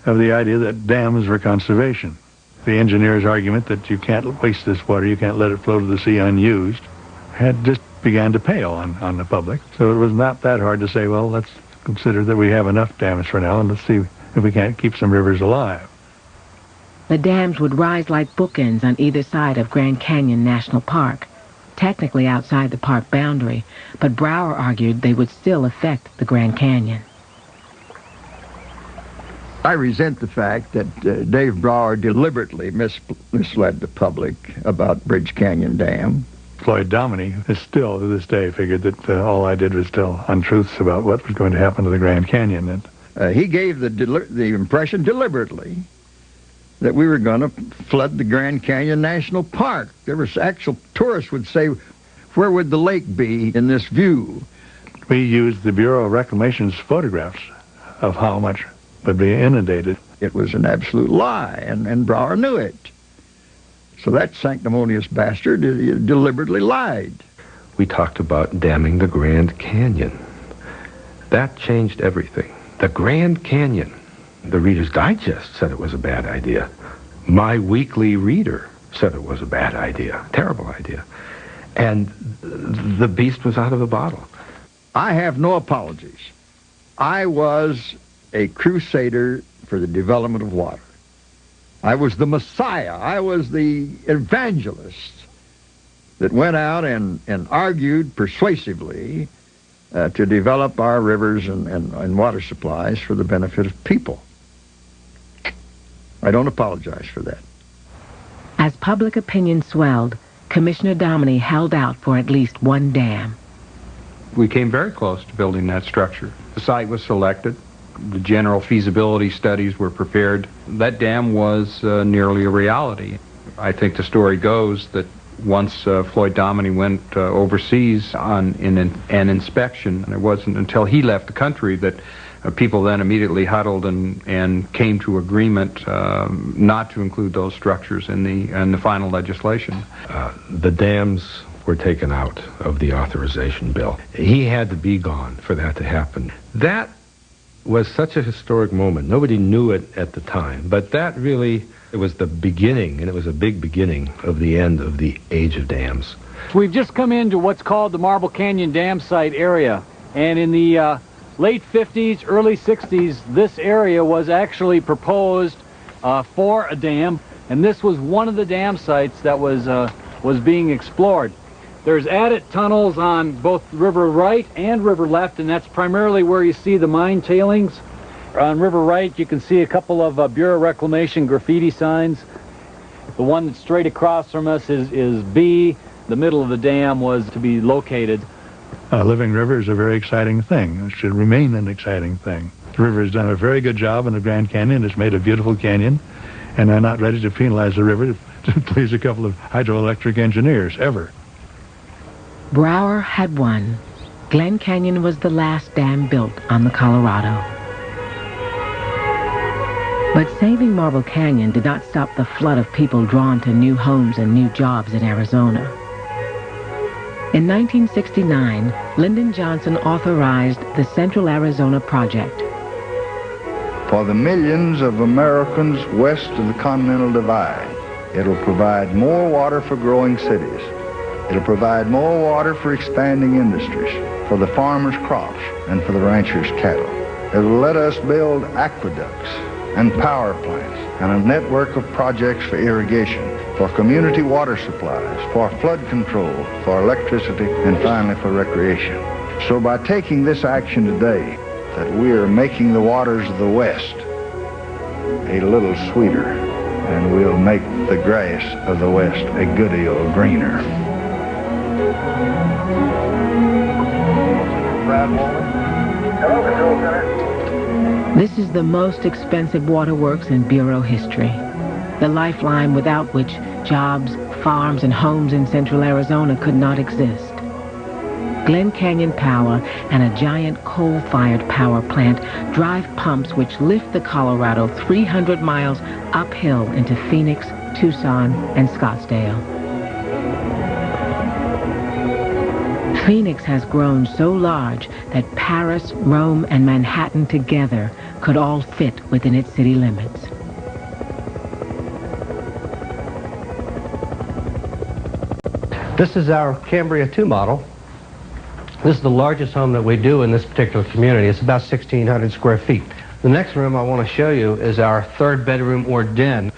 of the idea that dams were conservation. The engineer's argument that you can't waste this water, you can't let it flow to the sea unused, had just began to pale on the public. So it was not that hard to say, well, let's consider that we have enough dams for now, and let's see if we can't keep some rivers alive. The dams would rise like bookends on either side of Grand Canyon National Park, technically outside the park boundary, but Brower argued they would still affect the Grand Canyon. I resent the fact that Dave Brower deliberately misled the public about Bridge Canyon Dam. Floyd Dominy is still, to this day, figured that all I did was tell untruths about what was going to happen to the Grand Canyon. And he gave the impression deliberately that we were going to flood the Grand Canyon National Park. There was actual tourists would say, where would the lake be in this view? We used the Bureau of Reclamation's photographs of how much would be inundated. It was an absolute lie, and Brower knew it. So that sanctimonious bastard deliberately lied. We talked about damming the Grand Canyon. That changed everything. The Grand Canyon. The Reader's Digest said it was a bad idea. My Weekly Reader said it was a bad idea. Terrible idea. And the beast was out of the bottle. I have no apologies. I was a crusader for the development of water. I was the Messiah. I was the evangelist that went out and argued persuasively to develop our rivers and water supplies for the benefit of people. I don't apologize for that. As public opinion swelled, Commissioner Dominy held out for at least one dam. We came very close to building that structure. The site was selected. The general feasibility studies were prepared. That dam was nearly a reality. I think the story goes that once Floyd Dominy went overseas in an inspection, and it wasn't until he left the country that people then immediately huddled and came to agreement not to include those structures in the final legislation. The dams were taken out of the authorization bill. He had to be gone for that to happen. That was such a historic moment. Nobody knew it at the time, but that really, it was the beginning, and it was a big beginning of the end of the age of dams. We've just come into what's called the Marble Canyon Dam Site area, and in the late 50s, early 60s, this area was actually proposed for a dam, and this was one of the dam sites that was being explored. There's adit tunnels on both river right and river left, and that's primarily where you see the mine tailings. On river right, you can see a couple of Bureau of Reclamation graffiti signs. The one that's straight across from us is B. The middle of the dam was to be located. A living river is a very exciting thing. It should remain an exciting thing. The river has done a very good job in the Grand Canyon. It's made a beautiful canyon, and I'm not ready to penalize the river to please a couple of hydroelectric engineers, ever. Brower had won. Glen Canyon was the last dam built on the Colorado. But saving Marble Canyon did not stop the flood of people drawn to new homes and new jobs in Arizona. In 1969, Lyndon Johnson authorized the Central Arizona Project. For the millions of Americans west of the Continental Divide, it'll provide more water for growing cities. It'll provide more water for expanding industries, for the farmers' crops, and for the ranchers' cattle. It'll let us build aqueducts and power plants and a network of projects for irrigation, for community water supplies, for flood control, for electricity, and finally for recreation. So by taking this action today, that we are making the waters of the West a little sweeter, and we'll make the grass of the West a good deal greener. Hello, Control Center. This is the most expensive waterworks in Bureau history. The lifeline without which jobs, farms, and homes in central Arizona could not exist. Glen Canyon Power and a giant coal-fired power plant drive pumps which lift the Colorado 300 miles uphill into Phoenix, Tucson, and Scottsdale. Phoenix has grown so large that Paris, Rome, and Manhattan together could all fit within its city limits. This is our Cambria 2 model. This is the largest home that we do in this particular community. It's about 1,600 square feet. The next room I want to show you is our third bedroom or den.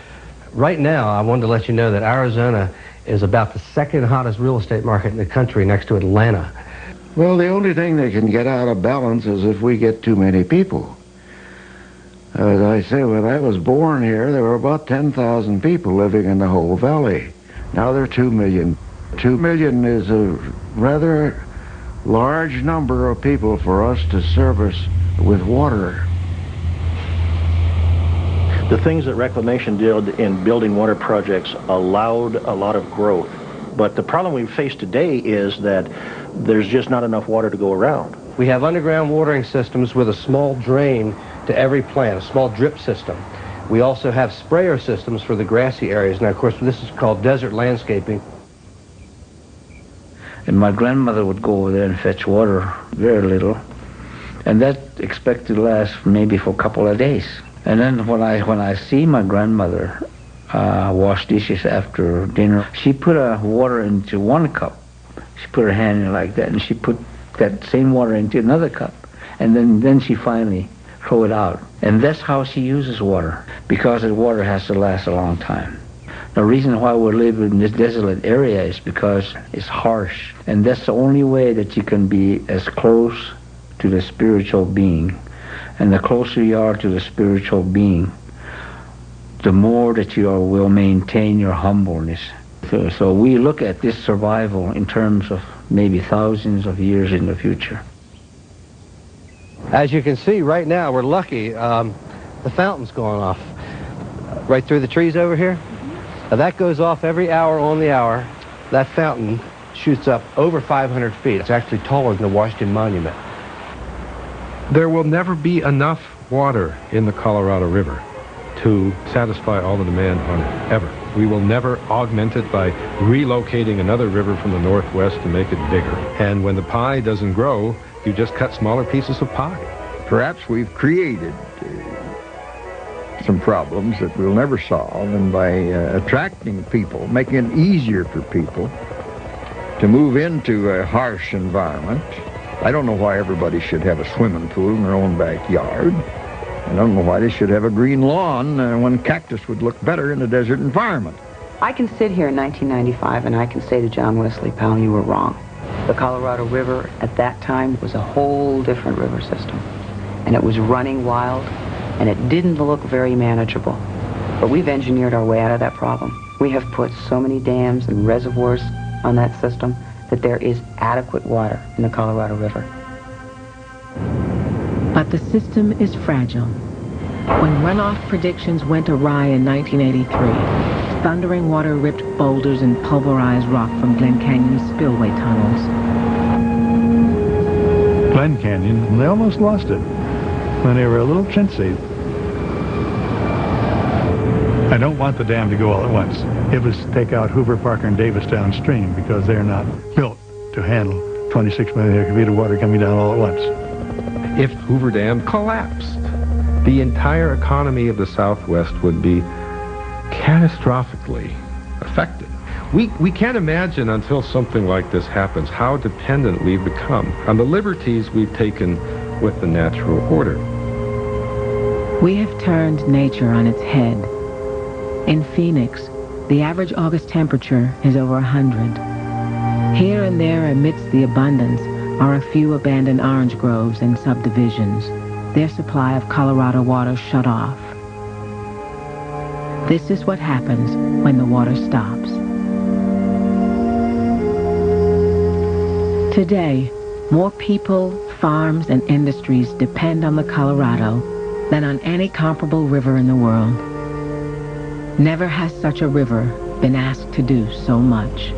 Right now, I wanted to let you know that Arizona is about the second hottest real estate market in the country next to Atlanta. Well, the only thing that can get out of balance is if we get too many people. As I say, when I was born here, there were about 10,000 people living in the whole valley. Now there are 2 million. 2 million is a rather large number of people for us to service with water. The things that reclamation did in building water projects allowed a lot of growth. But the problem we face today is that there's just not enough water to go around. We have underground watering systems with a small drain to every plant, a small drip system. We also have sprayer systems for the grassy areas. Now, of course, this is called desert landscaping. And my grandmother would go over there and fetch water, very little. And that expected to last maybe for a couple of days. And then when I see my grandmother wash dishes after dinner, she put water into one cup. She put her hand in like that, and she put that same water into another cup. And then she finally throw it out. And that's how she uses water, because the water has to last a long time. The reason why we live in this desolate area is because it's harsh. And that's the only way that you can be as close to the spiritual being. And the closer you are to the spiritual being, the more that you will maintain your humbleness. So we look at this survival in terms of maybe thousands of years in the future. As you can see right now, we're lucky. The fountain's going off right through the trees over here. Now that goes off every hour on the hour. That fountain shoots up over 500 feet. It's actually taller than the Washington Monument. There will never be enough water in the Colorado River to satisfy all the demand on it, ever. We will never augment it by relocating another river from the northwest to make it bigger. And when the pie doesn't grow, you just cut smaller pieces of pie. Perhaps we've created some problems that we'll never solve, and by attracting people, making it easier for people to move into a harsh environment. I don't know why everybody should have a swimming pool in their own backyard. I don't know why they should have a green lawn when cactus would look better in a desert environment. I can sit here in 1995 and I can say to John Wesley Powell, you were wrong. The Colorado River at that time was a whole different river system. And it was running wild, and it didn't look very manageable. But we've engineered our way out of that problem. We have put so many dams and reservoirs on that system that there is adequate water in the Colorado River. But the system is fragile. When runoff predictions went awry in 1983, thundering water ripped boulders and pulverized rock from Glen Canyon's spillway tunnels. Glen Canyon, they almost lost it when they were a little chintzy. I don't want the dam to go all at once. It was take out Hoover, Parker, and Davis downstream because they're not built to handle 26 million acre feet of water coming down all at once. If Hoover Dam collapsed, the entire economy of the Southwest would be catastrophically affected. We can't imagine until something like this happens how dependent we've become on the liberties we've taken with the natural order. We have turned nature on its head. In Phoenix, the average August temperature is over 100. Here and there amidst the abundance are a few abandoned orange groves and subdivisions, their supply of Colorado water shut off. This is what happens when the water stops. Today, more people, farms, and industries depend on the Colorado than on any comparable river in the world. Never has such a river been asked to do so much.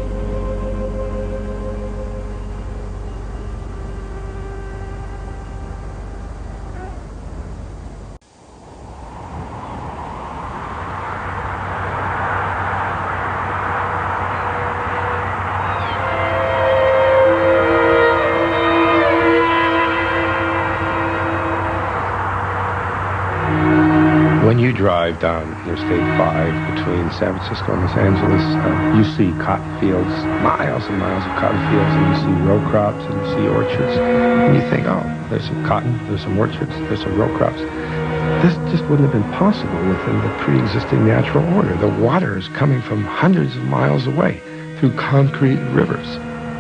When you drive down Interstate 5 between San Francisco and Los Angeles, you see cotton fields, miles and miles of cotton fields, and you see row crops and you see orchards. And you think, oh, there's some cotton, there's some orchards, there's some row crops. This just wouldn't have been possible within the pre-existing natural order. The water is coming from hundreds of miles away through concrete rivers.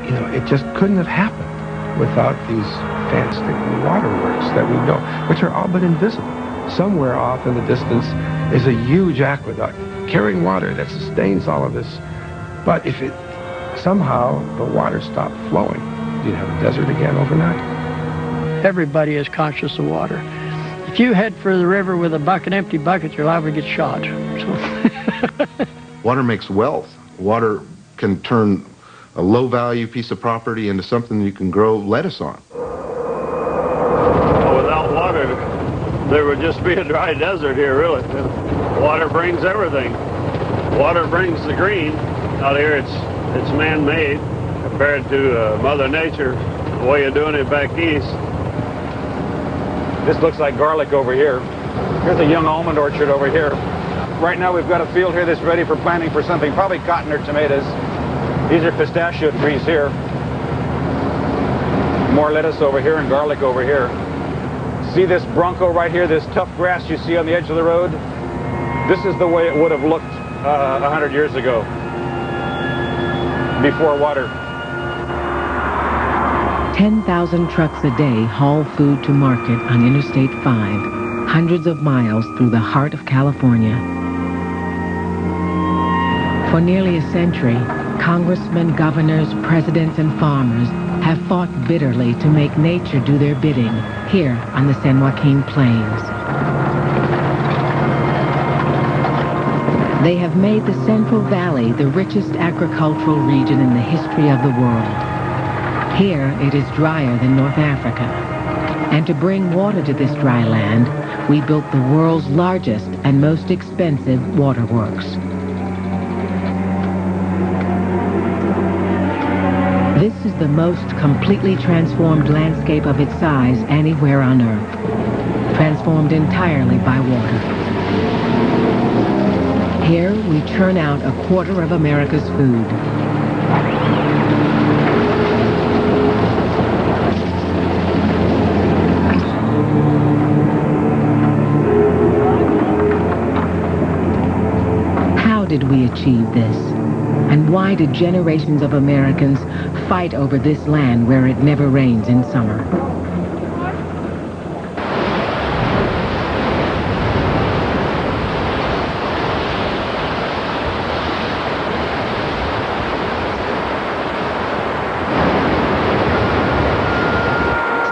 You know, it just couldn't have happened without these fantastic waterworks that we know, which are all but invisible. Somewhere off in the distance is a huge aqueduct carrying water that sustains all of this. But if it somehow the water stopped flowing, you'd have a desert again overnight. Everybody is conscious of water. If you head for the river with an empty bucket, you're liable to get shot. So. Water makes wealth. Water can turn a low-value piece of property into something you can grow lettuce on. Without water, there would just be a dry desert here, really. Water brings everything. Water brings the green. Out here, it's man-made compared to Mother Nature, the way you're doing it back east. This looks like garlic over here. Here's a young almond orchard over here. Right now, we've got a field here that's ready for planting for something, probably cotton or tomatoes. These are pistachio trees here. More lettuce over here and garlic over here. See this bronco right here, this tough grass you see on the edge of the road? This is the way it would have looked 100 years ago, before water. 10,000 trucks a day haul food to market on Interstate 5, hundreds of miles through the heart of California. For nearly a century, congressmen, governors, presidents, and farmers have fought bitterly to make nature do their bidding here on the San Joaquin Plains. They have made the Central Valley the richest agricultural region in the history of the world. Here, it is drier than North Africa. And to bring water to this dry land, we built the world's largest and most expensive waterworks. This is the most completely transformed landscape of its size anywhere on Earth, transformed entirely by water. Here, we churn out a quarter of America's food. How did we achieve this? And why did generations of Americans fight over this land where it never rains in summer?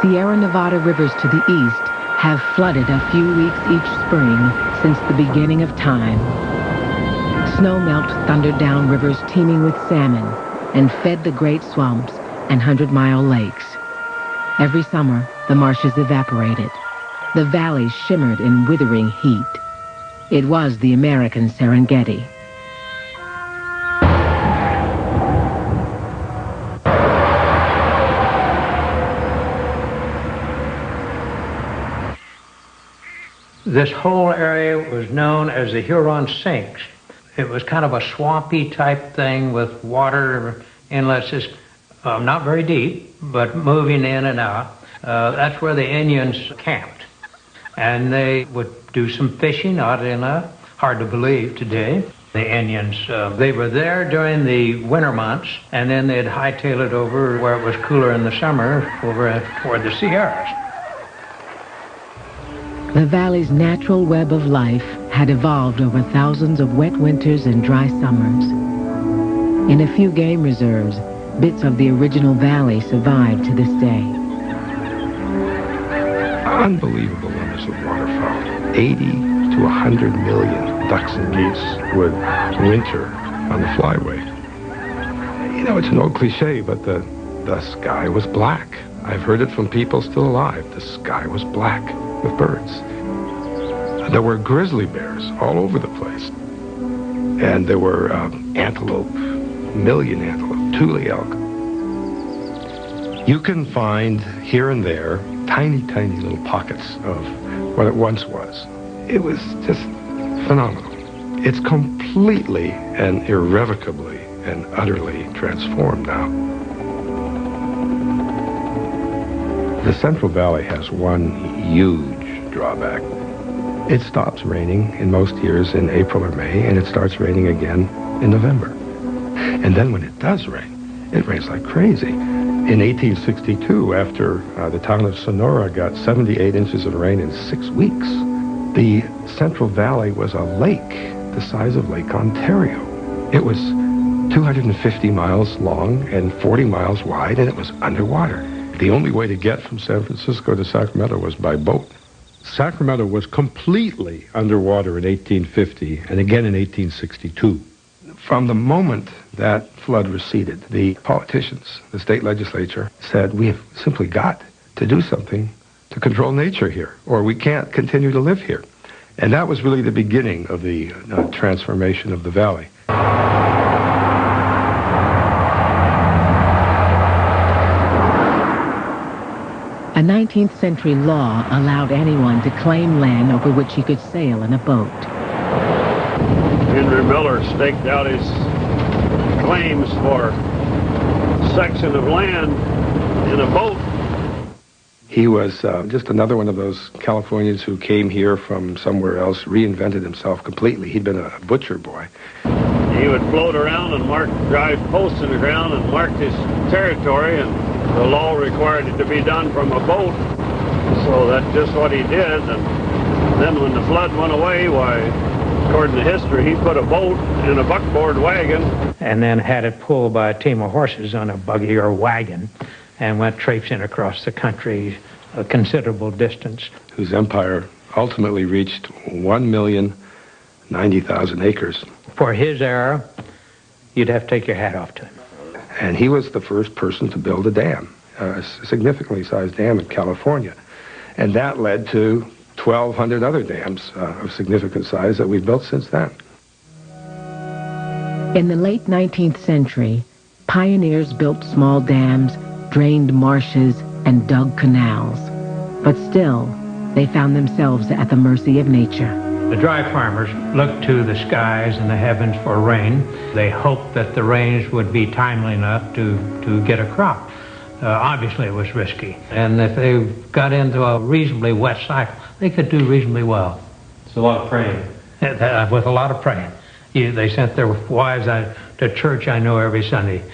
Sierra Nevada rivers to the east have flooded a few weeks each spring since the beginning of time. Snowmelt thundered down rivers teeming with salmon and fed the great swamps and 100-mile lakes. Every summer, the marshes evaporated. The valleys shimmered in withering heat. It was the American Serengeti. This whole area was known as the Huron Sinks. It was kind of a swampy type thing with water inlets, just not very deep, but moving in and out. That's where the Indians camped. And they would do some fishing, oddly enough. Hard to believe today. The Indians, they were there during the winter months, and then they'd hightail it over where it was cooler in the summer, over toward the Sierras. The valley's natural web of life had evolved over thousands of wet winters and dry summers. In a few game reserves, bits of the original valley survive to this day. Unbelievable numbers of waterfowl. 80 to 100 million ducks and geese would winter on the flyway. You know, it's an old cliche, but the sky was black. I've heard it from people still alive. The sky was black with birds. There were grizzly bears all over the place. And there were antelope, million antelope, tule elk. You can find here and there tiny, tiny little pockets of what it once was. It was just phenomenal. It's completely and irrevocably and utterly transformed now. The Central Valley has one huge drawback. It stops raining in most years in April or May, and it starts raining again in November. And then when it does rain, it rains like crazy. In 1862, after the town of Sonora got 78 inches of rain in 6 weeks, the Central Valley was a lake the size of Lake Ontario. It was 250 miles long and 40 miles wide, and it was underwater. The only way to get from San Francisco to Sacramento was by boat. Sacramento was completely underwater in 1850 and again in 1862. From the moment that flood receded, the politicians, the state legislature, said, we have simply got to do something to control nature here, or we can't continue to live here. And that was really the beginning of the transformation of the valley. A 19th century law allowed anyone to claim land over which he could sail in a boat. Henry Miller staked out his claims for a section of land in a boat. He was just another one of those Californians who came here from somewhere else, reinvented himself completely. He'd been a butcher boy. He would float around and drive posts in the ground and mark his territory, and the law required it to be done from a boat. So that's just what he did. And then when the flood went away, why, according to history, he put a boat in a buckboard wagon. And then had it pulled by a team of horses on a buggy or wagon and went traipsing across the country a considerable distance. Whose empire ultimately reached 1,090,000 acres. For his era, you'd have to take your hat off to him. And he was the first person to build a dam, a significantly sized dam in California. And that led to 1,200 other dams of significant size that we've built since then. In the late 19th century, pioneers built small dams, drained marshes, and dug canals. But still, they found themselves at the mercy of nature. The dry farmers looked to the skies and the heavens for rain. They hoped that the rains would be timely enough to get a crop. Obviously, it was risky. And if they got into a reasonably wet cycle, they could do reasonably well. It's a lot of praying. With a lot of praying. They sent their wives to church, I know, every Sunday.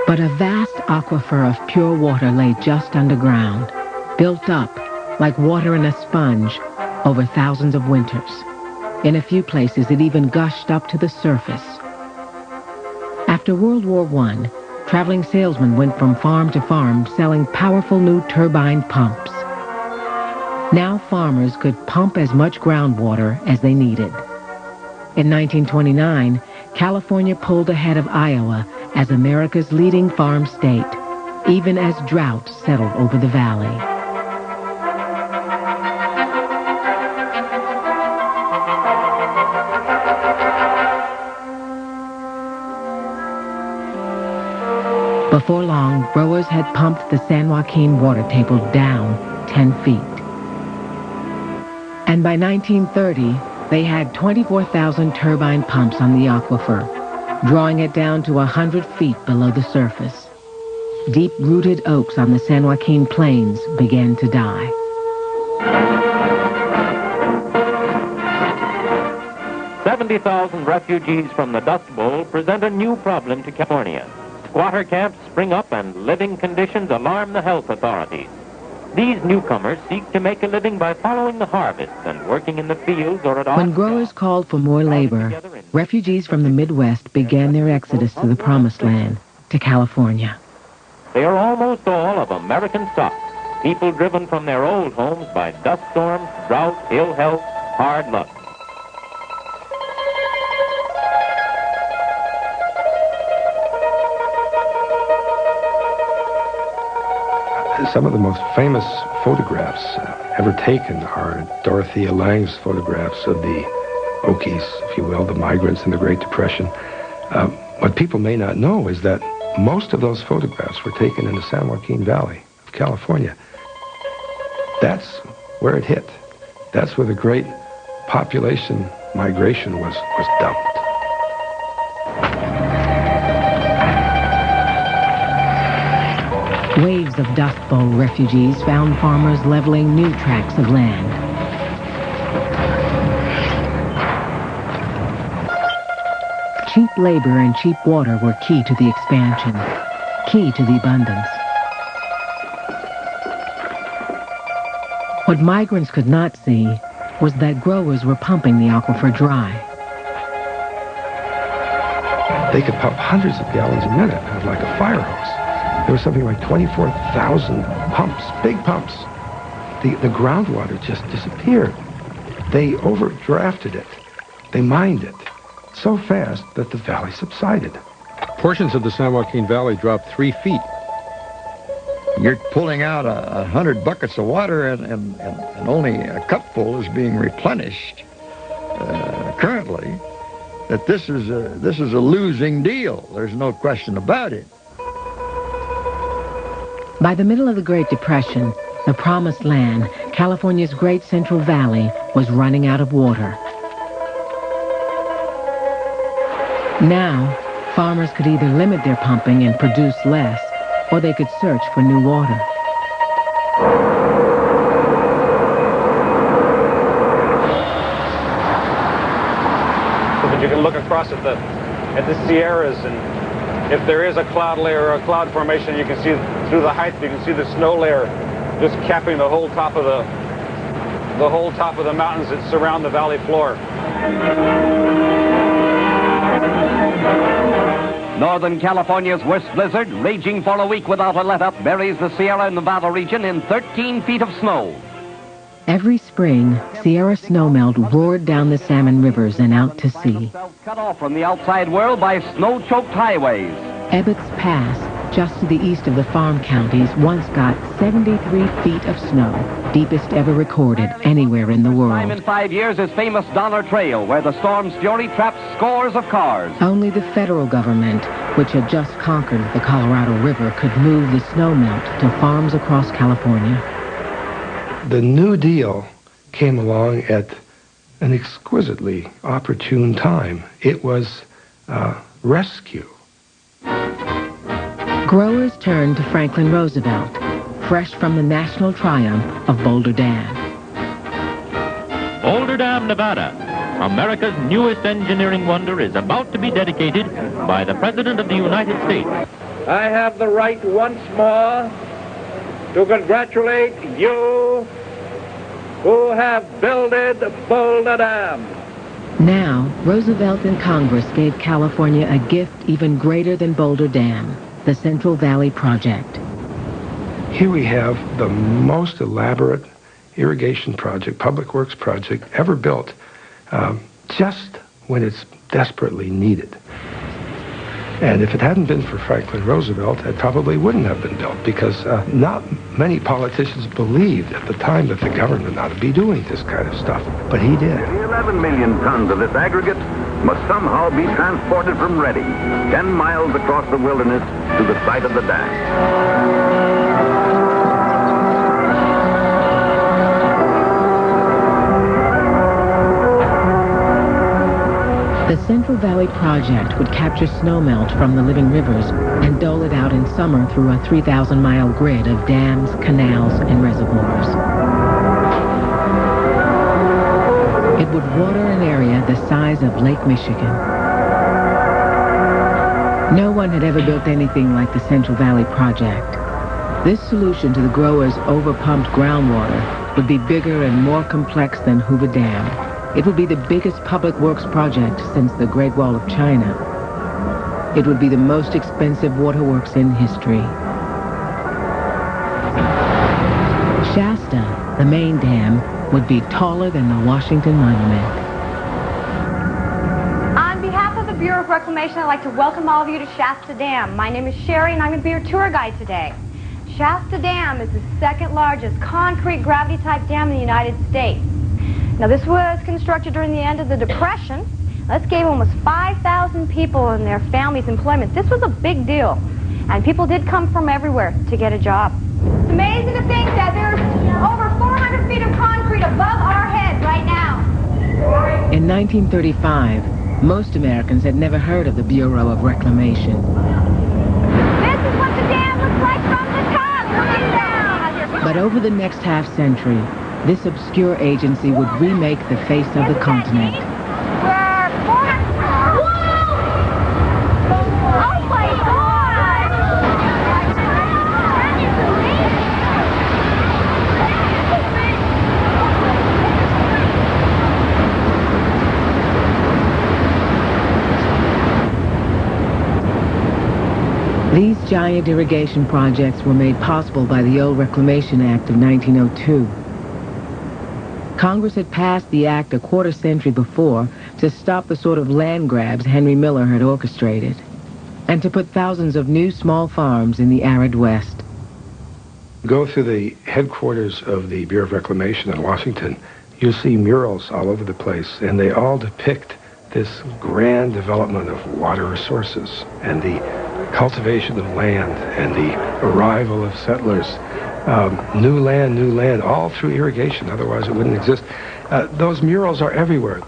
But a vast aquifer of pure water lay just underground, built up like water in a sponge over thousands of winters. In a few places, it even gushed up to the surface. After World War I, traveling salesmen went from farm to farm selling powerful new turbine pumps. Now farmers could pump as much groundwater as they needed. In 1929, California pulled ahead of Iowa as America's leading farm state, even as drought settled over the valley. Before long, growers had pumped the San Joaquin water table down 10 feet. And by 1930, they had 24,000 turbine pumps on the aquifer, drawing it down to 100 feet below the surface. Deep-rooted oaks on the San Joaquin plains began to die. "70,000 refugees from the Dust Bowl present a new problem to California. Squatter camps spring up and living conditions alarm the health authorities. These newcomers seek to make a living by following the harvest and working in the fields or at When growers called for more labor, refugees from the Midwest began their exodus to the Promised Land, to California. They are almost all of American stock, people driven from their old homes by dust storms, drought, ill health, hard luck. Some of the most famous photographs ever taken are Dorothea Lange's photographs of the Okies, if you will, the migrants in the Great Depression. What people may not know is that most of those photographs were taken in the San Joaquin Valley of California. That's where it hit. That's where the great population migration was dumped. Waves of Dust Bowl refugees found farmers leveling new tracts of land. Cheap labor and cheap water were key to the expansion, key to the abundance. What migrants could not see was that growers were pumping the aquifer dry. They could pump hundreds of gallons a minute out of like a fire hose. There was something like 24,000 pumps, big pumps. The groundwater just disappeared. They overdrafted it. They mined it so fast that the valley subsided. Portions of the San Joaquin Valley dropped 3 feet. You're pulling out 100 buckets of water and only a cupful is being replenished currently. That this is a losing deal. There's no question about it. By the middle of the Great Depression, the Promised Land, California's great Central Valley, was running out of water. Now, farmers could either limit their pumping and produce less, or they could search for new water. So that you can look across at the Sierras, and if there is a cloud layer or a cloud formation, you can see through the height, you can see the snow layer just capping the whole top of the mountains that surround the valley floor. Northern California's worst blizzard, raging for a week without a let-up, buries the Sierra Nevada region in 13 feet of snow. Every spring, Sierra snowmelt roared down the salmon rivers and out to sea. Cut off from the outside world by snow-choked highways. Ebbets Pass, just to the east of the farm counties, once got 73 feet of snow, deepest ever recorded anywhere in the Time world. in 5 years is famous Donner Trail, where the storm's fury trapped scores of cars. Only the federal government, which had just conquered the Colorado River, could move the snowmelt to farms across California. The New Deal came along at an exquisitely opportune time. It was rescue. Growers turned to Franklin Roosevelt, fresh from the national triumph of Boulder Dam. Boulder Dam, Nevada, America's newest engineering wonder, is about to be dedicated by the President of the United States. I have the right once more to congratulate you who have builded Boulder Dam. Now, Roosevelt and Congress gave California a gift even greater than Boulder Dam, the Central Valley Project. Here we have the most elaborate irrigation project, public works project ever built, just when it's desperately needed. And if it hadn't been for Franklin Roosevelt, it probably wouldn't have been built, because not many politicians believed at the time that the government ought to be doing this kind of stuff. But he did. 11 million tons of this aggregate must somehow be transported from Reading, 10 miles across the wilderness, to the site of the dam. The Central Valley Project would capture snowmelt from the living rivers and dole it out in summer through a 3,000-mile grid of dams, canals, and reservoirs. It would water an area the size of Lake Michigan. No one had ever built anything like the Central Valley Project. This solution to the growers' overpumped groundwater would be bigger and more complex than Hoover Dam. It would be the biggest public works project since the Great Wall of China. It would be the most expensive waterworks in history. Shasta, the main dam, would be taller than the Washington Monument. On behalf of the Bureau of Reclamation, I'd like to welcome all of you to Shasta Dam. My name is Sherry, and I'm going to be your tour guide today. Shasta Dam is the second largest concrete gravity-type dam in the United States. Now, this was constructed during the end of the Depression. This gave almost 5,000 people and their families employment. This was a big deal, and people did come from everywhere to get a job. It's amazing to think that there's over 400 feet of concrete above our heads right now. In 1935, most Americans had never heard of the Bureau of Reclamation. This is what the dam looks like from the top, coming down. But over the next half-century, this obscure agency would remake the face of the continent. These giant irrigation projects were made possible by the old Reclamation Act of 1902. Congress had passed the act a quarter century before to stop the sort of land grabs Henry Miller had orchestrated, and to put thousands of new small farms in the arid West. Go through the headquarters of the Bureau of Reclamation in Washington, you'll see murals all over the place, and they all depict this grand development of water resources and the cultivation of land and the arrival of settlers. New land, all through irrigation, otherwise it wouldn't exist. Those murals are everywhere.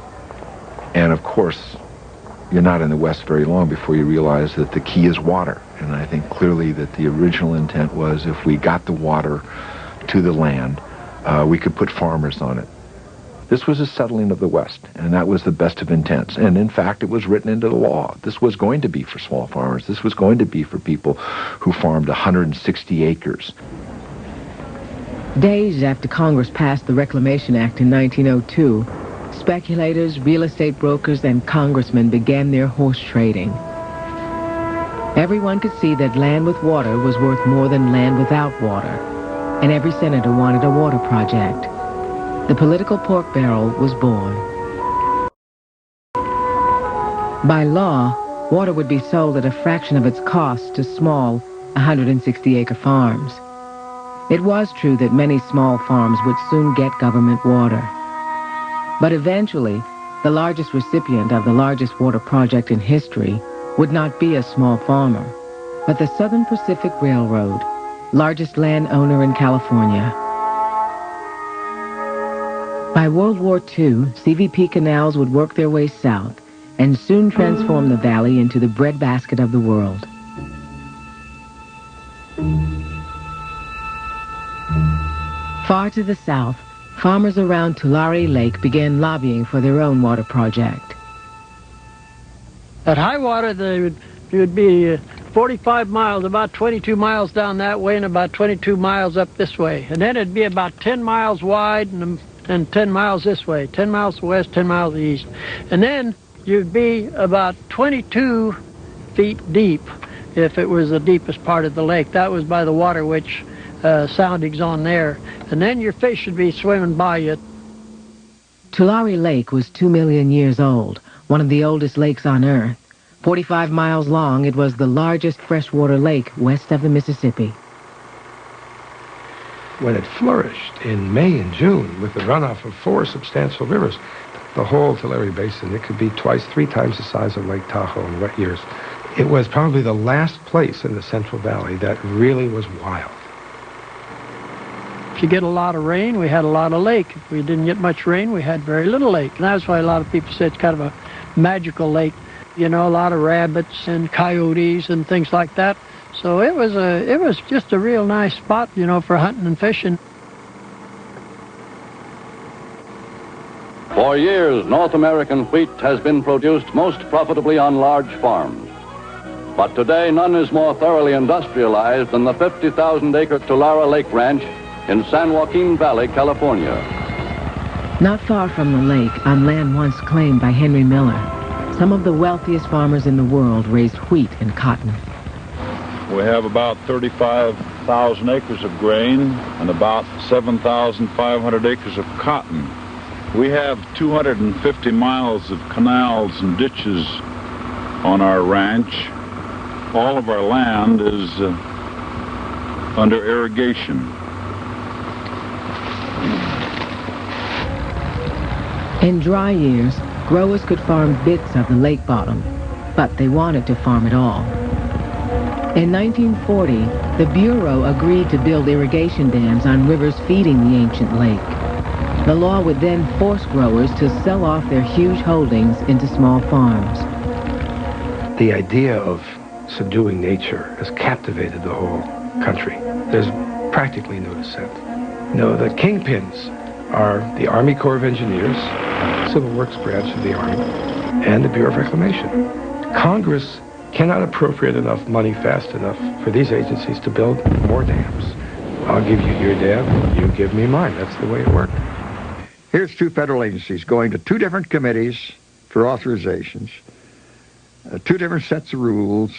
And of course, you're not in the West very long before you realize that the key is water. And I think clearly that the original intent was if we got the water to the land, we could put farmers on it. This was a settling of the West, and that was the best of intents. And in fact, it was written into the law. This was going to be for small farmers. This was going to be for people who farmed 160 acres. Days after Congress passed the Reclamation Act in 1902, speculators, real estate brokers, and congressmen began their horse trading. Everyone could see that land with water was worth more than land without water, and every senator wanted a water project. The political pork barrel was born. By law, water would be sold at a fraction of its cost to small 160-acre farms. It was true that many small farms would soon get government water. But eventually, the largest recipient of the largest water project in history would not be a small farmer, but the Southern Pacific Railroad, largest landowner in California. By World War II, CVP canals would work their way south and soon transform the valley into the breadbasket of the world. Far to the south, farmers around Tulare Lake began lobbying for their own water project. At high water, they would be 45 miles, about 22 miles down that way and about 22 miles up this way. And then it'd be about 10 miles wide and 10 miles this way, 10 miles west, 10 miles east. And then you'd be about 22 feet deep if it was the deepest part of the lake. That was by the Water Witch soundings on there. And then your fish should be swimming by you. Tulare Lake was 2 million years old, one of the oldest lakes on Earth. 45 miles long, it was the largest freshwater lake west of the Mississippi. When it flourished in May and June with the runoff of 4 substantial rivers, the whole Tulare Basin, it could be twice, 3 times the size of Lake Tahoe in wet years. It was probably the last place in the Central Valley that really was wild. If you get a lot of rain, we had a lot of lake. If we didn't get much rain, we had very little lake. And that's why a lot of people say it's kind of a magical lake. You know, a lot of rabbits and coyotes and things like that. So it was just a real nice spot, you know, for hunting and fishing. For years, North American wheat has been produced most profitably on large farms. But today, none is more thoroughly industrialized than the 50,000-acre Tulare Lake Ranch in San Joaquin Valley, California. Not far from the lake, on land once claimed by Henry Miller, some of the wealthiest farmers in the world raised wheat and cotton. We have about 35,000 acres of grain and about 7,500 acres of cotton. We have 250 miles of canals and ditches on our ranch. All of our land is under irrigation. In dry years, growers could farm bits of the lake bottom, but they wanted to farm it all. In 1940, the Bureau agreed to build irrigation dams on rivers feeding the ancient lake. The law would then force growers to sell off their huge holdings into small farms. The idea of subduing nature has captivated the whole country. There's practically no dissent. No, the kingpins are the Army Corps of Engineers, Civil Works branch of the Army, and the Bureau of Reclamation. Congress cannot appropriate enough money fast enough for these agencies to build more dams. I'll give you your dam, you give me mine. That's the way it worked. Here's 2 federal agencies going to 2 different committees for authorizations, 2 different sets of rules,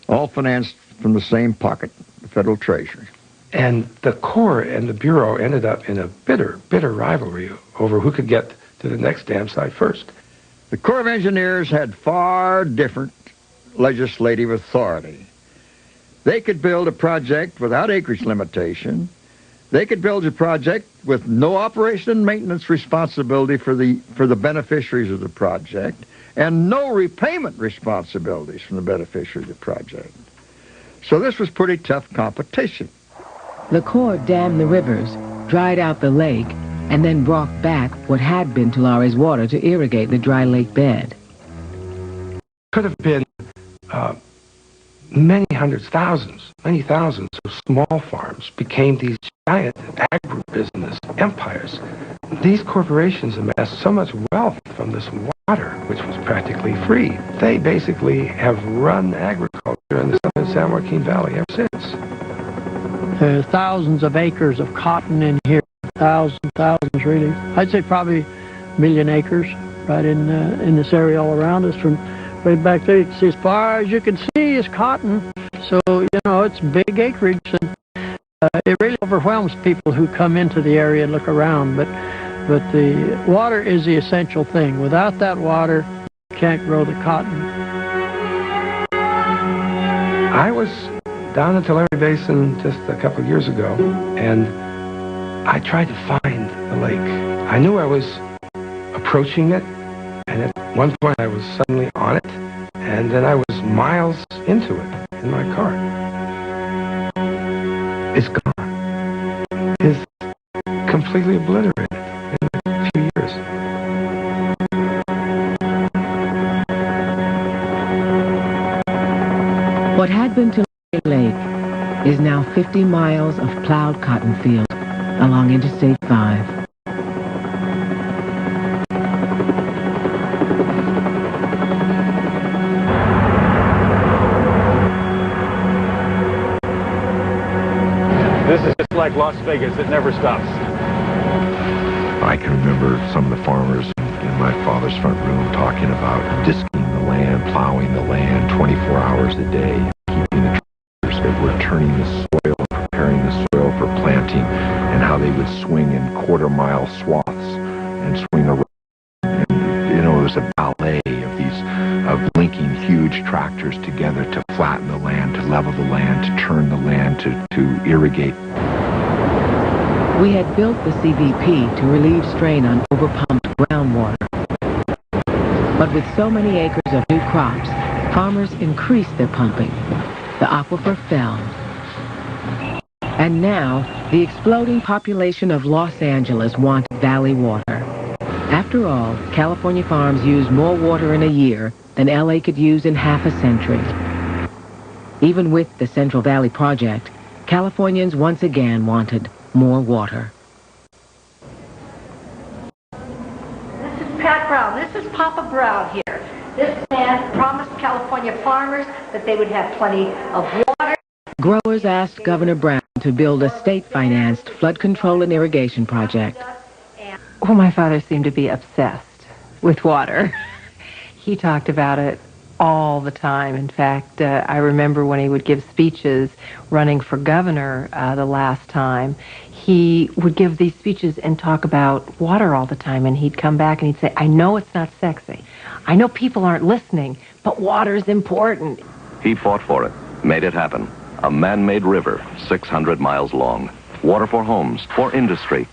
all financed from the same pocket, the Federal Treasury. And the Corps and the Bureau ended up in a bitter, bitter rivalry over who could get to the next dam site first. The Corps of Engineers had far different legislative authority. They could build a project without acreage limitation. They could build a project with no operation and maintenance responsibility for the beneficiaries of the project and no repayment responsibilities from the beneficiaries of the project. So this was pretty tough competition. The Corps dammed the rivers, dried out the lake, and then brought back what had been Tulare's water to irrigate the dry lake bed. could have been many hundreds, many thousands of small farms became these giant agribusiness empires. These corporations amassed so much wealth from this water, which was practically free. They basically have run agriculture in the San Joaquin Valley ever since. There are thousands of acres of cotton in here. Thousands really. I'd say probably 1 million acres right in this area all around us. From way back there, you can see as far as you can see is cotton. So, you know, it's big acreage, and it really overwhelms people who come into the area and look around. But the water is the essential thing. Without that water, you can't grow the cotton. I was down in Tulare Basin just a couple of years ago, and I tried to find the lake. I knew I was approaching it, and at one point I was suddenly on it, and then I was miles into it in my car. It's gone. It's completely obliterated in a few years. What had been Tulare Lake is now 50 miles of plowed cotton field along Interstate 5. This is just like Las Vegas. It never stops. I can remember some of the farmers in my father's front room talking about disking the land, plowing the land 24 hours a day, keeping the tractors that were turning the soil, preparing the soil for planting, and how they would swing in quarter-mile swaths and swing around. And, you know, it was a ballet of linking huge tractors together to flatten the land, to level the land, to turn the land, to irrigate. We had built the CVP to relieve strain on overpumped groundwater. But with so many acres of new crops, farmers increased their pumping. The aquifer fell. And now, the exploding population of Los Angeles wanted valley water. After all, California farms use more water in a year than LA could use in half a century. Even with the Central Valley Project, Californians once again wanted more water. This is Pat Brown. This is Papa Brown here. This man promised California farmers that they would have plenty of water. Growers asked Governor Brown to build a state-financed flood control and irrigation project. Well, my father seemed to be obsessed with water. He talked about it all the time. In fact, I remember when he would give speeches running for governor the last time, he would give these speeches and talk about water all the time. And he'd come back and he'd say, I know it's not sexy. I know people aren't listening, but water's important. He fought for it, made it happen. A man-made river, 600 miles long. Water for homes, for industry.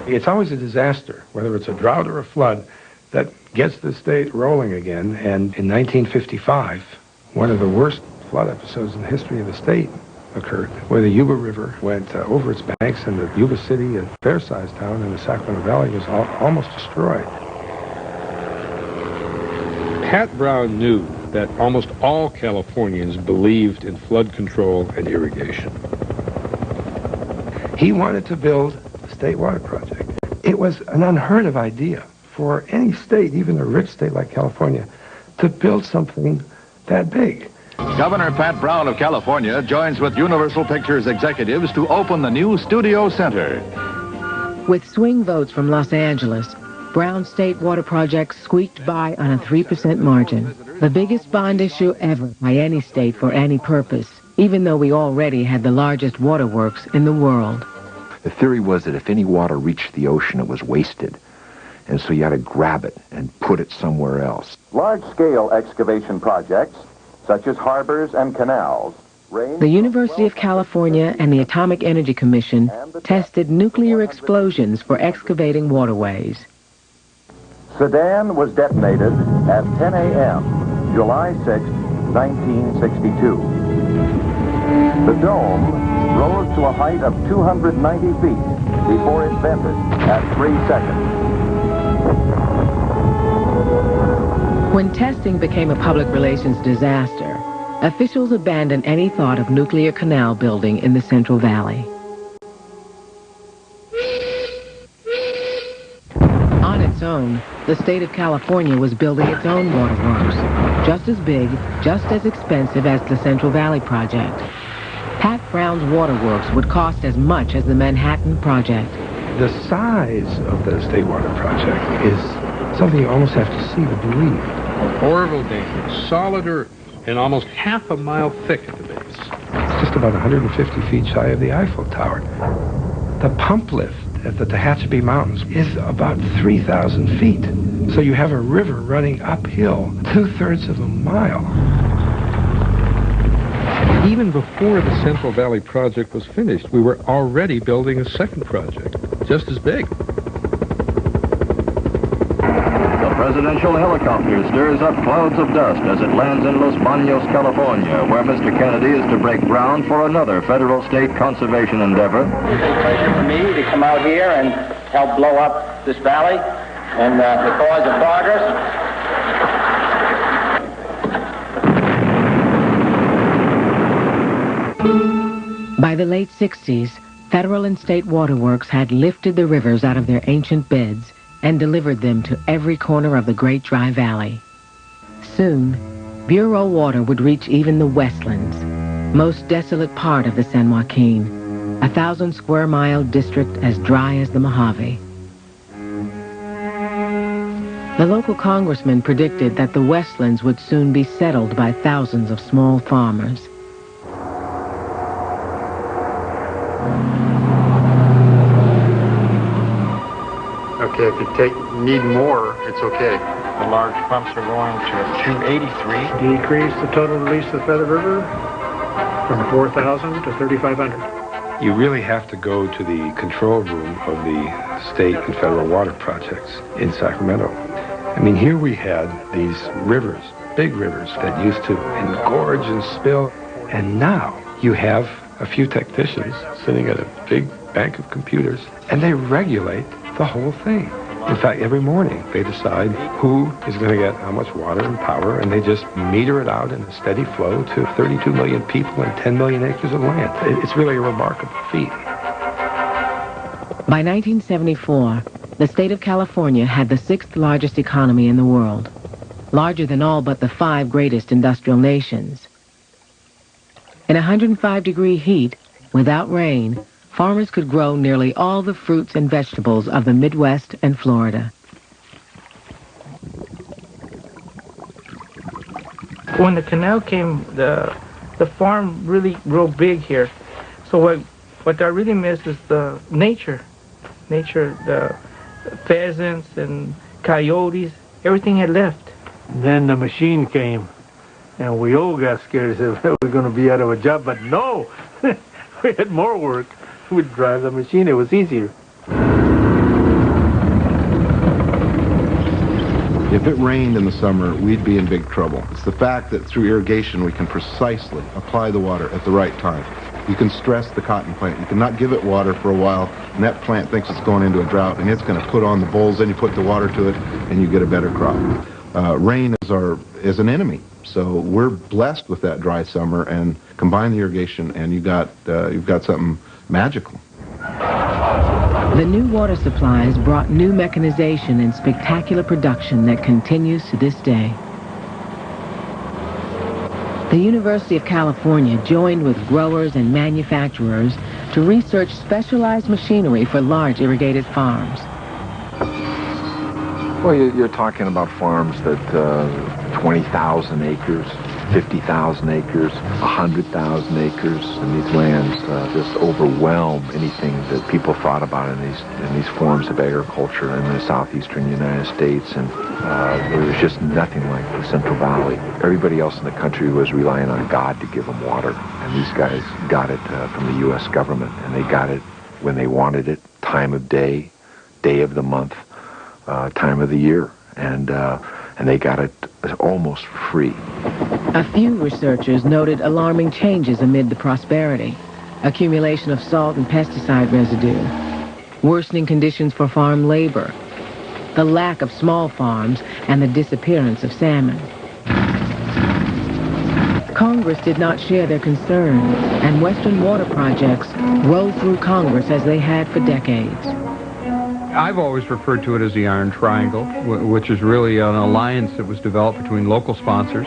It's always a disaster, whether it's a drought or a flood, that gets the state rolling again. And in 1955, one of the worst flood episodes in the history of the state occurred, where the Yuba River went over its banks, and the Yuba City, a fair-sized town in the Sacramento Valley, was almost destroyed. Pat Brown knew that almost all Californians believed in flood control and irrigation. He wanted to build a state water project. It was an unheard of idea for any state, even a rich state like California, to build something that big. Governor Pat Brown of California joins with Universal Pictures executives to open the new Studio Center. With swing votes from Los Angeles, Brown's state water project squeaked by on a 3% margin, the biggest bond issue ever by any state for any purpose, even though we already had the largest waterworks in the world. The theory was that if any water reached the ocean, it was wasted. And so you had to grab it and put it somewhere else. Large-scale excavation projects, such as harbors and canals, The University of California and the Atomic Energy Commission tested nuclear explosions for excavating waterways. Sedan was detonated at 10 a.m., July 6, 1962. The dome rose to a height of 290 feet before it vented at 3 seconds. When testing became a public relations disaster, officials abandoned any thought of nuclear canal building in the Central Valley. On its own, the state of California was building its own waterworks, just as big, just as expensive as the Central Valley Project. Pat Brown's waterworks would cost as much as the Manhattan Project. The size of the State Water Project is something you almost have to see to believe. Orville Danger, solid earth, and almost half a mile thick at the base. It's just about 150 feet shy of the Eiffel Tower. The pump lift at the Tehachapi Mountains is about 3,000 feet. So you have a river running uphill 2/3 of a mile. Even before the Central Valley Project was finished, we were already building a second project, just as big. The presidential helicopter stirs up clouds of dust as it lands in Los Baños, California, where Mr. Kennedy is to break ground for another federal state conservation endeavor. It's a pleasure for me to come out here and help blow up this valley and the cause of progress. By the late 60s, federal and state waterworks had lifted the rivers out of their ancient beds and delivered them to every corner of the Great Dry Valley. Soon, Bureau water would reach even the Westlands, most desolate part of the San Joaquin, 1,000 square mile district as dry as the Mojave. The local congressman predicted that the Westlands would soon be settled by thousands of small farmers. Okay, if you need more, it's okay. The large pumps are going to 283. Decrease the total release of the Feather River from 4,000 to 3,500. You really have to go to the control room of the state and federal water projects in Sacramento. I mean, here we had these rivers, big rivers that used to engorge and spill, and now you have a few technicians sitting at a big bank of computers, and they regulate the whole thing. In fact, every morning they decide who is going to get how much water and power, and they just meter it out in a steady flow to 32 million people and 10 million acres of land. It's really a remarkable feat. By 1974, the state of California had the 6th largest economy in the world, larger than all but the 5 greatest industrial nations. In 105-degree heat, without rain, farmers could grow nearly all the fruits and vegetables of the Midwest and Florida. When the canal came, the farm really grew big here. So what I really miss is the nature. The pheasants and coyotes, everything had left. Then the machine came, and we all got scared and said we were going to be out of a job, but no, we had more work. We'd drive the machine, it was easier. If it rained in the summer, we'd be in big trouble. It's the fact that through irrigation we can precisely apply the water at the right time. You can stress the cotton plant. You cannot give it water for a while, and that plant thinks it's going into a drought, and it's going to put on the bolls, then you put the water to it, and you get a better crop. Rain is an enemy, so we're blessed with that dry summer, and combine the irrigation, and you've got something magical. The new water supplies brought new mechanization and spectacular production that continues to this day. The University of California joined with growers and manufacturers to research specialized machinery for large irrigated farms. Well, you're talking about farms that 20,000 acres, 50,000 acres, 100,000 acres, and these lands just overwhelm anything that people thought about in these forms of agriculture in the southeastern United States, and there was just nothing like the Central Valley. Everybody else in the country was relying on God to give them water, and these guys got it from the U.S. government, and they got it when they wanted it, time of day, day of the month, time of the year, and they got it almost free. A few researchers noted alarming changes amid the prosperity: accumulation of salt and pesticide residue, worsening conditions for farm labor, the lack of small farms, and the disappearance of salmon. Congress did not share their concern, and Western water projects rolled through Congress as they had for decades. I've always referred to it as the Iron Triangle, which is really an alliance that was developed between local sponsors,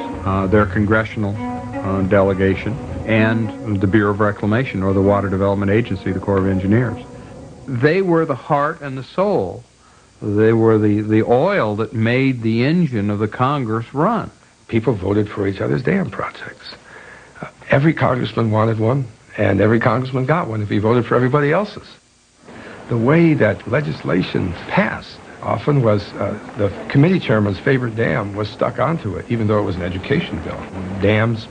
their congressional delegation, and the Bureau of Reclamation, or the Water Development Agency, the Corps of Engineers. They were the heart and the soul. They were the oil that made the engine of the Congress run. People voted for each other's dam projects. Every congressman wanted one, and every congressman got one if he voted for everybody else's. The way that legislation passed often was the committee chairman's favorite dam was stuck onto it, even though it was an education bill. Dams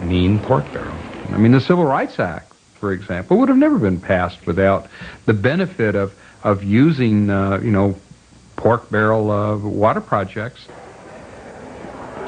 mean pork barrel. I mean, the Civil Rights Act, for example, would have never been passed without the benefit of using, pork barrel water projects.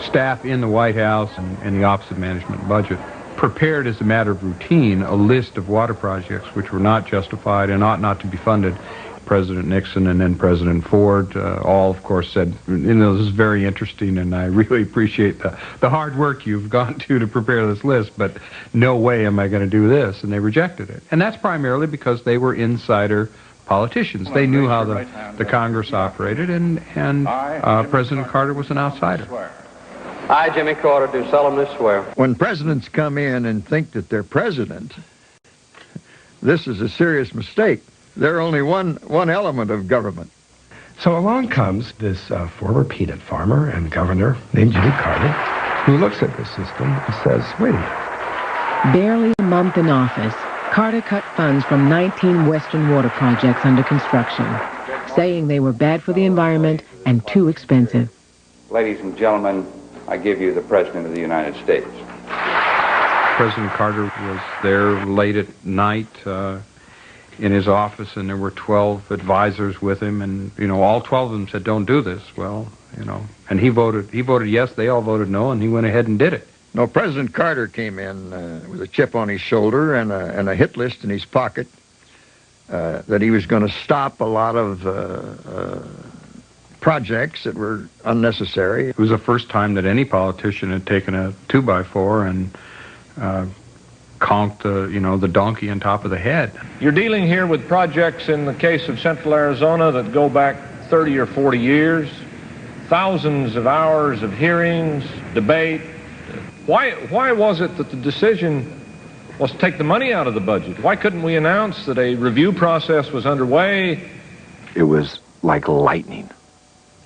Staff in the White House and the Office of Management and Budget prepared as a matter of routine a list of water projects which were not justified and ought not to be funded. President Nixon and then President Ford all, of course, said, this is very interesting and I really appreciate the hard work you've gone to prepare this list, but no way am I going to do this, and they rejected it. And that's primarily because they were insider politicians. They knew how the Congress operated, and President Carter was an outsider. I, Jimmy Carter, do solemnly swear. When presidents come in and think that they're president, this is a serious mistake. They're only one element of government. So along comes this former peanut farmer and governor named Jimmy Carter, who looks at the system and says, wait a minute. Barely a month in office, Carter cut funds from 19 Western water projects under construction, saying they were bad for the environment and too expensive. Ladies and gentlemen, I give you the President of the United States. President Carter was there late at night in his office, and there were 12 advisors with him, and, all 12 of them said, don't do this. Well, and he voted yes, they all voted no, and he went ahead and did it. No, President Carter came in with a chip on his shoulder and a hit list in his pocket that he was going to stop a lot of projects that were unnecessary. It was the first time that any politician had taken a 2x4 and conked the donkey on top of the head. You're dealing here with projects in the case of Central Arizona that go back 30 or 40 years, thousands of hours of hearings, debate. Why was it that the decision was to take the money out of the budget? Why couldn't we announce that a review process was underway? It was like lightning.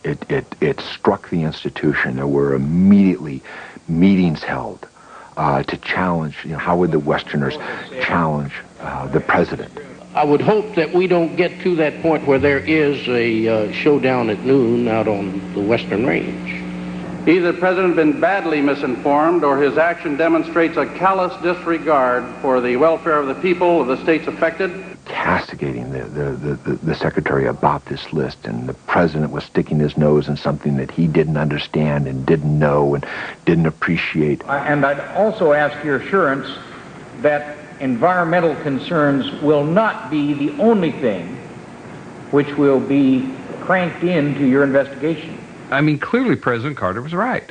It struck the institution. There were immediately meetings held to challenge, how would the Westerners challenge the president? I would hope that we don't get to that point where there is a showdown at noon out on the Western Range. Either the President has been badly misinformed or his action demonstrates a callous disregard for the welfare of the people of the states affected. Castigating the secretary about this list, and the president was sticking his nose in something that he didn't understand and didn't know and didn't appreciate. And I'd also ask your assurance that environmental concerns will not be the only thing which will be cranked into your investigation. I mean, clearly President Carter was right.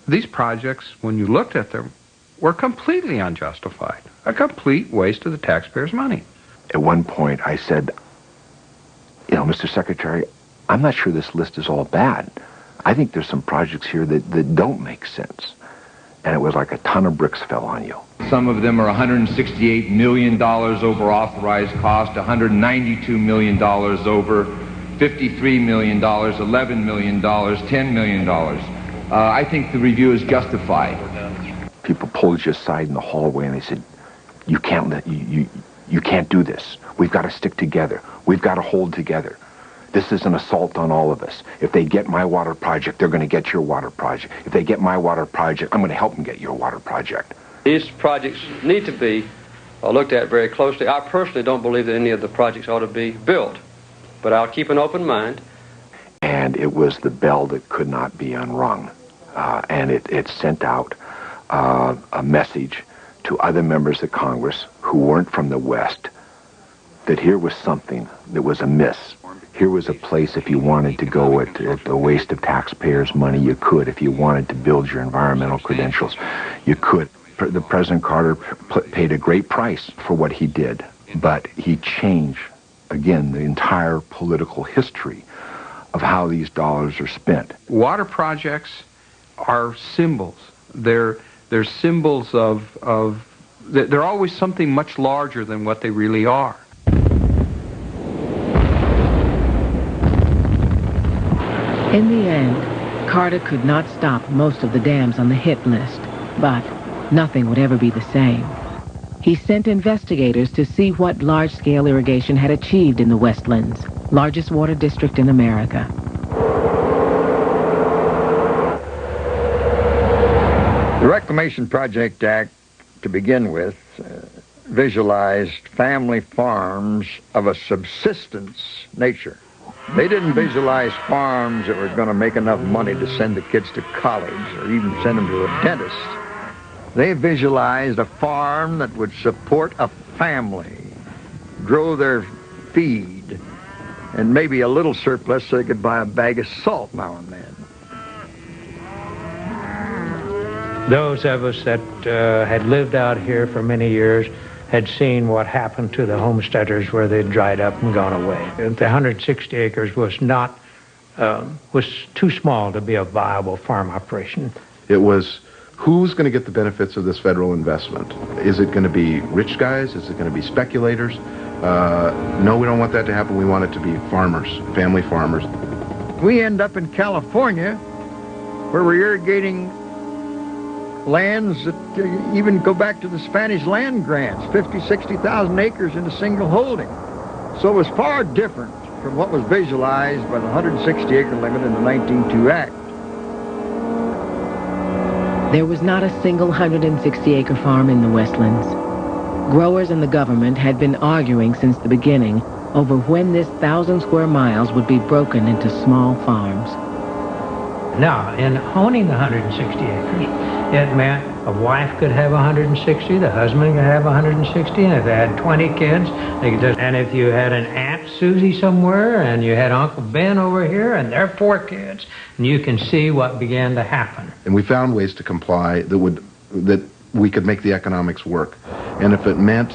These projects, when you looked at them, were completely unjustified. A complete waste of the taxpayers' money. At one point, I said, Mr. Secretary, I'm not sure this list is all bad. I think there's some projects here that don't make sense. And it was like a ton of bricks fell on you. Some of them are $168 million over authorized cost, $192 million over, $53 million, $11 million, $10 million. I think the review is justified. People pulled you aside in the hallway and they said, you can't do this. We've got to stick together. We've got to hold together. This is an assault on all of us. If they get my water project, they're going to get your water project. If they get my water project, I'm going to help them get your water project. These projects need to be looked at very closely. I personally don't believe that any of the projects ought to be built, but I'll keep an open mind. And it was the bell that could not be unrung. And it sent out a message to other members of Congress who weren't from the West that here was something that was amiss. Here was a place, if you wanted to go at a waste of taxpayers' money, you could. If you wanted to build your environmental credentials, you could. The President Carter paid a great price for what he did, but he changed, again, the entire political history of how these dollars are spent. Water projects are symbols. They're symbols of they're always something much larger than what they really are. In the end, Carter could not stop most of the dams on the hit list, but nothing would ever be the same. He sent investigators to see what large-scale irrigation had achieved in the Westlands, largest water district in America. The Reclamation Project Act, to begin with, visualized family farms of a subsistence nature. They didn't visualize farms that were going to make enough money to send the kids to college or even send them to a dentist. They visualized a farm that would support a family, grow their feed, and maybe a little surplus so they could buy a bag of salt now and then. Those of us that had lived out here for many years had seen what happened to the homesteaders where they dried up and gone away. The 160 acres was not, was too small to be a viable farm operation. It was, who's going to get the benefits of this federal investment? Is it going to be rich guys? Is it going to be speculators? No, we don't want that to happen. We want it to be farmers, family farmers. We end up in California where we're irrigating lands that even go back to the Spanish land grants, 50, 60,000 acres in a single holding. So it was far different from what was visualized by the 160-acre limit in the 1902 Act. There was not a single 160-acre farm in the Westlands. Growers and the government had been arguing since the beginning over when this 1,000 square miles would be broken into small farms. Now, in owning the 160 acres, it meant a wife could have 160, the husband could have 160, and if they had 20 kids, they could just, and if you had an Aunt Susie somewhere, and you had Uncle Ben over here, and their 4 kids, and you can see what began to happen. And we found ways to comply that we could make the economics work. And if it meant,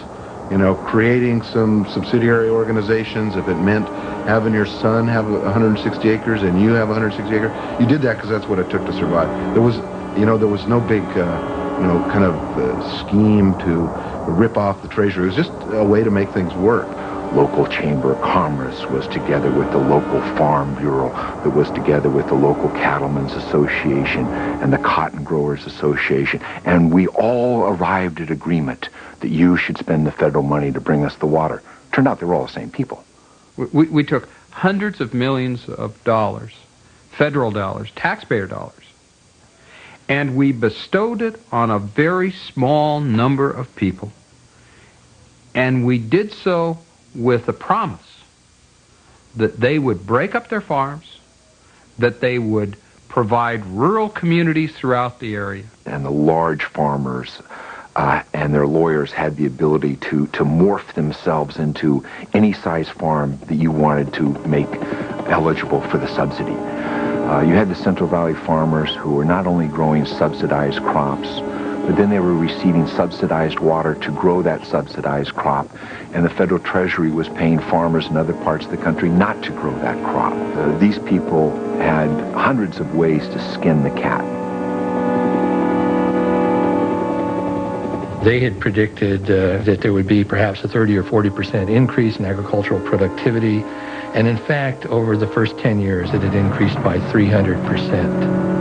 you know, creating some subsidiary organizations, if it meant having your son have 160 acres and you have 160 acres, you did that because that's what it took to survive. There was no big, kind of scheme to rip off the treasury. It was just a way to make things work. Local Chamber of Commerce was together with the local Farm Bureau, that was together with the local Cattlemen's Association and the Cotton Growers Association, and we all arrived at agreement that you should spend the federal money to bring us the water. Turned out they were all the same people. We took hundreds of millions of dollars, federal dollars, taxpayer dollars, and we bestowed it on a very small number of people. And we did so with a promise that they would break up their farms, that they would provide rural communities throughout the area. And the large farmers and their lawyers had the ability to morph themselves into any size farm that you wanted to make eligible for the subsidy. You had the Central Valley farmers who were not only growing subsidized crops, but then they were receiving subsidized water to grow that subsidized crop, and the federal treasury was paying farmers in other parts of the country not to grow that crop. These people had hundreds of ways to skin the cat. They had predicted that there would be perhaps a 30 or 40% increase in agricultural productivity, and in fact, over the first 10 years, it had increased by 300%.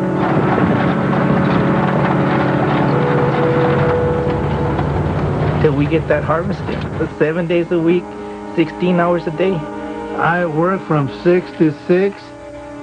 Till we get that harvesting. 7 days a week, 16 hours a day. I worked from 6 to 6,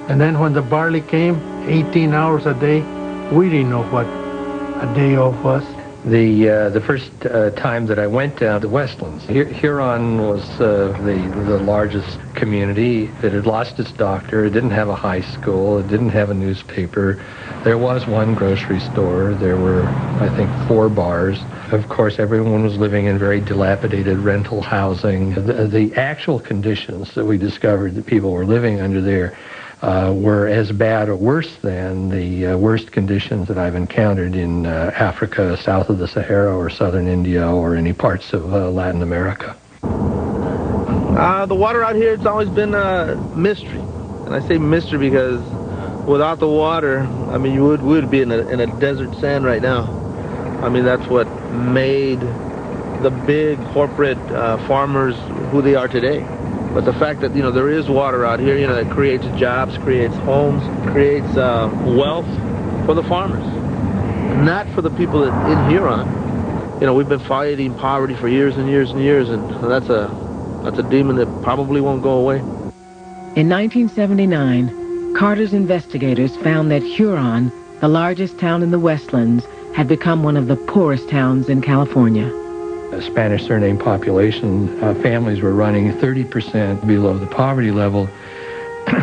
and then when the barley came, 18 hours a day. We didn't know what a day off was. The first time that I went down to Westlands, Huron was the largest community. It had lost its doctor. It didn't have a high school. It didn't have a newspaper. There was one grocery store. There were, I think, 4 bars. Of course, everyone was living in very dilapidated rental housing. The actual conditions that we discovered that people were living under there were as bad or worse than the worst conditions that I've encountered in Africa, south of the Sahara, or southern India, or any parts of Latin America. The water out here, it's always been a mystery. And I say mystery because without the water, I mean, we would be in a desert sand right now. I mean, that's what made the big corporate farmers who they are today. But the fact that, there is water out here, that creates jobs, creates homes, creates wealth for the farmers, not for the people in Huron. We've been fighting poverty for years and years and years, and that's a demon that probably won't go away. In 1979, Carter's investigators found that Huron, the largest town in the Westlands, had become one of the poorest towns in California. A Spanish surname population, families were running 30% below the poverty level,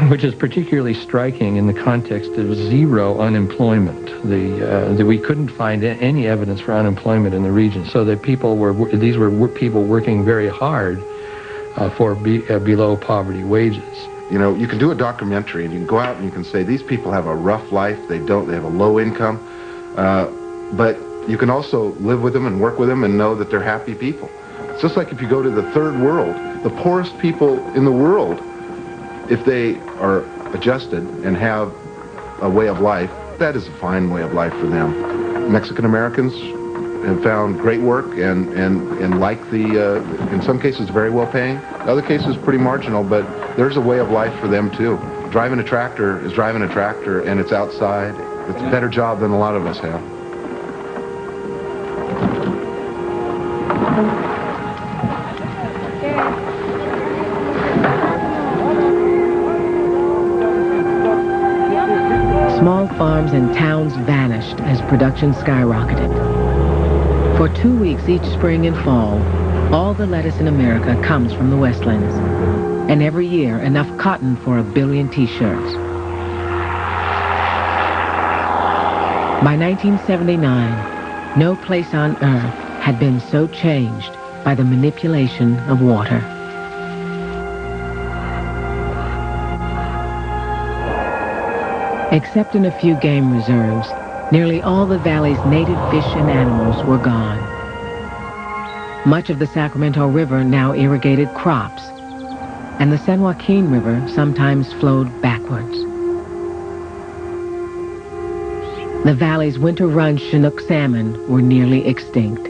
which is particularly striking in the context of zero unemployment. We couldn't find any evidence for unemployment in the region, so that these were people working very hard for below poverty wages. You can do a documentary and you can go out and you can say these people have a rough life, they have a low income, but you can also live with them and work with them and know that they're happy people. It's just like if you go to the third world, the poorest people in the world, if they are adjusted and have a way of life, that is a fine way of life for them. Mexican Americans have found great work and like in some cases very well paying, in other cases pretty marginal, but there's a way of life for them too. Driving a tractor is driving a tractor and it's outside. It's a better job than a lot of us have. Small farms and towns vanished as production skyrocketed. For 2 weeks each spring and fall, all the lettuce in America comes from the Westlands, and every year enough cotton for 1 billion t-shirts. By 1979, no place on earth had been so changed by the manipulation of water. Except in a few game reserves, nearly all the valley's native fish and animals were gone. Much of the Sacramento River now irrigated crops, and the San Joaquin River sometimes flowed backwards. The valley's winter-run Chinook salmon were nearly extinct.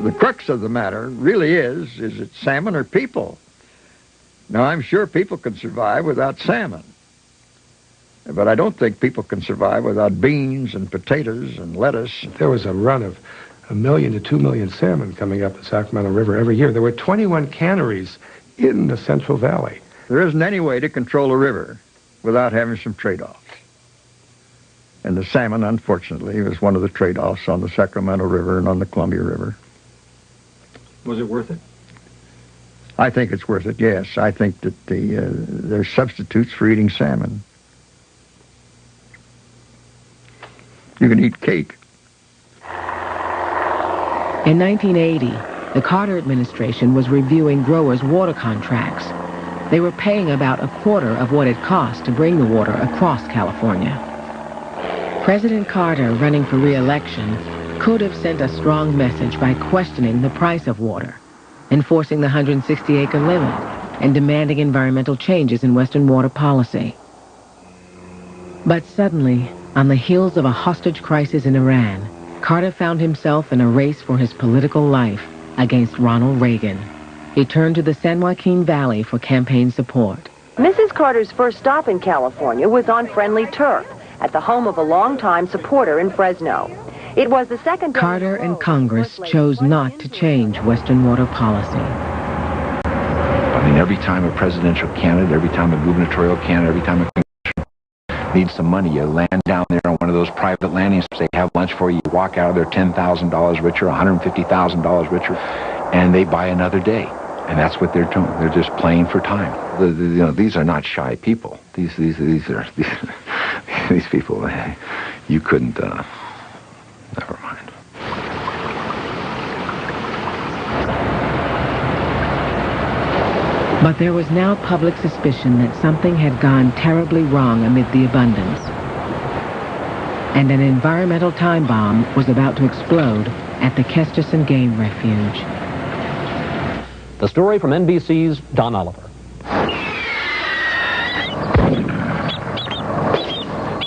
The crux of the matter really is it salmon or people? Now, I'm sure people can survive without salmon, but I don't think people can survive without beans and potatoes and lettuce. There was a run of 1 million to 2 million salmon coming up the Sacramento River every year. There were 21 canneries in the Central Valley. There isn't any way to control a river without having some trade-offs. And the salmon, unfortunately, was one of the trade-offs on the Sacramento River and on the Columbia River. Was it worth it? I think it's worth it, yes. I think that there's substitutes for eating salmon. You can eat cake. In 1980, the Carter administration was reviewing growers' water contracts. They were paying about 1/4 of what it cost to bring the water across California. President Carter, running for re-election, could have sent a strong message by questioning the price of water, enforcing the 160-acre limit, and demanding environmental changes in Western water policy. But suddenly, on the heels of a hostage crisis in Iran, Carter found himself in a race for his political life against Ronald Reagan. He turned to the San Joaquin Valley for campaign support. Mrs. Carter's first stop in California was on friendly turf at the home of a longtime supporter in Fresno. It was the second... Carter and Congress chose not to change Western water policy. I mean, every time a presidential candidate, every time a gubernatorial candidate, every time a need some money, you land down there on one of those private landing strips. They have lunch for you. You walk out of there $10,000 richer, $150,000 richer, and they buy another day. And that's what they're doing. They're just playing for time. You know, these are not shy people. These are these people. You couldn't. Never mind. But there was now public suspicion that something had gone terribly wrong amid the abundance. And an environmental time bomb was about to explode at the Kesterson Game Refuge. The story from NBC's Don Oliver.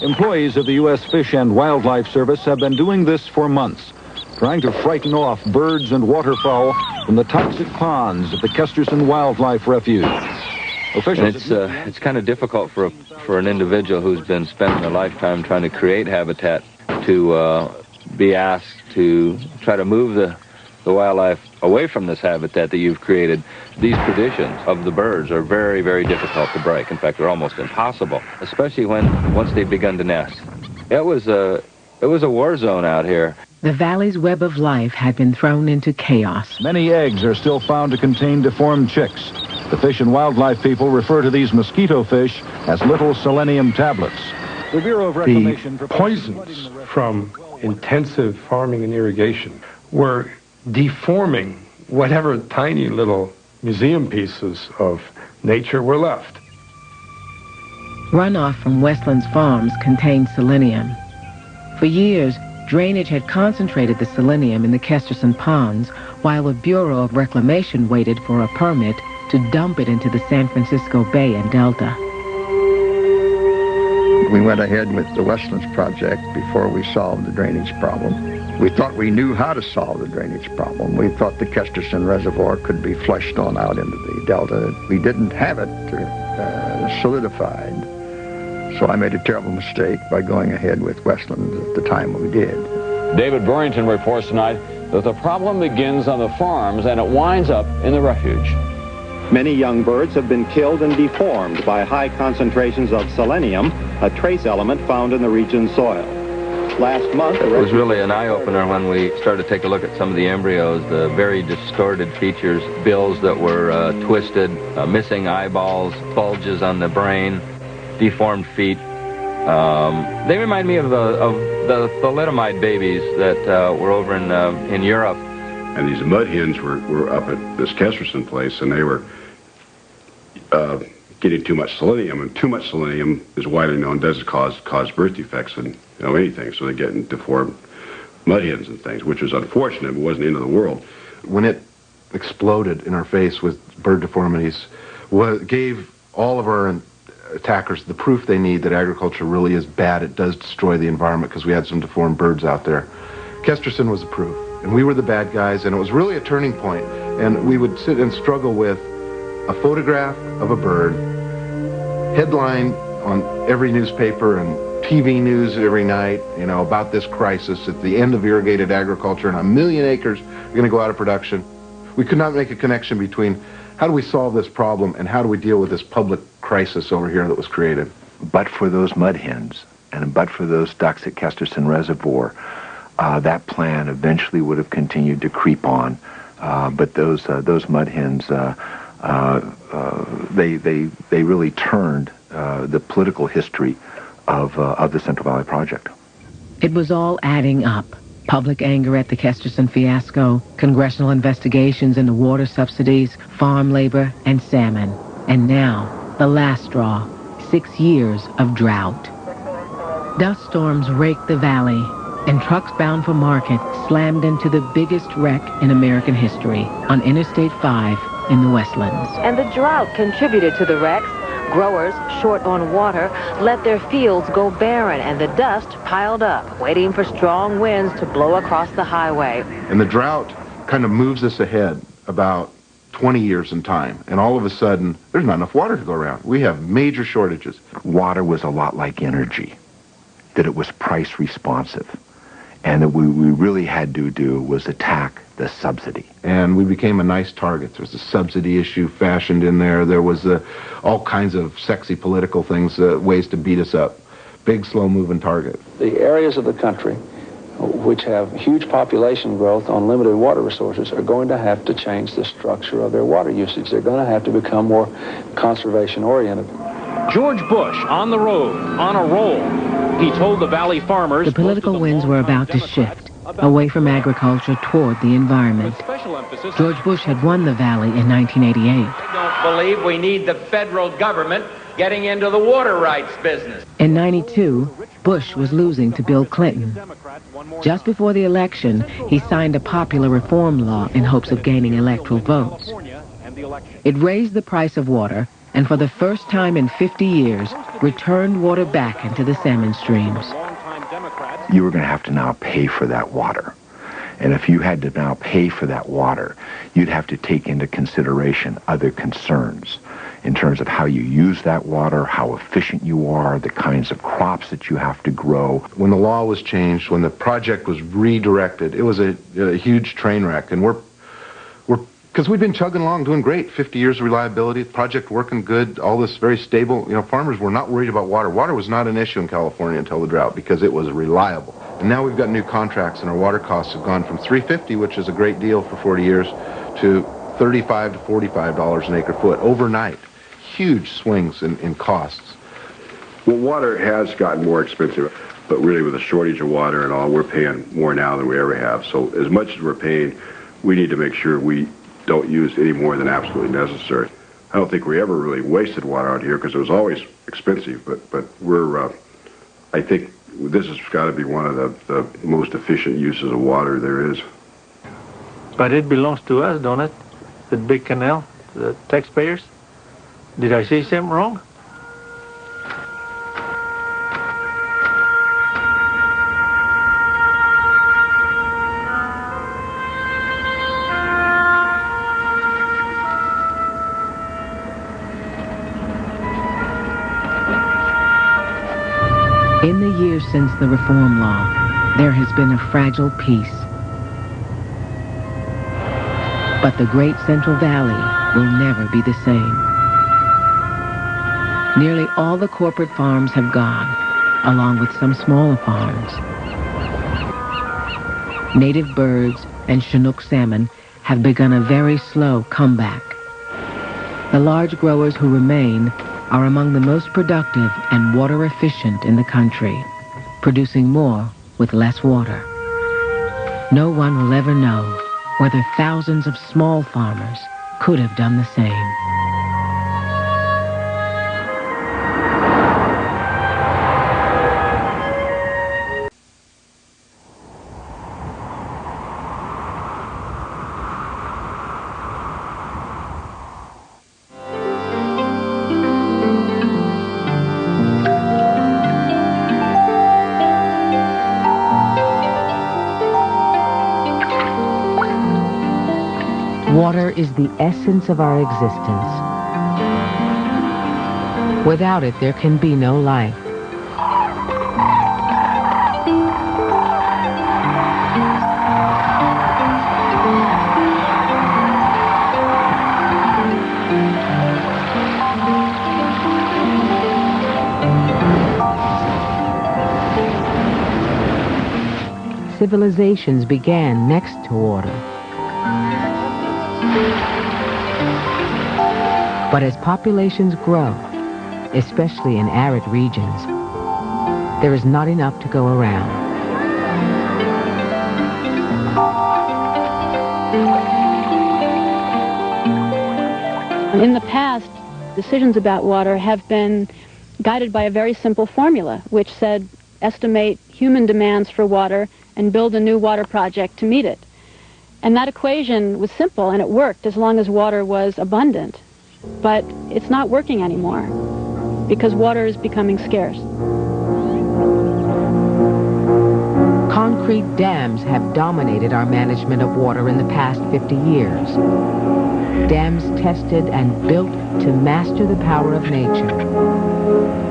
Employees of the U.S. Fish and Wildlife Service have been doing this for months, trying to frighten off birds and waterfowl from the toxic ponds of the Kesterson Wildlife Refuge. Officials it's kind of difficult for an individual who's been spending their lifetime trying to create habitat to be asked to try to move the wildlife away from this habitat that you've created. These traditions of the birds are very, very difficult to break. In fact, they're almost impossible, especially once they've begun to nest. It was a war zone out here. The valley's web of life had been thrown into chaos. Many eggs are still found to contain deformed chicks. The Fish and Wildlife people refer to these mosquito fish as little selenium tablets. The Bureau of Reclamation... The poisons from intensive farming and irrigation were deforming whatever tiny little museum pieces of nature were left. Runoff from Westland's farms contained selenium. For years, drainage had concentrated the selenium in the Kesterson ponds, while the Bureau of Reclamation waited for a permit to dump it into the San Francisco Bay and Delta. We went ahead with the Westlands project before we solved the drainage problem. We thought we knew how to solve the drainage problem. We thought the Kesterson Reservoir could be flushed on out into the Delta. We didn't have it solidified. So I made a terrible mistake by going ahead with Westlands at the time we did. David Burrington reports tonight that the problem begins on the farms and it winds up in the refuge. Many young birds have been killed and deformed by high concentrations of selenium, a trace element found in the region's soil. Last month, it was really an eye-opener when we started to take a look at some of the embryos, the very distorted features, bills that were twisted, missing eyeballs, bulges on the brain, deformed feet. They remind me of the thalidomide babies that were over in Europe. And these mud hens were up at this Kesterson place, and they were getting too much selenium, and too much selenium is widely known does cause birth defects in anything, so they're getting deformed mud hens and things, which was unfortunate, but wasn't the end of the world. When it exploded in our face with bird deformities, gave all of our attackers the proof they need that agriculture really is bad. It does destroy the environment because we had some deformed birds out there. Kesterson was the proof, and we were the bad guys, and it was really a turning point. And we would sit and struggle with a photograph of a bird, headline on every newspaper and TV news every night, about this crisis at the end of irrigated agriculture, and 1 million acres are going to go out of production. We could not make a connection between how do we solve this problem and how do we deal with this public crisis over here that was created. But for those mud hens and but for those ducks at Kesterson Reservoir, that plan eventually would have continued to creep on. But those mud hens, they really turned the political history of the Central Valley Project. It was all adding up. Public anger at the Kesterson fiasco, congressional investigations into water subsidies, farm labor, and salmon. And now, the last straw, 6 years of drought. Dust storms raked the valley, and trucks bound for market slammed into the biggest wreck in American history on Interstate 5 in the Westlands. And the drought contributed to the wrecks. Growers, short on water, let their fields go barren, and the dust piled up, waiting for strong winds to blow across the highway. And the drought kind of moves us ahead about 20 years in time, and all of a sudden, there's not enough water to go around. We have major shortages. Water was a lot like energy, that it was price responsive, and that we really had to do was attack the subsidy. And we became a nice target. There was a subsidy issue fashioned in there. There was all kinds of sexy political things, ways to beat us up. big, slow-moving target. The areas of the country which have huge population growth on limited water resources are going to have to change the structure of their water usage. They're going to have to become more conservation-oriented. George Bush on the road, on a roll. He told the Valley farmers... The political winds were about to shift away from agriculture toward the environment. George Bush had won the Valley in 1988. I don't believe we need the federal government getting into the water rights business. In 92, Bush was losing to Bill Clinton. Just before the election, he signed a popular reform law in hopes of gaining electoral votes. It raised the price of water and for the first time in 50 years, returned water back into the salmon streams. You were going to have to now pay for that water. And if you had to now pay for that water, you'd have to take into consideration other concerns in terms of how you use that water, how efficient you are, the kinds of crops that you have to grow. When the law was changed, when the project was redirected, it was a huge train wreck. And because we'd been chugging along, doing great, 50 years of reliability, project working good, all this very stable. You know, farmers were not worried about water. Water was not an issue in California until the drought because it was reliable. And now we've got new contracts and our water costs have gone from $3.50, which is a great deal for 40 years, to $35 to $45 an acre foot overnight. Huge swings in costs. Well, water has gotten more expensive, but really with a shortage of water and all, we're paying more now than we ever have. So as much as we're paying, we need to make sure we don't use any more than absolutely necessary. I don't think we ever really wasted water out here because it was always expensive, but we're, I think this has got to be one of the most efficient uses of water there is. But it belongs to us, don't it? The big canal, the taxpayers? Did I say something wrong? In the years since the reform law, there has been a fragile peace. But the Great Central Valley will never be the same. Nearly all the corporate farms have gone, along with some smaller farms. Native birds and Chinook salmon have begun a very slow comeback. The large growers who remain are among the most productive and water efficient in the country, producing more with less water. No one will ever know whether thousands of small farmers could have done the same. Water is the essence of our existence. Without it, there can be no life. Civilizations began next to water. But as populations grow, especially in arid regions, there is not enough to go around. In the past, decisions about water have been guided by a very simple formula, which said estimate human demands for water and build a new water project to meet it. And that equation was simple and it worked as long as water was abundant. But it's not working anymore because water is becoming scarce. Concrete dams have dominated our management of water in the past 50 years. Dams tested and built to master the power of nature.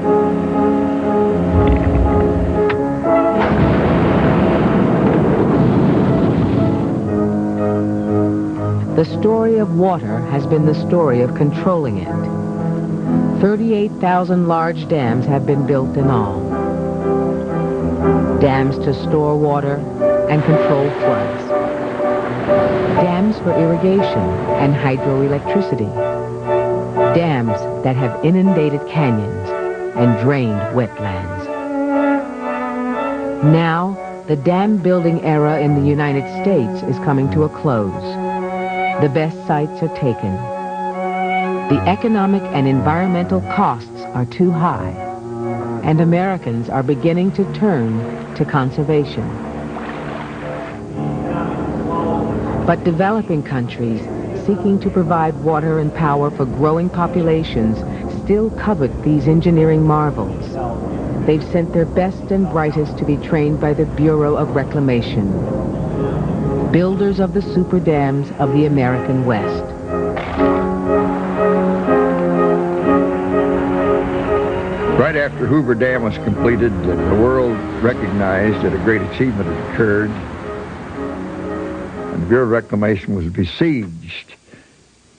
The story of water has been the story of controlling it. 38,000 large dams have been built in all. dams to store water and control floods, dams for irrigation and hydroelectricity, dams that have inundated canyons and drained wetlands. Now, the dam building era in the United States is coming to a close. The best sites are taken. The economic and environmental costs are too high, and Americans are beginning to turn to conservation. But developing countries seeking to provide water and power for growing populations still covet these engineering marvels. They've sent their best and brightest to be trained by the Bureau of Reclamation, builders of the super dams of the American West. Right after Hoover Dam was completed, the world recognized that a great achievement had occurred, and the Bureau of Reclamation was besieged.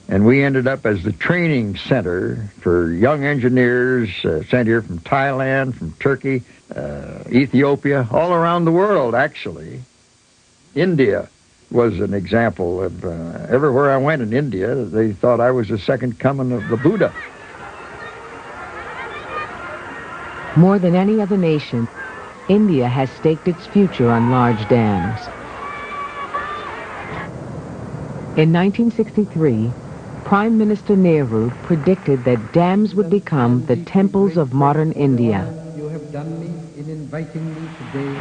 And we ended up as the training center for young engineers sent here from Thailand, from Turkey, Ethiopia, all around the world, actually. India was an example of everywhere I went in India, they thought I was the second coming of the Buddha. More than any other nation, India has staked its future on large dams. In 1963, Prime Minister Nehru predicted that dams would become the temples of modern India. You have done me in inviting me today.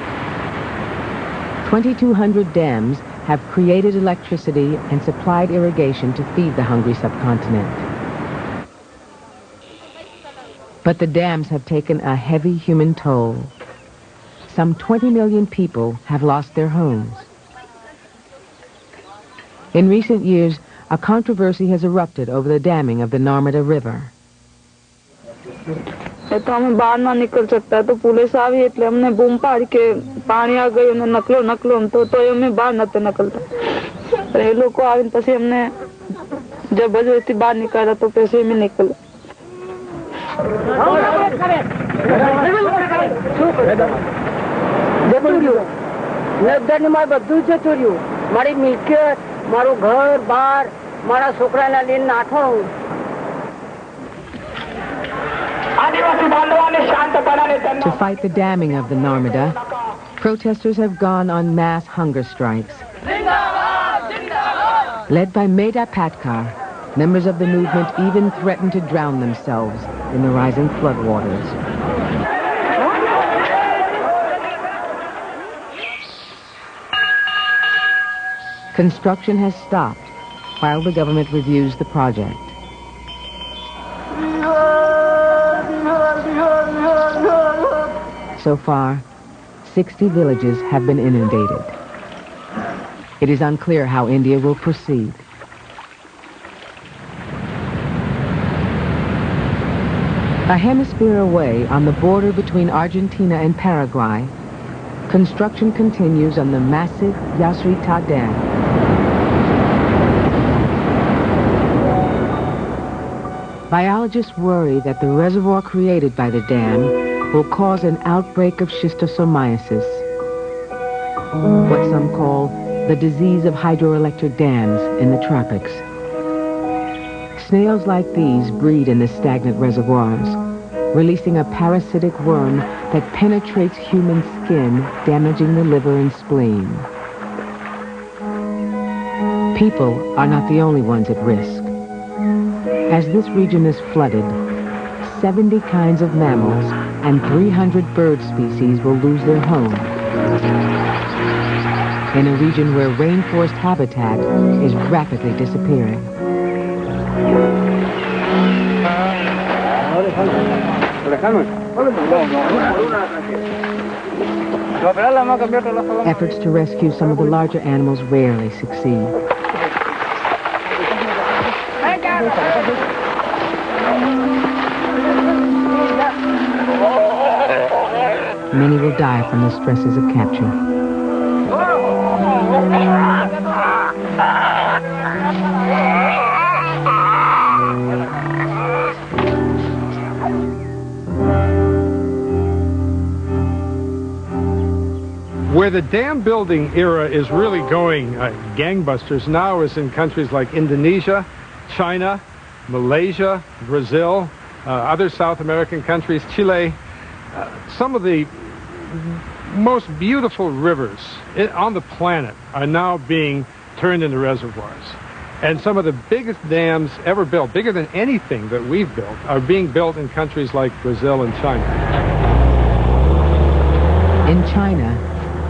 2,200 dams have created electricity and supplied irrigation to feed the hungry subcontinent. But the dams have taken a heavy human toll. Some 20 million people have lost their homes. In recent years, a controversy has erupted over the damming of the Narmada River. तो हमें बाहर ना निकल सकता है तो police आ गई એટલે हमने बूम पाड़ के पानी आ गई हमने नकलो तो हमें बाहर नते निकलता ये लोग को आविन પછી हमने जबरदस्ती बाहर निकाला तो पैसे में निकल જતુર્યું નગરની માં બધું જતુર્યું મારી મિલકત મારું ઘર બાર મારા છોકરાને લઈને નાઠો To fight the damming of the Narmada, protesters have gone on mass hunger strikes. Led by Meda Patkar, members of the movement even threatened to drown themselves in the rising floodwaters. Construction has stopped while the government reviews the project. So far, 60 villages have been inundated. It is unclear how India will proceed. A hemisphere away on the border between Argentina and Paraguay, construction continues on the massive Yacyretá Dam. Biologists worry that the reservoir created by the dam will cause an outbreak of schistosomiasis, what some call the disease of hydroelectric dams in the tropics. Snails like these breed in the stagnant reservoirs, releasing a parasitic worm that penetrates human skin, damaging the liver and spleen. People are not the only ones at risk. As this region is flooded, 70 kinds of mammals and 300 bird species will lose their home in a region where rainforest habitat is rapidly disappearing. Efforts to rescue some of the larger animals rarely succeed. Many will die from the stresses of capture. the dam building era is really going gangbusters now, as in countries like Indonesia, China, Malaysia, Brazil, other South American countries, Chile. Some of the most beautiful rivers on the planet are now being turned into reservoirs. And some of the biggest dams ever built, bigger than anything that we've built, are being built in countries like Brazil and China. In China,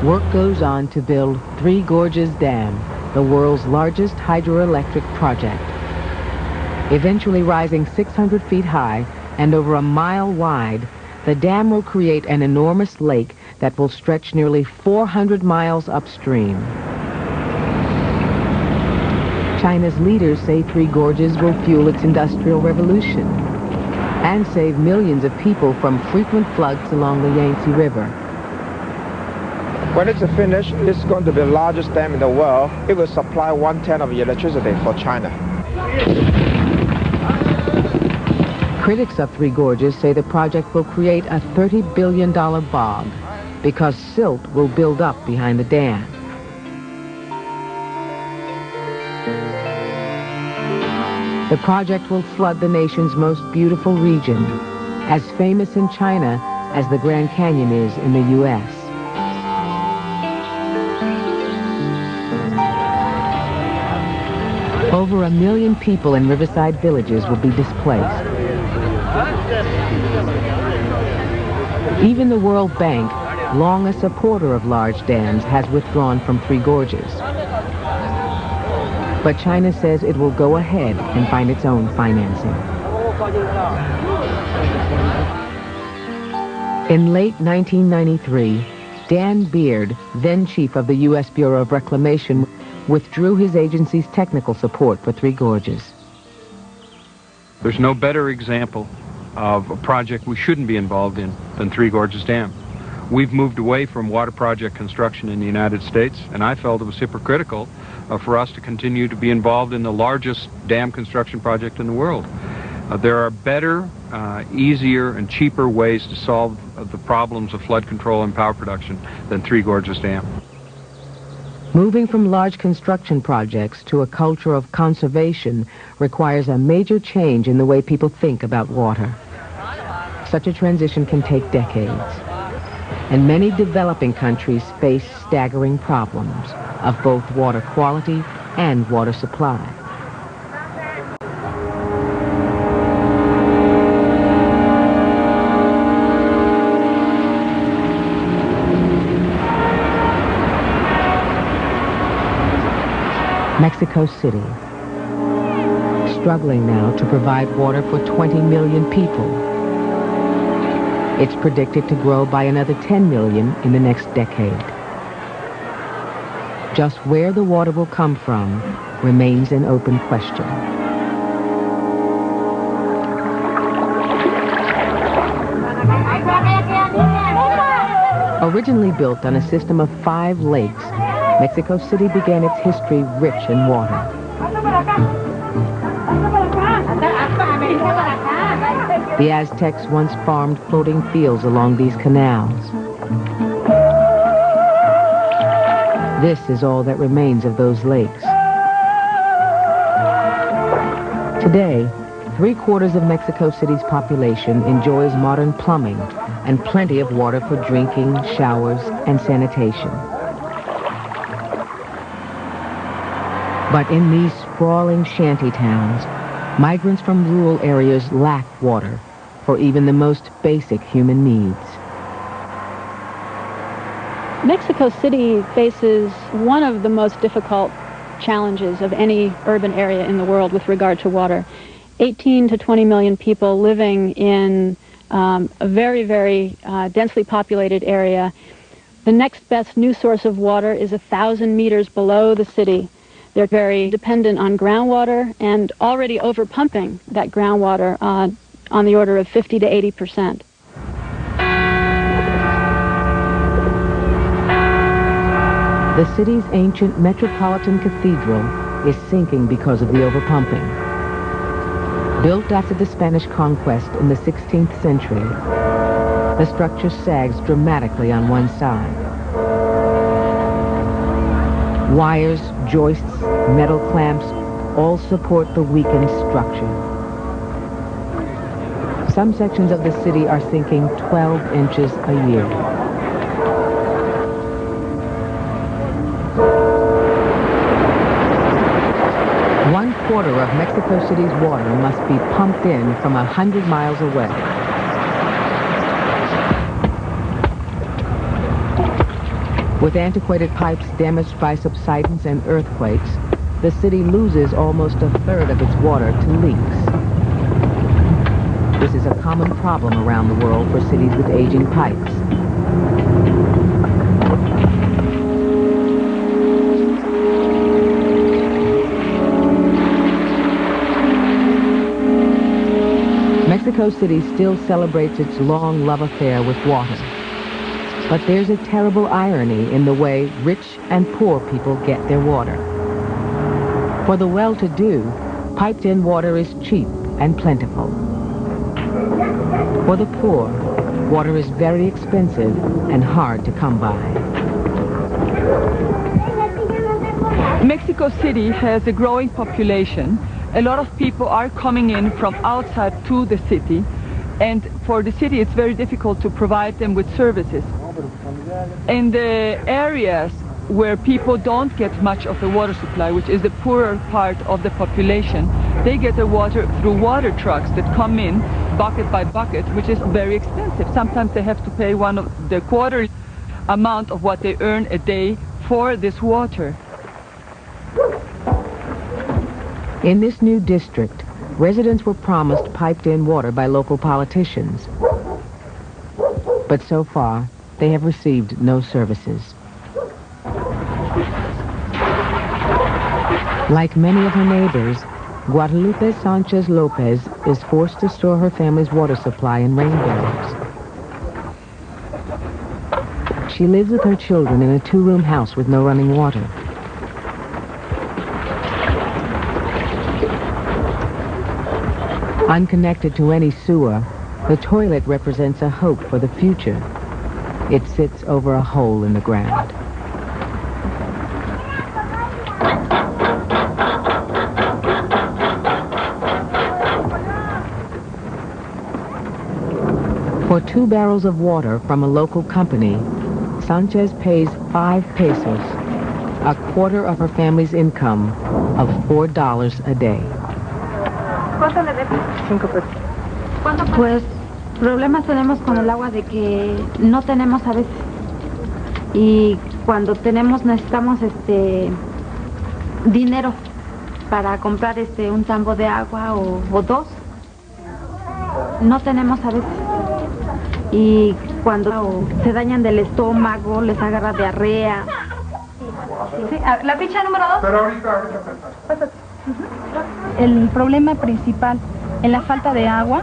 work goes on to build Three Gorges Dam, the world's largest hydroelectric project. Eventually rising 600 feet high and over a mile wide, the dam will create an enormous lake that will stretch nearly 400 miles upstream. China's leaders say Three Gorges will fuel its industrial revolution and save millions of people from frequent floods along the Yangtze River. When it's finished, it's going to be the largest dam in the world. It will supply 1/10 of the electricity for China. Critics of Three Gorges say the project will create a $30 billion bog because silt will build up behind the dam. The project will flood the nation's most beautiful region, as famous in China as the Grand Canyon is in the U.S. Over 1 million people in riverside villages will be displaced. Even the World Bank, long a supporter of large dams, has withdrawn from Three Gorges. But China says it will go ahead and find its own financing. In late 1993, Dan Beard, then chief of the U.S. Bureau of Reclamation, withdrew his agency's technical support for Three Gorges. There's no better example of a project we shouldn't be involved in than Three Gorges Dam. We've moved away from water project construction in the United States, and I felt it was hypocritical for us to continue to be involved in the largest dam construction project in the world. There are better, easier, and cheaper ways to solve the problems of flood control and power production than Three Gorges Dam. Moving from large construction projects to a culture of conservation requires a major change in the way people think about water. Such a transition can take decades. And many developing countries face staggering problems of both water quality and water supply. Mexico City, struggling now to provide water for 20 million people. It's predicted to grow by another 10 million in the next decade. Just where the water will come from remains an open question. Originally built on a system of 5 lakes, Mexico City began its history rich in water. The Aztecs once farmed floating fields along these canals. This is all that remains of those lakes. Today, 3/4 of Mexico City's population enjoys modern plumbing and plenty of water for drinking, showers, and sanitation. But in these sprawling shanty towns, migrants from rural areas lack water for even the most basic human needs. Mexico City faces one of the most difficult challenges of any urban area in the world with regard to water. 18 to 20 million people living in a very, very densely populated area. The next best new source of water is 1,000 meters below the city. They're very dependent on groundwater and already overpumping that groundwater on the order of 50 to 80%. The city's ancient Metropolitan Cathedral is sinking because of the overpumping. Built after the Spanish conquest in the 16th century, the structure sags dramatically on one side. Wires, joists, metal clamps all support the weakened structure. Some sections of the city are sinking 12 inches a year. One-quarter of Mexico City's water must be pumped in from 100 miles away. With antiquated pipes damaged by subsidence and earthquakes, the city loses almost a third of its water to leaks. This is a common problem around the world for cities with aging pipes. Mexico City still celebrates its long love affair with water. But there's a terrible irony in the way rich and poor people get their water. For the well-to-do, piped-in water is cheap and plentiful. For the poor, water is very expensive and hard to come by. Mexico City has a growing population. A lot of people are coming in from outside to the city, and for the city it's very difficult to provide them with services. In the areas where people don't get much of a water supply, which is the poorer part of the population, they get the water through water trucks that come in bucket by bucket, which is very expensive. Sometimes they have to pay one of the quarter amount of what they earn a day for this water. In this new district, residents were promised piped-in water by local politicians. But so far, they have received no services. Like many of her neighbors, Guadalupe Sanchez Lopez is forced to store her family's water supply in rain barrels. She lives with her children in a two-room house with no running water. Unconnected to any sewer, the toilet represents a hope for the future. It sits over a hole in the ground. For 2 barrels of water from a local company, Sanchez pays 5 pesos, a quarter of her family's income of $4 a day. ¿Cuánto le debes? 5 pesos. Pues problemas tenemos con el agua de que no tenemos a veces. Y cuando tenemos necesitamos dinero para comprar un tambo de agua o 2. No tenemos a veces. Y cuando se dañan del estómago, les agarra diarrea. Sí, la ficha número 2. Pero ahorita. El problema principal en la falta de agua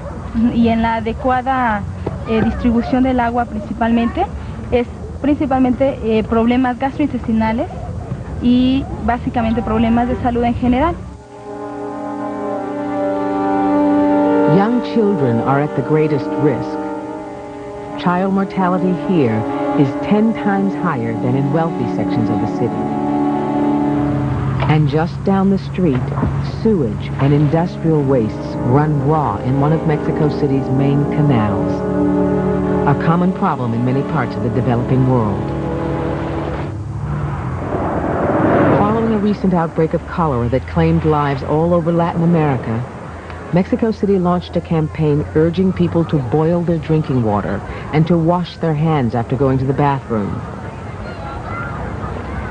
y en la adecuada distribución del agua principalmente es problemas gastrointestinales y básicamente problemas de salud en general. Young children are at the greatest risk. Child mortality here is 10 times higher than in wealthy sections of the city. And just down the street, sewage and industrial wastes run raw in one of Mexico City's main canals, a common problem in many parts of the developing world. Following a recent outbreak of cholera that claimed lives all over Latin America, Mexico City launched a campaign urging people to boil their drinking water and to wash their hands after going to the bathroom.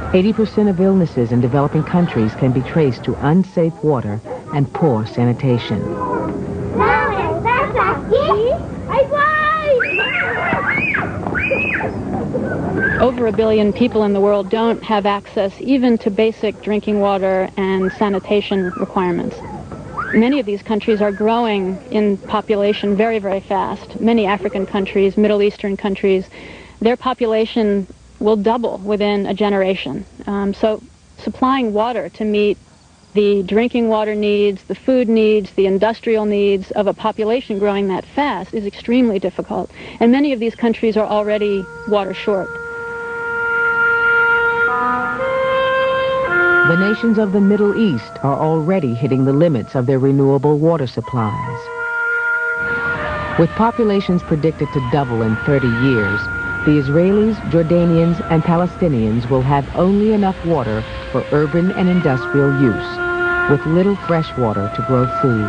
80% of illnesses in developing countries can be traced to unsafe water and poor sanitation. Over 1 billion people in the world don't have access even to basic drinking water and sanitation requirements. Many of these countries are growing in population very, very fast. Many African countries, Middle Eastern countries, their population will double within a generation. So supplying water to meet the drinking water needs, the food needs, the industrial needs of a population growing that fast is extremely difficult. And many of these countries are already water short. The nations of the Middle East are already hitting the limits of their renewable water supplies. With populations predicted to double in 30 years, the Israelis, Jordanians, and Palestinians will have only enough water for urban and industrial use, with little fresh water to grow food.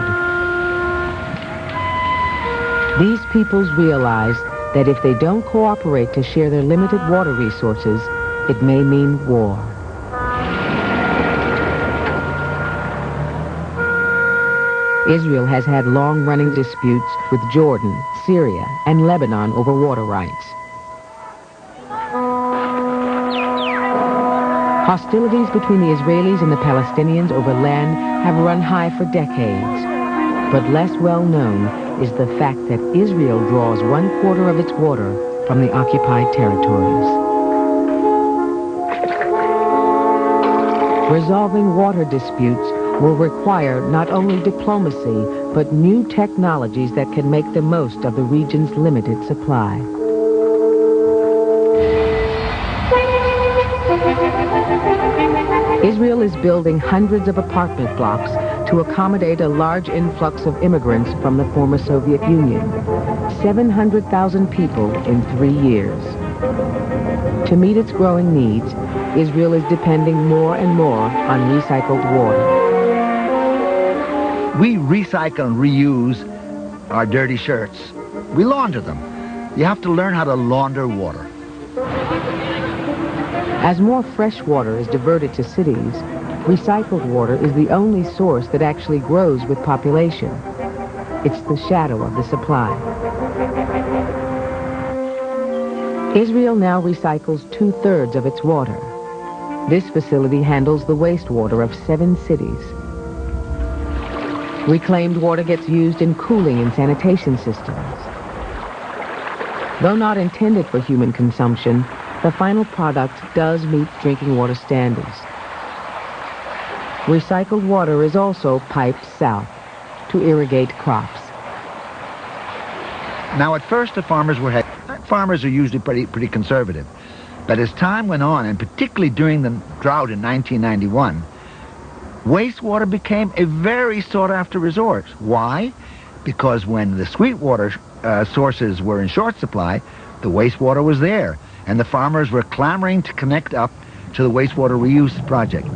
These peoples realize that if they don't cooperate to share their limited water resources, it may mean war. Israel has had long-running disputes with Jordan, Syria, and Lebanon over water rights. Hostilities between the Israelis and the Palestinians over land have run high for decades. But less well known is the fact that Israel draws 1/4 of its water from the occupied territories. Resolving water disputes will require not only diplomacy, but new technologies that can make the most of the region's limited supply. Israel is building hundreds of apartment blocks to accommodate a large influx of immigrants from the former Soviet Union. 700,000 people in 3 years. To meet its growing needs, Israel is depending more and more on recycled water. We recycle and reuse our dirty shirts. We launder them. You have to learn how to launder water. As more fresh water is diverted to cities, recycled water is the only source that actually grows with population. It's the shadow of the supply. Israel now recycles 2/3 of its water. This facility handles the wastewater of 7 cities. Reclaimed water gets used in cooling and sanitation systems. Though not intended for human consumption, the final product does meet drinking water standards. Recycled water is also piped south to irrigate crops. Now, at first, the farmers are usually pretty conservative. But as time went on, and particularly during the drought in 1991, wastewater became a very sought-after resource. Why? Because when the sweet water sources were in short supply, the wastewater was there, and the farmers were clamoring to connect up to the wastewater reuse project.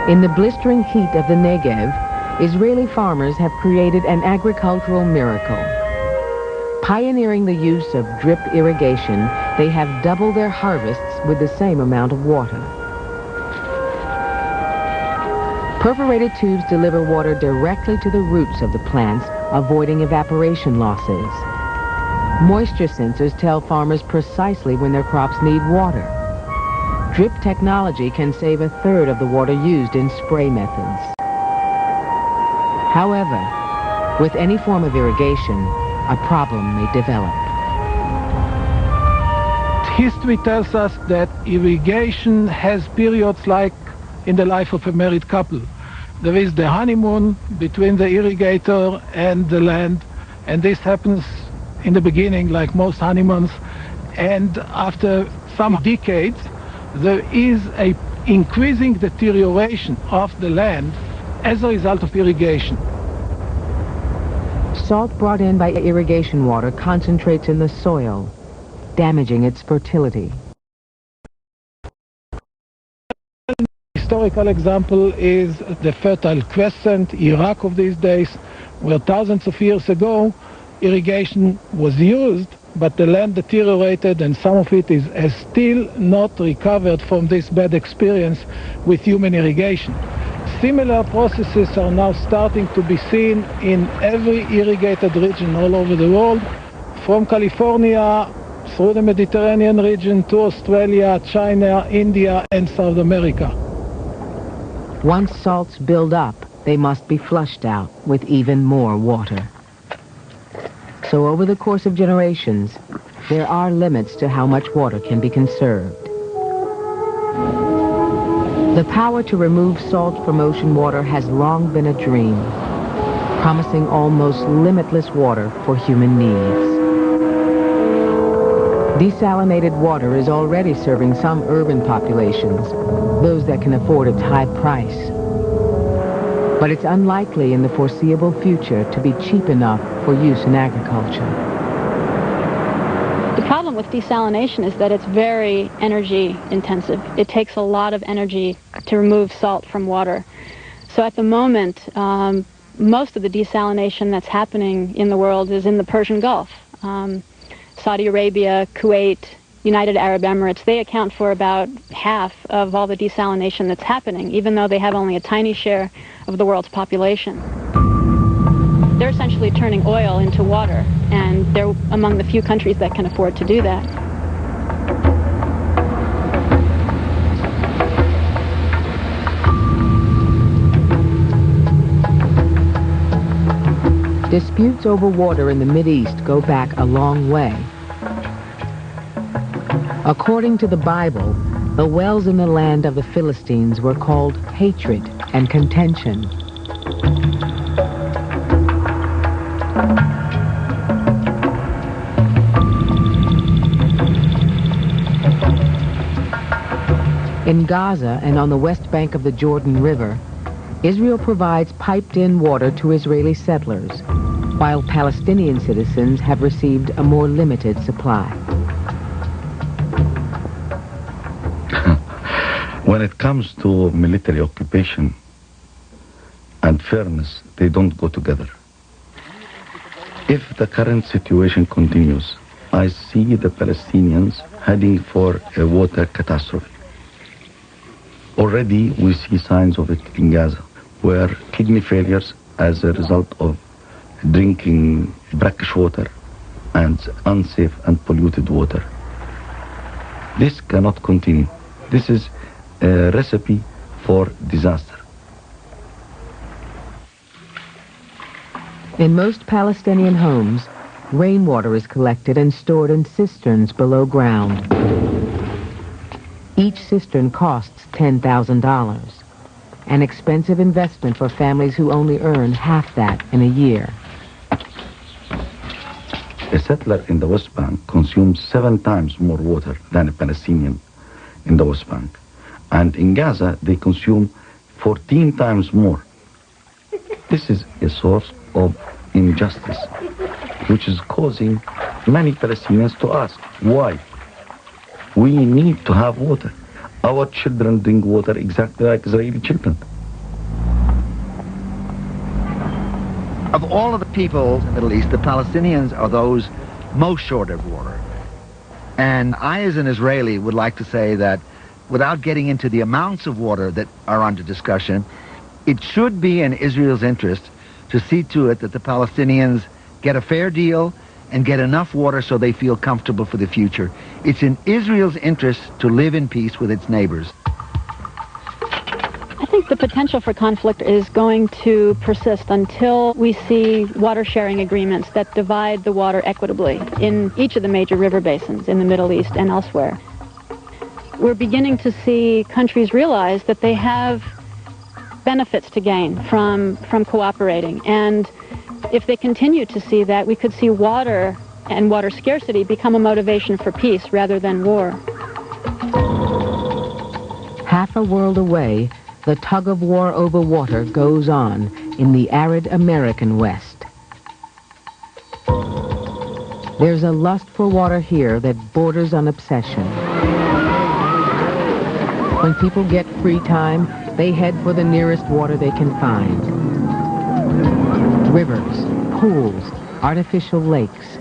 In the blistering heat of the Negev, Israeli farmers have created an agricultural miracle. Pioneering the use of drip irrigation, they have doubled their harvests with the same amount of water. Perforated tubes deliver water directly to the roots of the plants, avoiding evaporation losses. Moisture sensors tell farmers precisely when their crops need water. Drip technology can save 1/3 of the water used in spray methods. However, with any form of irrigation, a problem may develop. History tells us that irrigation has periods like in the life of a married couple. There is the honeymoon between the irrigator and the land, and this happens in the beginning like most honeymoons, and after some decades there is a increasing deterioration of the land as a result of irrigation. Salt brought in by irrigation water concentrates in the soil, damaging its fertility. Historical example is the Fertile Crescent, Iraq of these days, where thousands of years ago irrigation was used, but the land deteriorated and some of it has still not recovered from this bad experience with human irrigation. Similar processes are now starting to be seen in every irrigated region all over the world, from California through the Mediterranean region to Australia, China, India, and South America. Once salts build up, they must be flushed out with even more water. So over the course of generations, there are limits to how much water can be conserved. The power to remove salt from ocean water has long been a dream, promising almost limitless water for human needs. Desalinated water is already serving some urban populations, those that can afford its high price. But it's unlikely in the foreseeable future to be cheap enough for use in agriculture. The problem with desalination is that it's very energy intensive. It takes a lot of energy to remove salt from water. So at the moment, most of the desalination that's happening in the world is in the Persian Gulf. Saudi Arabia, Kuwait, United Arab Emirates, they account for about half of all the desalination that's happening, even though they have only a tiny share of the world's population. They're essentially turning oil into water, and they're among the few countries that can afford to do that. Disputes over water in the Mideast go back a long way. According to the Bible, the wells in the land of the Philistines were called hatred and contention. In Gaza and on the west bank of the Jordan River, Israel provides piped-in water to Israeli settlers, while Palestinian citizens have received a more limited supply. When it comes to military occupation and fairness, they don't go together. If the current situation continues, I see the Palestinians heading for a water catastrophe. Already we see signs of it in Gaza, where kidney failures as a result of drinking brackish water and unsafe and polluted water. This cannot continue. This is a recipe for disaster. In most Palestinian homes, rainwater is collected and stored in cisterns below ground. Each cistern costs $10,000, an expensive investment for families who only earn half that in a year. A settler in the West Bank consumes 7 times more water than a Palestinian in the West Bank. And in Gaza, they consume 14 times more. This is a source of injustice, which is causing many Palestinians to ask, why? We need to have water. Our children drink water exactly like Israeli children. Of all of the people in the Middle East, the Palestinians are those most short of water. And I, as an Israeli, would like to say that without getting into the amounts of water that are under discussion, it should be in Israel's interest to see to it that the Palestinians get a fair deal and get enough water so they feel comfortable for the future. It's in Israel's interest to live in peace with its neighbors. I think the potential for conflict is going to persist until we see water-sharing agreements that divide the water equitably in each of the major river basins in the Middle East and elsewhere. We're beginning to see countries realize that they have benefits to gain from cooperating, and if they continue to see that, we could see water and water scarcity become a motivation for peace rather than war. Half a world away, the tug-of-war over water goes on in the arid American West. There's a lust for water here that borders on obsession. When people get free time, they head for the nearest water they can find. Rivers, pools, artificial lakes.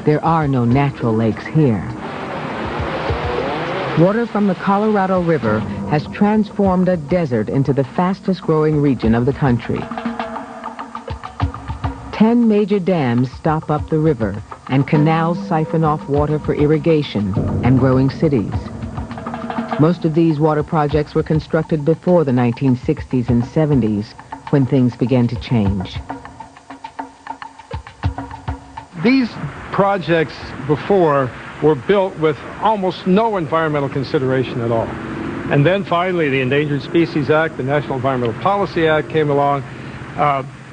There are no natural lakes here. Water from the Colorado River has transformed a desert into the fastest growing region of the country. 10 major dams stop up the river, and canals siphon off water for irrigation and growing cities. Most of these water projects were constructed before the 1960s and 70s, when things began to change. These projects before were built with almost no environmental consideration at all. And then finally the Endangered Species Act, the National Environmental Policy Act came along,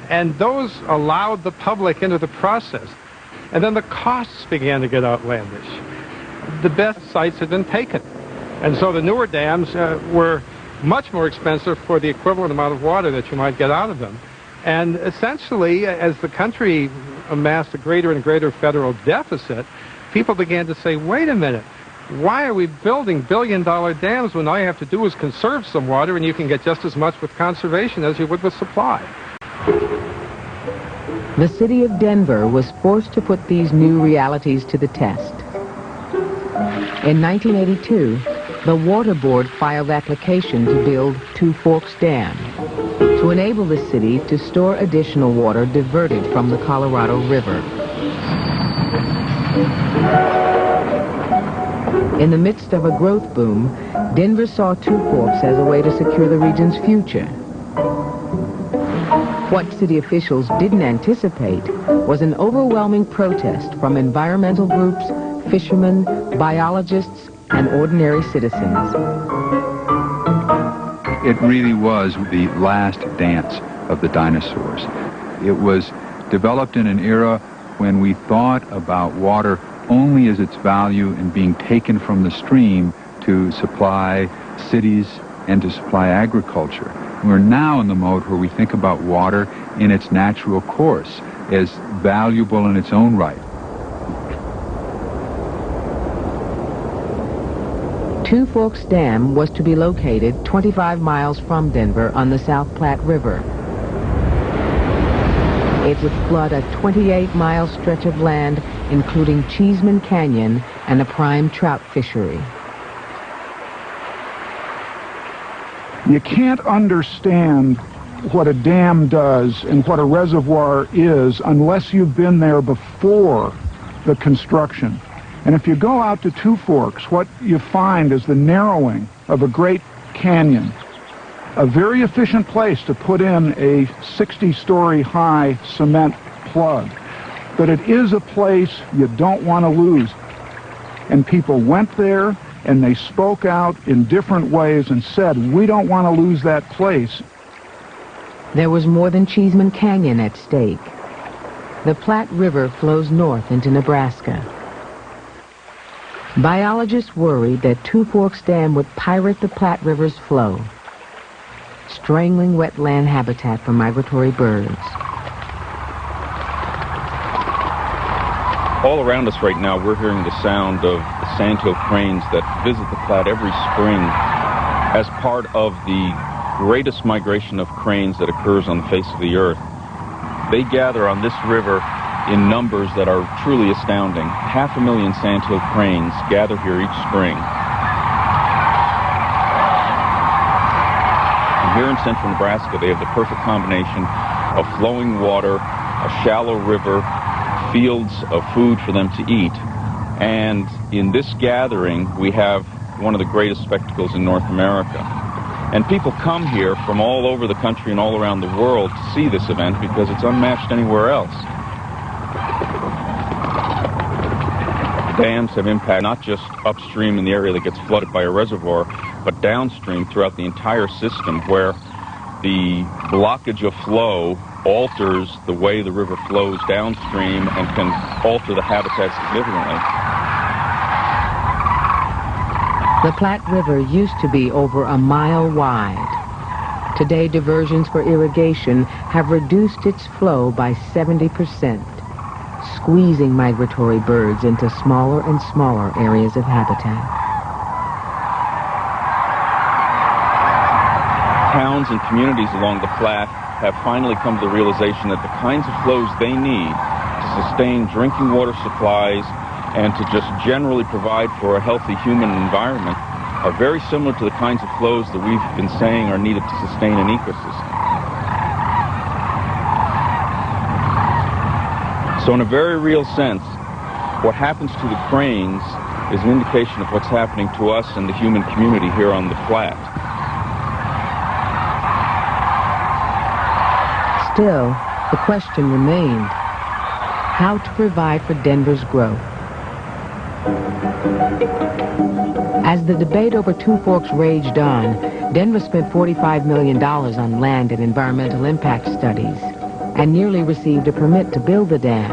and those allowed the public into the process. And then the costs began to get outlandish. the best sites had been taken. And so the newer dams were much more expensive for the equivalent amount of water that you might get out of them. And essentially, as the country amassed a greater and greater federal deficit, people began to say, wait a minute, why are we building billion-dollar dams when all you have to do is conserve some water and you can get just as much with conservation as you would with supply? The city of Denver was forced to put these new realities to the test. In 1982, the Water Board filed application to build Two Forks Dam to enable the city to store additional water diverted from the Colorado River. In the midst of a growth boom, Denver saw Two Forks as a way to secure the region's future. What city officials didn't anticipate was an overwhelming protest from environmental groups, fishermen, biologists, and ordinary citizens. It really was the last dance of the dinosaurs. It was developed in an era when we thought about water only as its value in being taken from the stream to supply cities and to supply agriculture. We're now in the mode where we think about water in its natural course as valuable in its own right. Two Forks Dam was to be located 25 miles from Denver on the South Platte River. It would flood a 28-mile stretch of land, including Cheeseman Canyon and a prime trout fishery. You can't understand what a dam does and what a reservoir is unless you've been there before the construction. And if you go out to Two Forks, what you find is the narrowing of a great canyon, a very efficient place to put in a 60-story high cement plug. But it is a place you don't want to lose. And people went there and they spoke out in different ways and said, we don't want to lose that place. There was more than Cheeseman Canyon at stake. The Platte River flows north into Nebraska. Biologists worried that Two Forks Dam would pirate the Platte River's flow, strangling wetland habitat for migratory birds. All around us right now, we're hearing the sound of the sandhill cranes that visit the Platte every spring as part of the greatest migration of cranes that occurs on the face of the earth. They gather on this river in numbers that are truly astounding. 500,000 sandhill cranes gather here each spring. And here in central Nebraska, they have the perfect combination of flowing water, a shallow river, fields of food for them to eat. And in this gathering, we have one of the greatest spectacles in North America. And people come here from all over the country and all around the world to see this event because it's unmatched anywhere else. Dams have impact not just upstream in the area that gets flooded by a reservoir, but downstream throughout the entire system where the blockage of flow alters the way the river flows downstream and can alter the habitat significantly. The Platte River used to be over a mile wide. Today, diversions for irrigation have reduced its flow by 70%, squeezing migratory birds into smaller and smaller areas of habitat. Towns and communities along the Platte have finally come to the realization that the kinds of flows they need to sustain drinking water supplies and to just generally provide for a healthy human environment are very similar to the kinds of flows that we've been saying are needed to sustain an ecosystem. So in a very real sense, what happens to the cranes is an indication of what's happening to us and the human community here on the Platte. Still, the question remained, how to provide for Denver's growth. As the debate over Two Forks raged on, Denver spent $45 million on land and environmental impact studies and nearly received a permit to build the dam.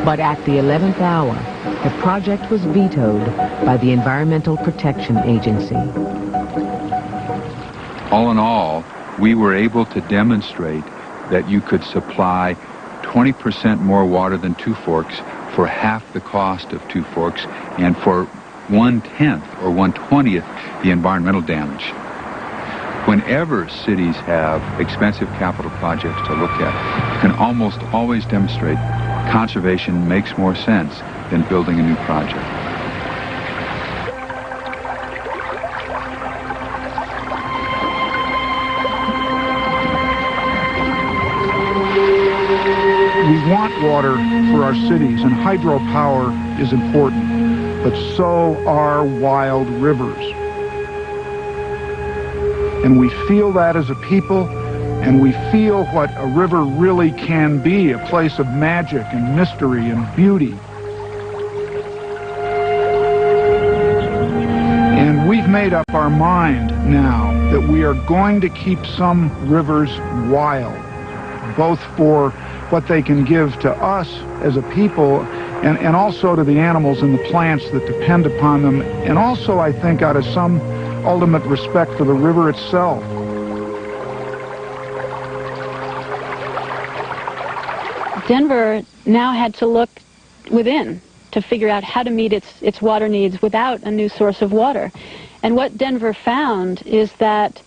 But at the 11th hour, the project was vetoed by the Environmental Protection Agency. All in all, we were able to demonstrate that you could supply 20% more water than Two Forks for half the cost of Two Forks and for 1/10 or 1/20th the environmental damage. Whenever cities have expensive capital projects to look at, you can almost always demonstrate conservation makes more sense than building a new project. We want water for our cities, and hydropower is important, but so are wild rivers. And we feel that as a people, and we feel what a river really can be, a place of magic and mystery and beauty. And we've made up our mind now that we are going to keep some rivers wild, both for what they can give to us as a people and also to the animals and the plants that depend upon them, and also, I think, out of some ultimate respect for the river itself. Denver now had to look within to figure out how to meet its water needs without a new source of water. And what Denver found is that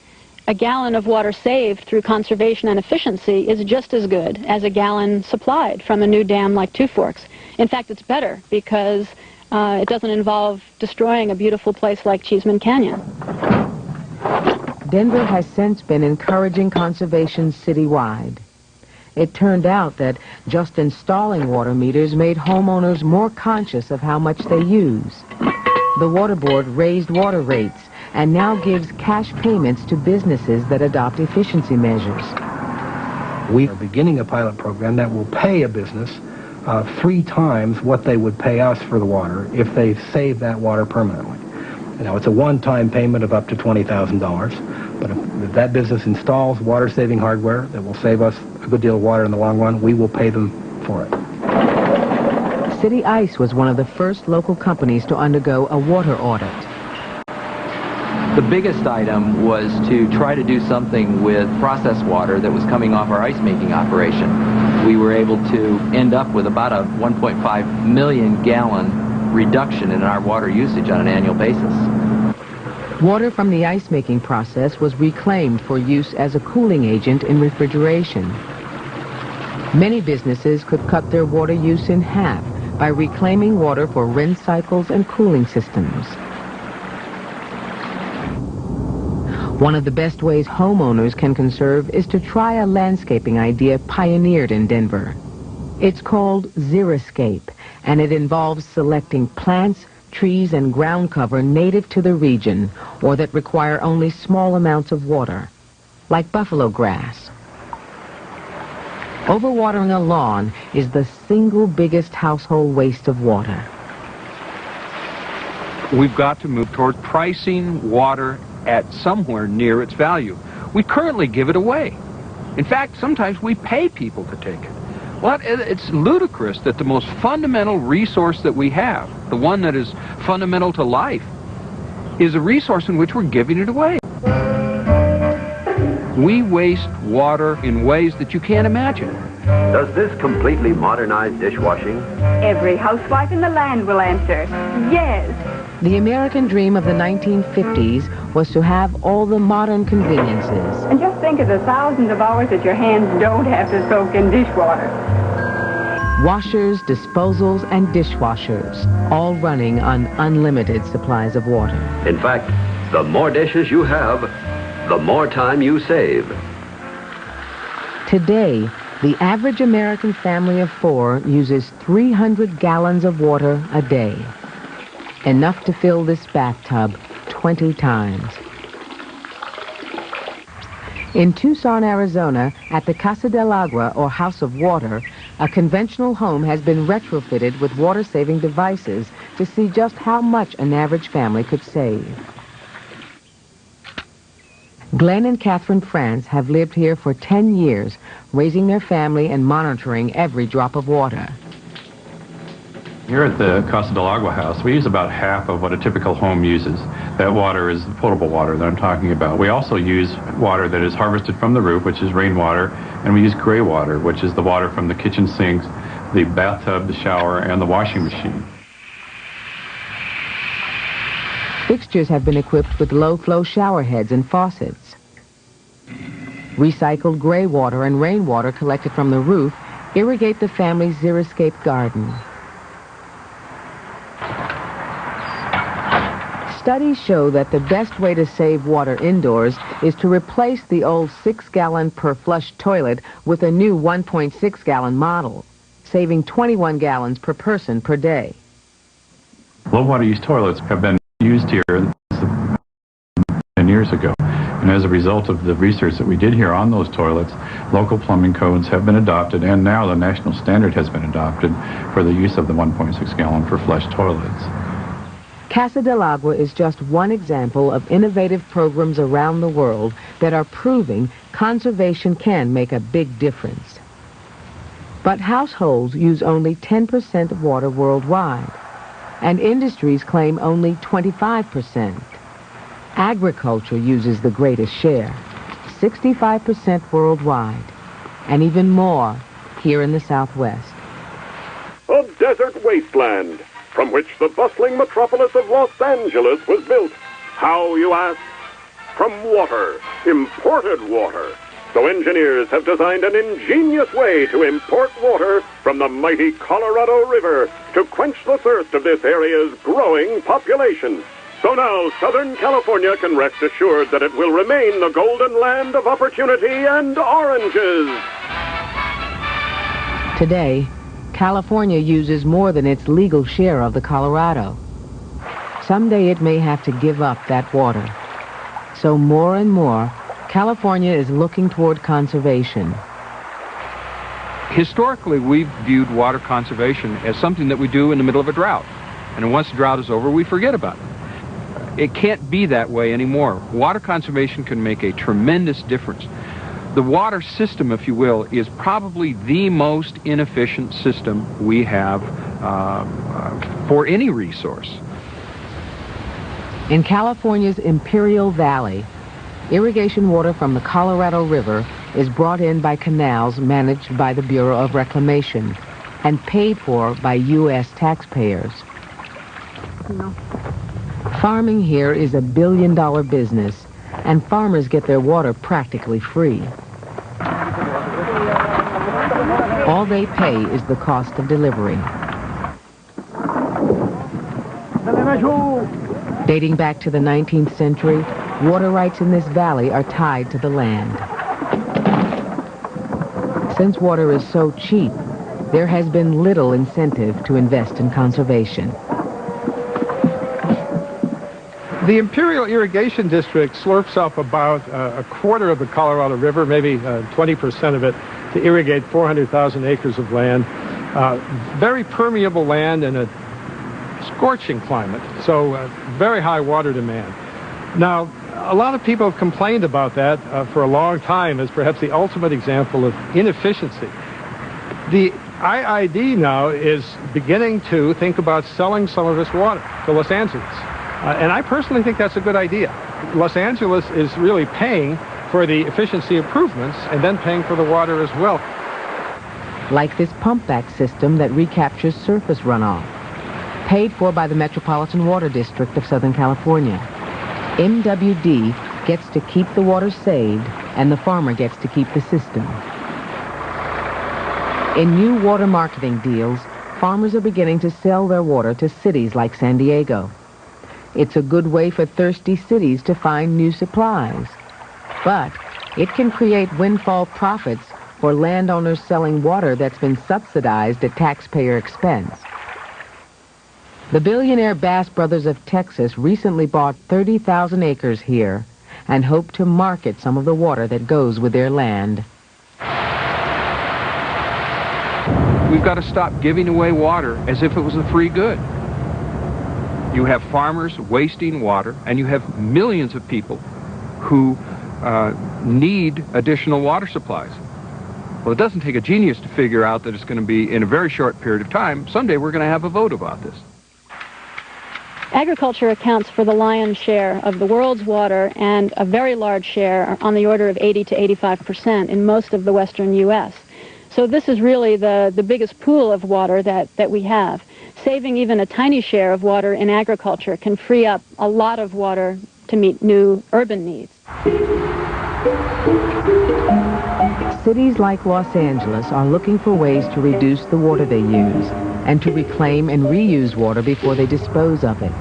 a gallon of water saved through conservation and efficiency is just as good as a gallon supplied from a new dam like Two Forks. In fact, it's better because it doesn't involve destroying a beautiful place like Cheeseman Canyon. Denver has since been encouraging conservation citywide. It turned out that just installing water meters made homeowners more conscious of how much they use. The Water Board raised water rates and now gives cash payments to businesses that adopt efficiency measures. We are beginning a pilot program that will pay a business 3 times what they would pay us for the water if they save that water permanently. Now, it's a one-time payment of up to $20,000, but if that business installs water-saving hardware that will save us a good deal of water in the long run, we will pay them for it. City Ice was one of the first local companies to undergo a water audit. The biggest item was to try to do something with processed water that was coming off our ice-making operation. We were able to end up with about a 1.5 million gallon reduction in our water usage on an annual basis. Water from the ice-making process was reclaimed for use as a cooling agent in refrigeration. Many businesses could cut their water use in half by reclaiming water for rinse cycles and cooling systems. One of the best ways homeowners can conserve is to try a landscaping idea pioneered in Denver. It's called xeriscape, and it involves selecting plants, trees, and ground cover native to the region or that require only small amounts of water, like buffalo grass. Overwatering a lawn is the single biggest household waste of water. We've got to move toward pricing water at somewhere near its value. We currently give it away. In fact, sometimes we pay people to take it. Well, it's ludicrous that the most fundamental resource that we have, the one that is fundamental to life, is a resource in which we're giving it away. We waste water in ways that you can't imagine. Does this completely modernize dishwashing? Every housewife in the land will answer, yes. The American dream of the 1950s was to have all the modern conveniences. And just think of the thousands of hours that your hands don't have to soak in dishwater. Washers, disposals, and dishwashers, all running on unlimited supplies of water. In fact, the more dishes you have, the more time you save. Today, the average American family of 4 uses 300 gallons of water a day. Enough to fill this bathtub 20 times. In Tucson, Arizona, at the Casa del Agua, or House of Water, a conventional home has been retrofitted with water-saving devices to see just how much an average family could save. Glenn and Catherine France have lived here for 10 years, raising their family and monitoring every drop of water. Here at the Casa del Agua house, we use about half of what a typical home uses. That water is potable water that I'm talking about. We also use water that is harvested from the roof, which is rainwater, and we use gray water, which is the water from the kitchen sinks, the bathtub, the shower, and the washing machine. Fixtures have been equipped with low-flow shower heads and faucets. Recycled gray water and rainwater collected from the roof irrigate the family's xeriscape garden. Studies show that the best way to save water indoors is to replace the old 6-gallon per flush toilet with a new 1.6-gallon model, saving 21 gallons per person per day. Low-water use toilets have been used here 10 years ago. And as a result of the research that we did here on those toilets, local plumbing codes have been adopted, and now the national standard has been adopted for the use of the 1.6 gallon per flush toilets. Casa del Agua is just one example of innovative programs around the world that are proving conservation can make a big difference. But households use only 10% of water worldwide, and industries claim only 25%. Agriculture uses the greatest share, 65% worldwide, and even more here in the Southwest. A desert wasteland from which the bustling metropolis of Los Angeles was built. How, you ask? From water, imported water. So engineers have designed an ingenious way to import water from the mighty Colorado River to quench the thirst of this area's growing population. So now Southern California can rest assured that it will remain the golden land of opportunity and oranges. Today, California uses more than its legal share of the Colorado. Someday it may have to give up that water. So more and more, California is looking toward conservation. Historically, we've viewed water conservation as something that we do in the middle of a drought. And once the drought is over, we forget about it. It can't be that way anymore. Water conservation can make a tremendous difference. The water system, if you will, is probably the most inefficient system we have for any resource. In California's Imperial Valley, irrigation water from the Colorado River is brought in by canals managed by the Bureau of Reclamation and paid for by U.S. taxpayers. No. Farming here is a billion-dollar business, and farmers get their water practically free. All they pay is the cost of delivery. Dating back to the 19th century, water rights in this valley are tied to the land. Since water is so cheap, there has been little incentive to invest in conservation. The Imperial Irrigation District slurps up about a quarter of the Colorado River, maybe 20% of it, to irrigate 400,000 acres of land. Very permeable land and a scorching climate, so very high water demand. Now, a lot of people have complained about that for a long time as perhaps the ultimate example of inefficiency. The IID now is beginning to think about selling some of its water to Los Angeles. And I personally think that's a good idea. Los Angeles is really paying for the efficiency improvements and then paying for the water as well. Like this pump-back system that recaptures surface runoff, paid for by the Metropolitan Water District of Southern California. MWD gets to keep the water saved, and the farmer gets to keep the system. In new water marketing deals, farmers are beginning to sell their water to cities like San Diego. It's a good way for thirsty cities to find new supplies. But it can create windfall profits for landowners selling water that's been subsidized at taxpayer expense. The billionaire Bass Brothers of Texas recently bought 30,000 acres here and hope to market some of the water that goes with their land. We've got to stop giving away water as if it was a free good. You have farmers wasting water, and you have millions of people who need additional water supplies. Well, it doesn't take a genius to figure out that it's going to be, in a very short period of time, someday we're going to have a vote about this. Agriculture accounts for the lion's share of the world's water, and a very large share, on the order of 80 to 85%, in most of the western U.S. So this is really the biggest pool of water that we have. Saving even a tiny share of water in agriculture can free up a lot of water to meet new urban needs. Cities like Los Angeles are looking for ways to reduce the water they use and to reclaim and reuse water before they dispose of it.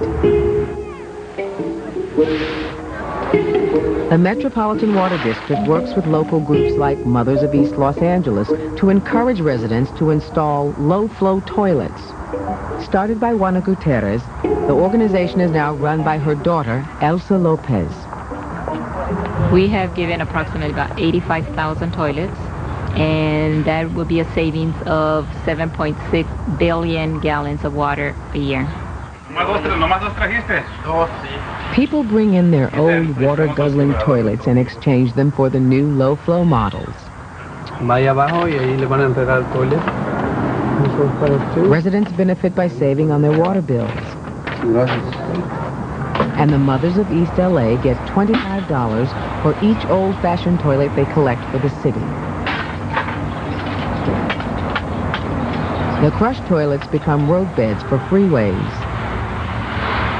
The Metropolitan Water District works with local groups like Mothers of East Los Angeles to encourage residents to install low-flow toilets. Started by Juana Gutierrez, the organization is now run by her daughter, Elsa Lopez. We have given approximately about 85,000 toilets, and that will be a savings of 7.6 billion gallons of water a year. People bring in their old water-guzzling toilets and exchange them for the new low-flow models. Residents benefit by saving on their water bills. And the Mothers of East LA get $25 for each old-fashioned toilet they collect for the city. The crushed toilets become roadbeds for freeways.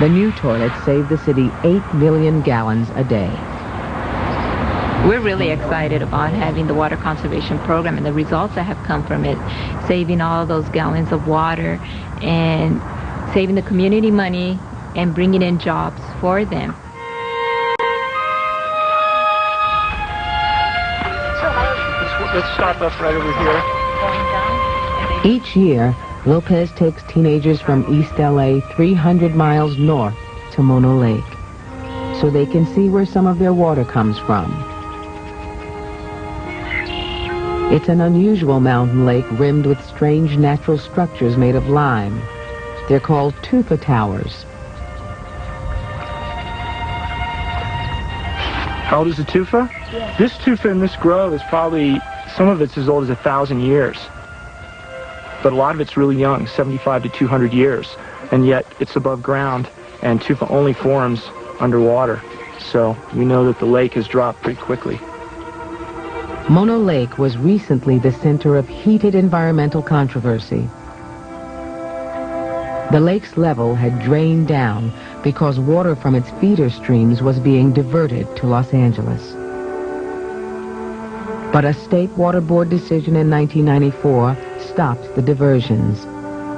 The new toilets save the city 8 million gallons a day. We're really excited about having the water conservation program and the results that have come from it, saving all those gallons of water and saving the community money and bringing in jobs for them. Let's stop us right over here. Each year, Lopez takes teenagers from East LA 300 miles north to Mono Lake so they can see where some of their water comes from. It's an unusual mountain lake rimmed with strange natural structures made of lime. They're called tufa towers. How old is the tufa? Yeah. This tufa in this grove is probably, some of it's as old as 1,000 years. But a lot of it's really young, 75 to 200 years. And yet it's above ground, and tufa only forms underwater. So we know that the lake has dropped pretty quickly. Mono Lake was recently the center of heated environmental controversy. The lake's level had drained down because water from its feeder streams was being diverted to Los Angeles. But a state water board decision in 1994 stopped the diversions,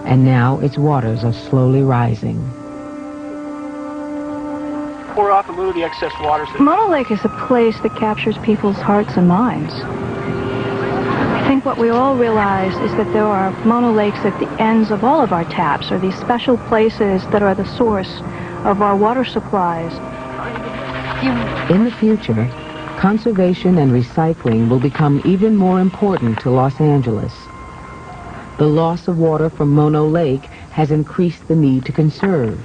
and now its waters are slowly rising. Pour off a little of the excess water. Mono Lake is a place that captures people's hearts and minds. I think what we all realize is that there are Mono Lakes at the ends of all of our taps, or these special places that are the source of our water supplies. In the future, conservation and recycling will become even more important to Los Angeles. The loss of water from Mono Lake has increased the need to conserve.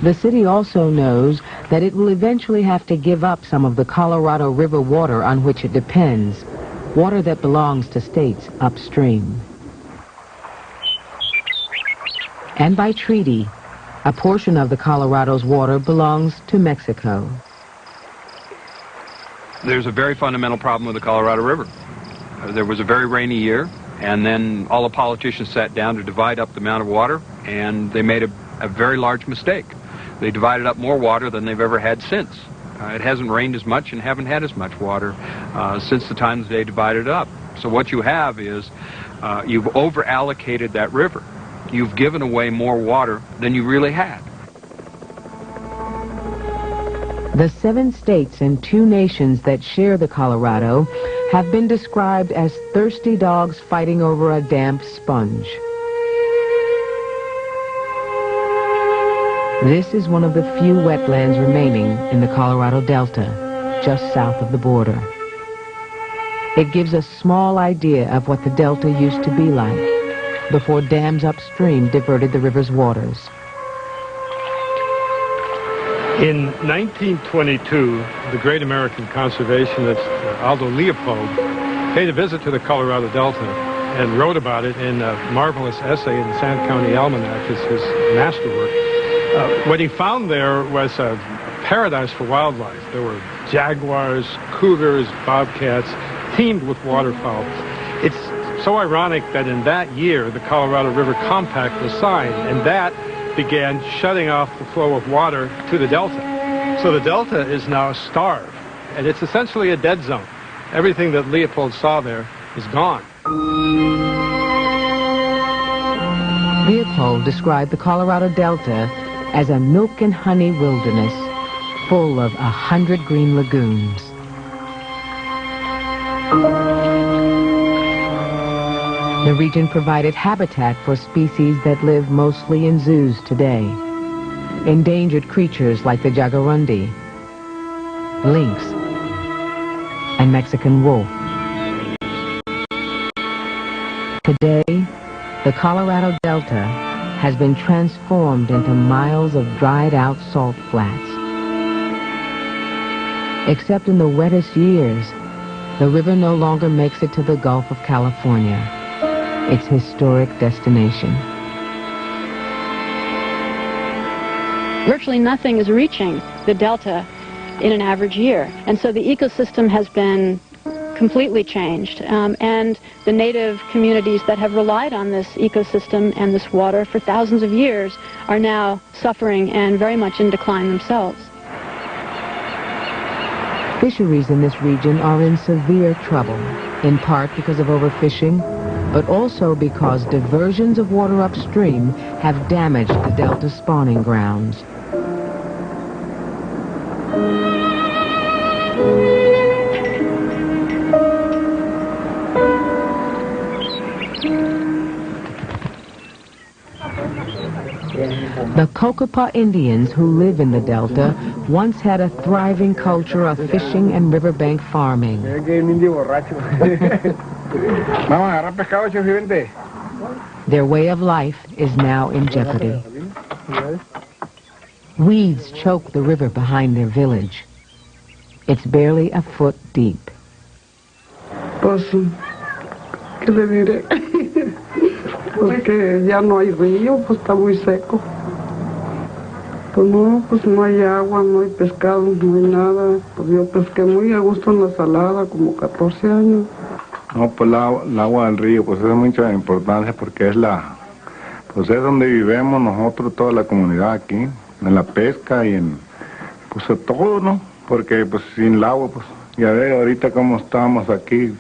The city also knows that it will eventually have to give up some of the Colorado River water on which it depends, water that belongs to states upstream. And by treaty, a portion of the Colorado's water belongs to Mexico. There's a very fundamental problem with the Colorado River. There was a very rainy year, and then all the politicians sat down to divide up the amount of water, and they made a very large mistake. They divided up more water than they've ever had since. It hasn't rained as much and haven't had as much water since the time that they divided it up. So what you have is you've over-allocated that river. You've given away more water than you really had. The 7 states and 2 nations that share the Colorado have been described as thirsty dogs fighting over a damp sponge. This is one of the few wetlands remaining in the Colorado Delta, just south of the border. It gives a small idea of what the Delta used to be like before dams upstream diverted the river's waters. In 1922, the great American conservationist Aldo Leopold paid a visit to the Colorado Delta and wrote about it in a marvelous essay in the San County Almanac, his masterwork. What he found there was a paradise for wildlife. There were jaguars, cougars, bobcats, teemed with waterfowl. It's so ironic that in that year, the Colorado River Compact was signed, and that began shutting off the flow of water to the Delta. So the Delta is now starved, and it's essentially a dead zone. Everything that Leopold saw there is gone. Leopold described the Colorado Delta as a milk and honey wilderness full of 100 green lagoons. The region provided habitat for species that live mostly in zoos today. Endangered creatures like the jaguarundi, lynx, and Mexican wolf. Today, the Colorado Delta has been transformed into miles of dried-out salt flats. Except in the wettest years, the river no longer makes it to the Gulf of California, its historic destination. Virtually nothing is reaching the Delta in an average year, and so the ecosystem has been completely changed, and the native communities that have relied on this ecosystem and this water for thousands of years are now suffering and very much in decline themselves. Fisheries in this region are in severe trouble, in part because of overfishing, but also because diversions of water upstream have damaged the Delta spawning grounds. The Cocopah Indians who live in the Delta once had a thriving culture of fishing and riverbank farming. Their way of life is now in jeopardy. Weeds choke the river behind their village. It's barely a foot deep. Pues, ¿qué le diré? Porque ya no hay río, pues está muy seco. Pues no hay agua, no hay pescado, no hay nada. Pues yo pesqué muy a gusto en la salada, como 14 años. No, pues el agua del río, pues es de mucha importancia porque es pues es donde vivimos nosotros, toda la comunidad aquí, en la pesca y en, pues todo, ¿no? Porque pues sin el agua, pues, ya ve ahorita cómo estamos aquí,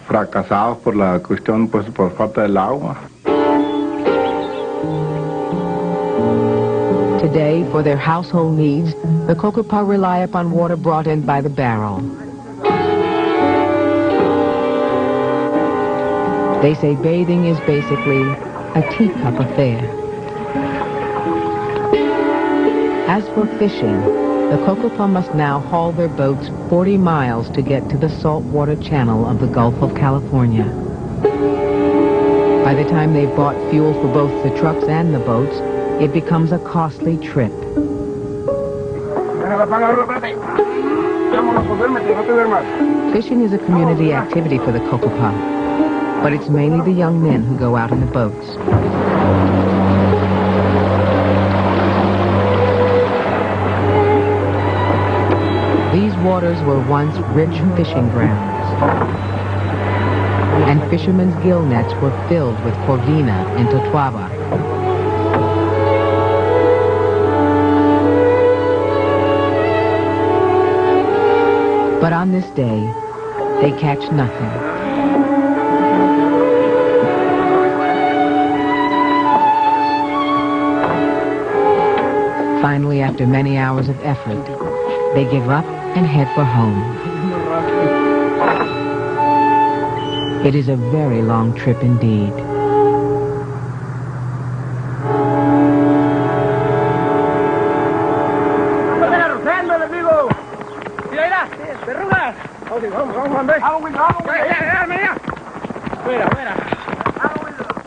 fracasados por la cuestión, pues por falta del agua. Today, for their household needs, the Cocopah rely upon water brought in by the barrel. They say bathing is basically a teacup affair. As for fishing, the Cocopah must now haul their boats 40 miles to get to the saltwater channel of the Gulf of California. By the time they've bought fuel for both the trucks and the boats, it becomes a costly trip. Fishing is a community activity for the Cocopah, but it's mainly the young men who go out in the boats. These waters were once rich fishing grounds, and fishermen's gill nets were filled with corvina and totuaba. But on this day, they catch nothing. Finally, after many hours of effort, they give up and head for home. It is a very long trip indeed.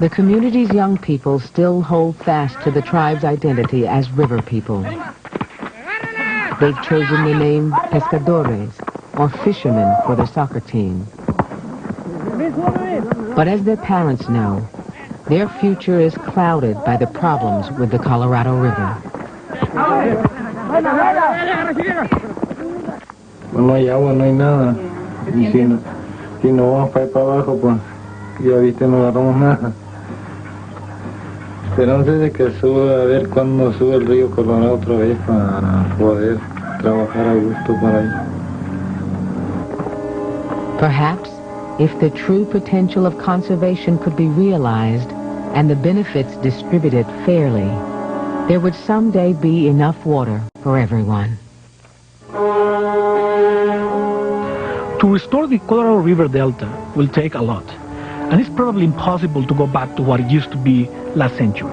The community's young people still hold fast to the tribe's identity as river people. They've chosen the name pescadores, or fishermen, for their soccer team. But as their parents know, their future is clouded by the problems with the Colorado River. No hay agua, no hay nada. Y si no vamos para abajo, pues ya viste, no agarramos nada. Esperamos de que suba, a ver cuándo sube el río Colorado otra vez para poder trabajar a gusto para ahí. Perhaps, if the true potential of conservation could be realized and the benefits distributed fairly, there would someday be enough water for everyone. To restore the Colorado River Delta will take a lot, and it's probably impossible to go back to what it used to be last century.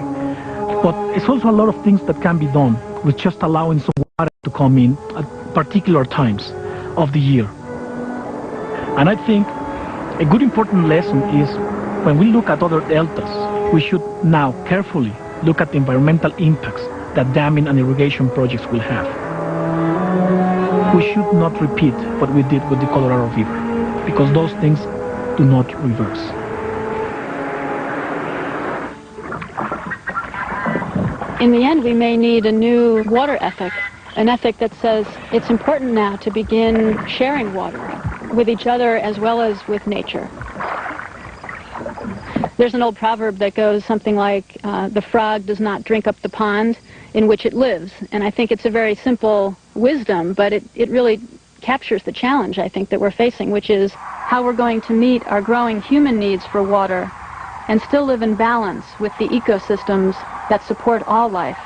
But it's also a lot of things that can be done with just allowing some water to come in at particular times of the year. And I think a good important lesson is when we look at other deltas, we should now carefully look at the environmental impacts that damming and irrigation projects will have. We should not repeat what we did with the Colorado River, because those things do not reverse. In the end, we may need a new water ethic, an ethic that says it's important now to begin sharing water with each other as well as with nature. There's an old proverb that goes something like, the frog does not drink up the pond in which it lives. And I think it's a very simple wisdom, but it really captures the challenge, I think, that we're facing, which is how we're going to meet our growing human needs for water and still live in balance with the ecosystems that support all life.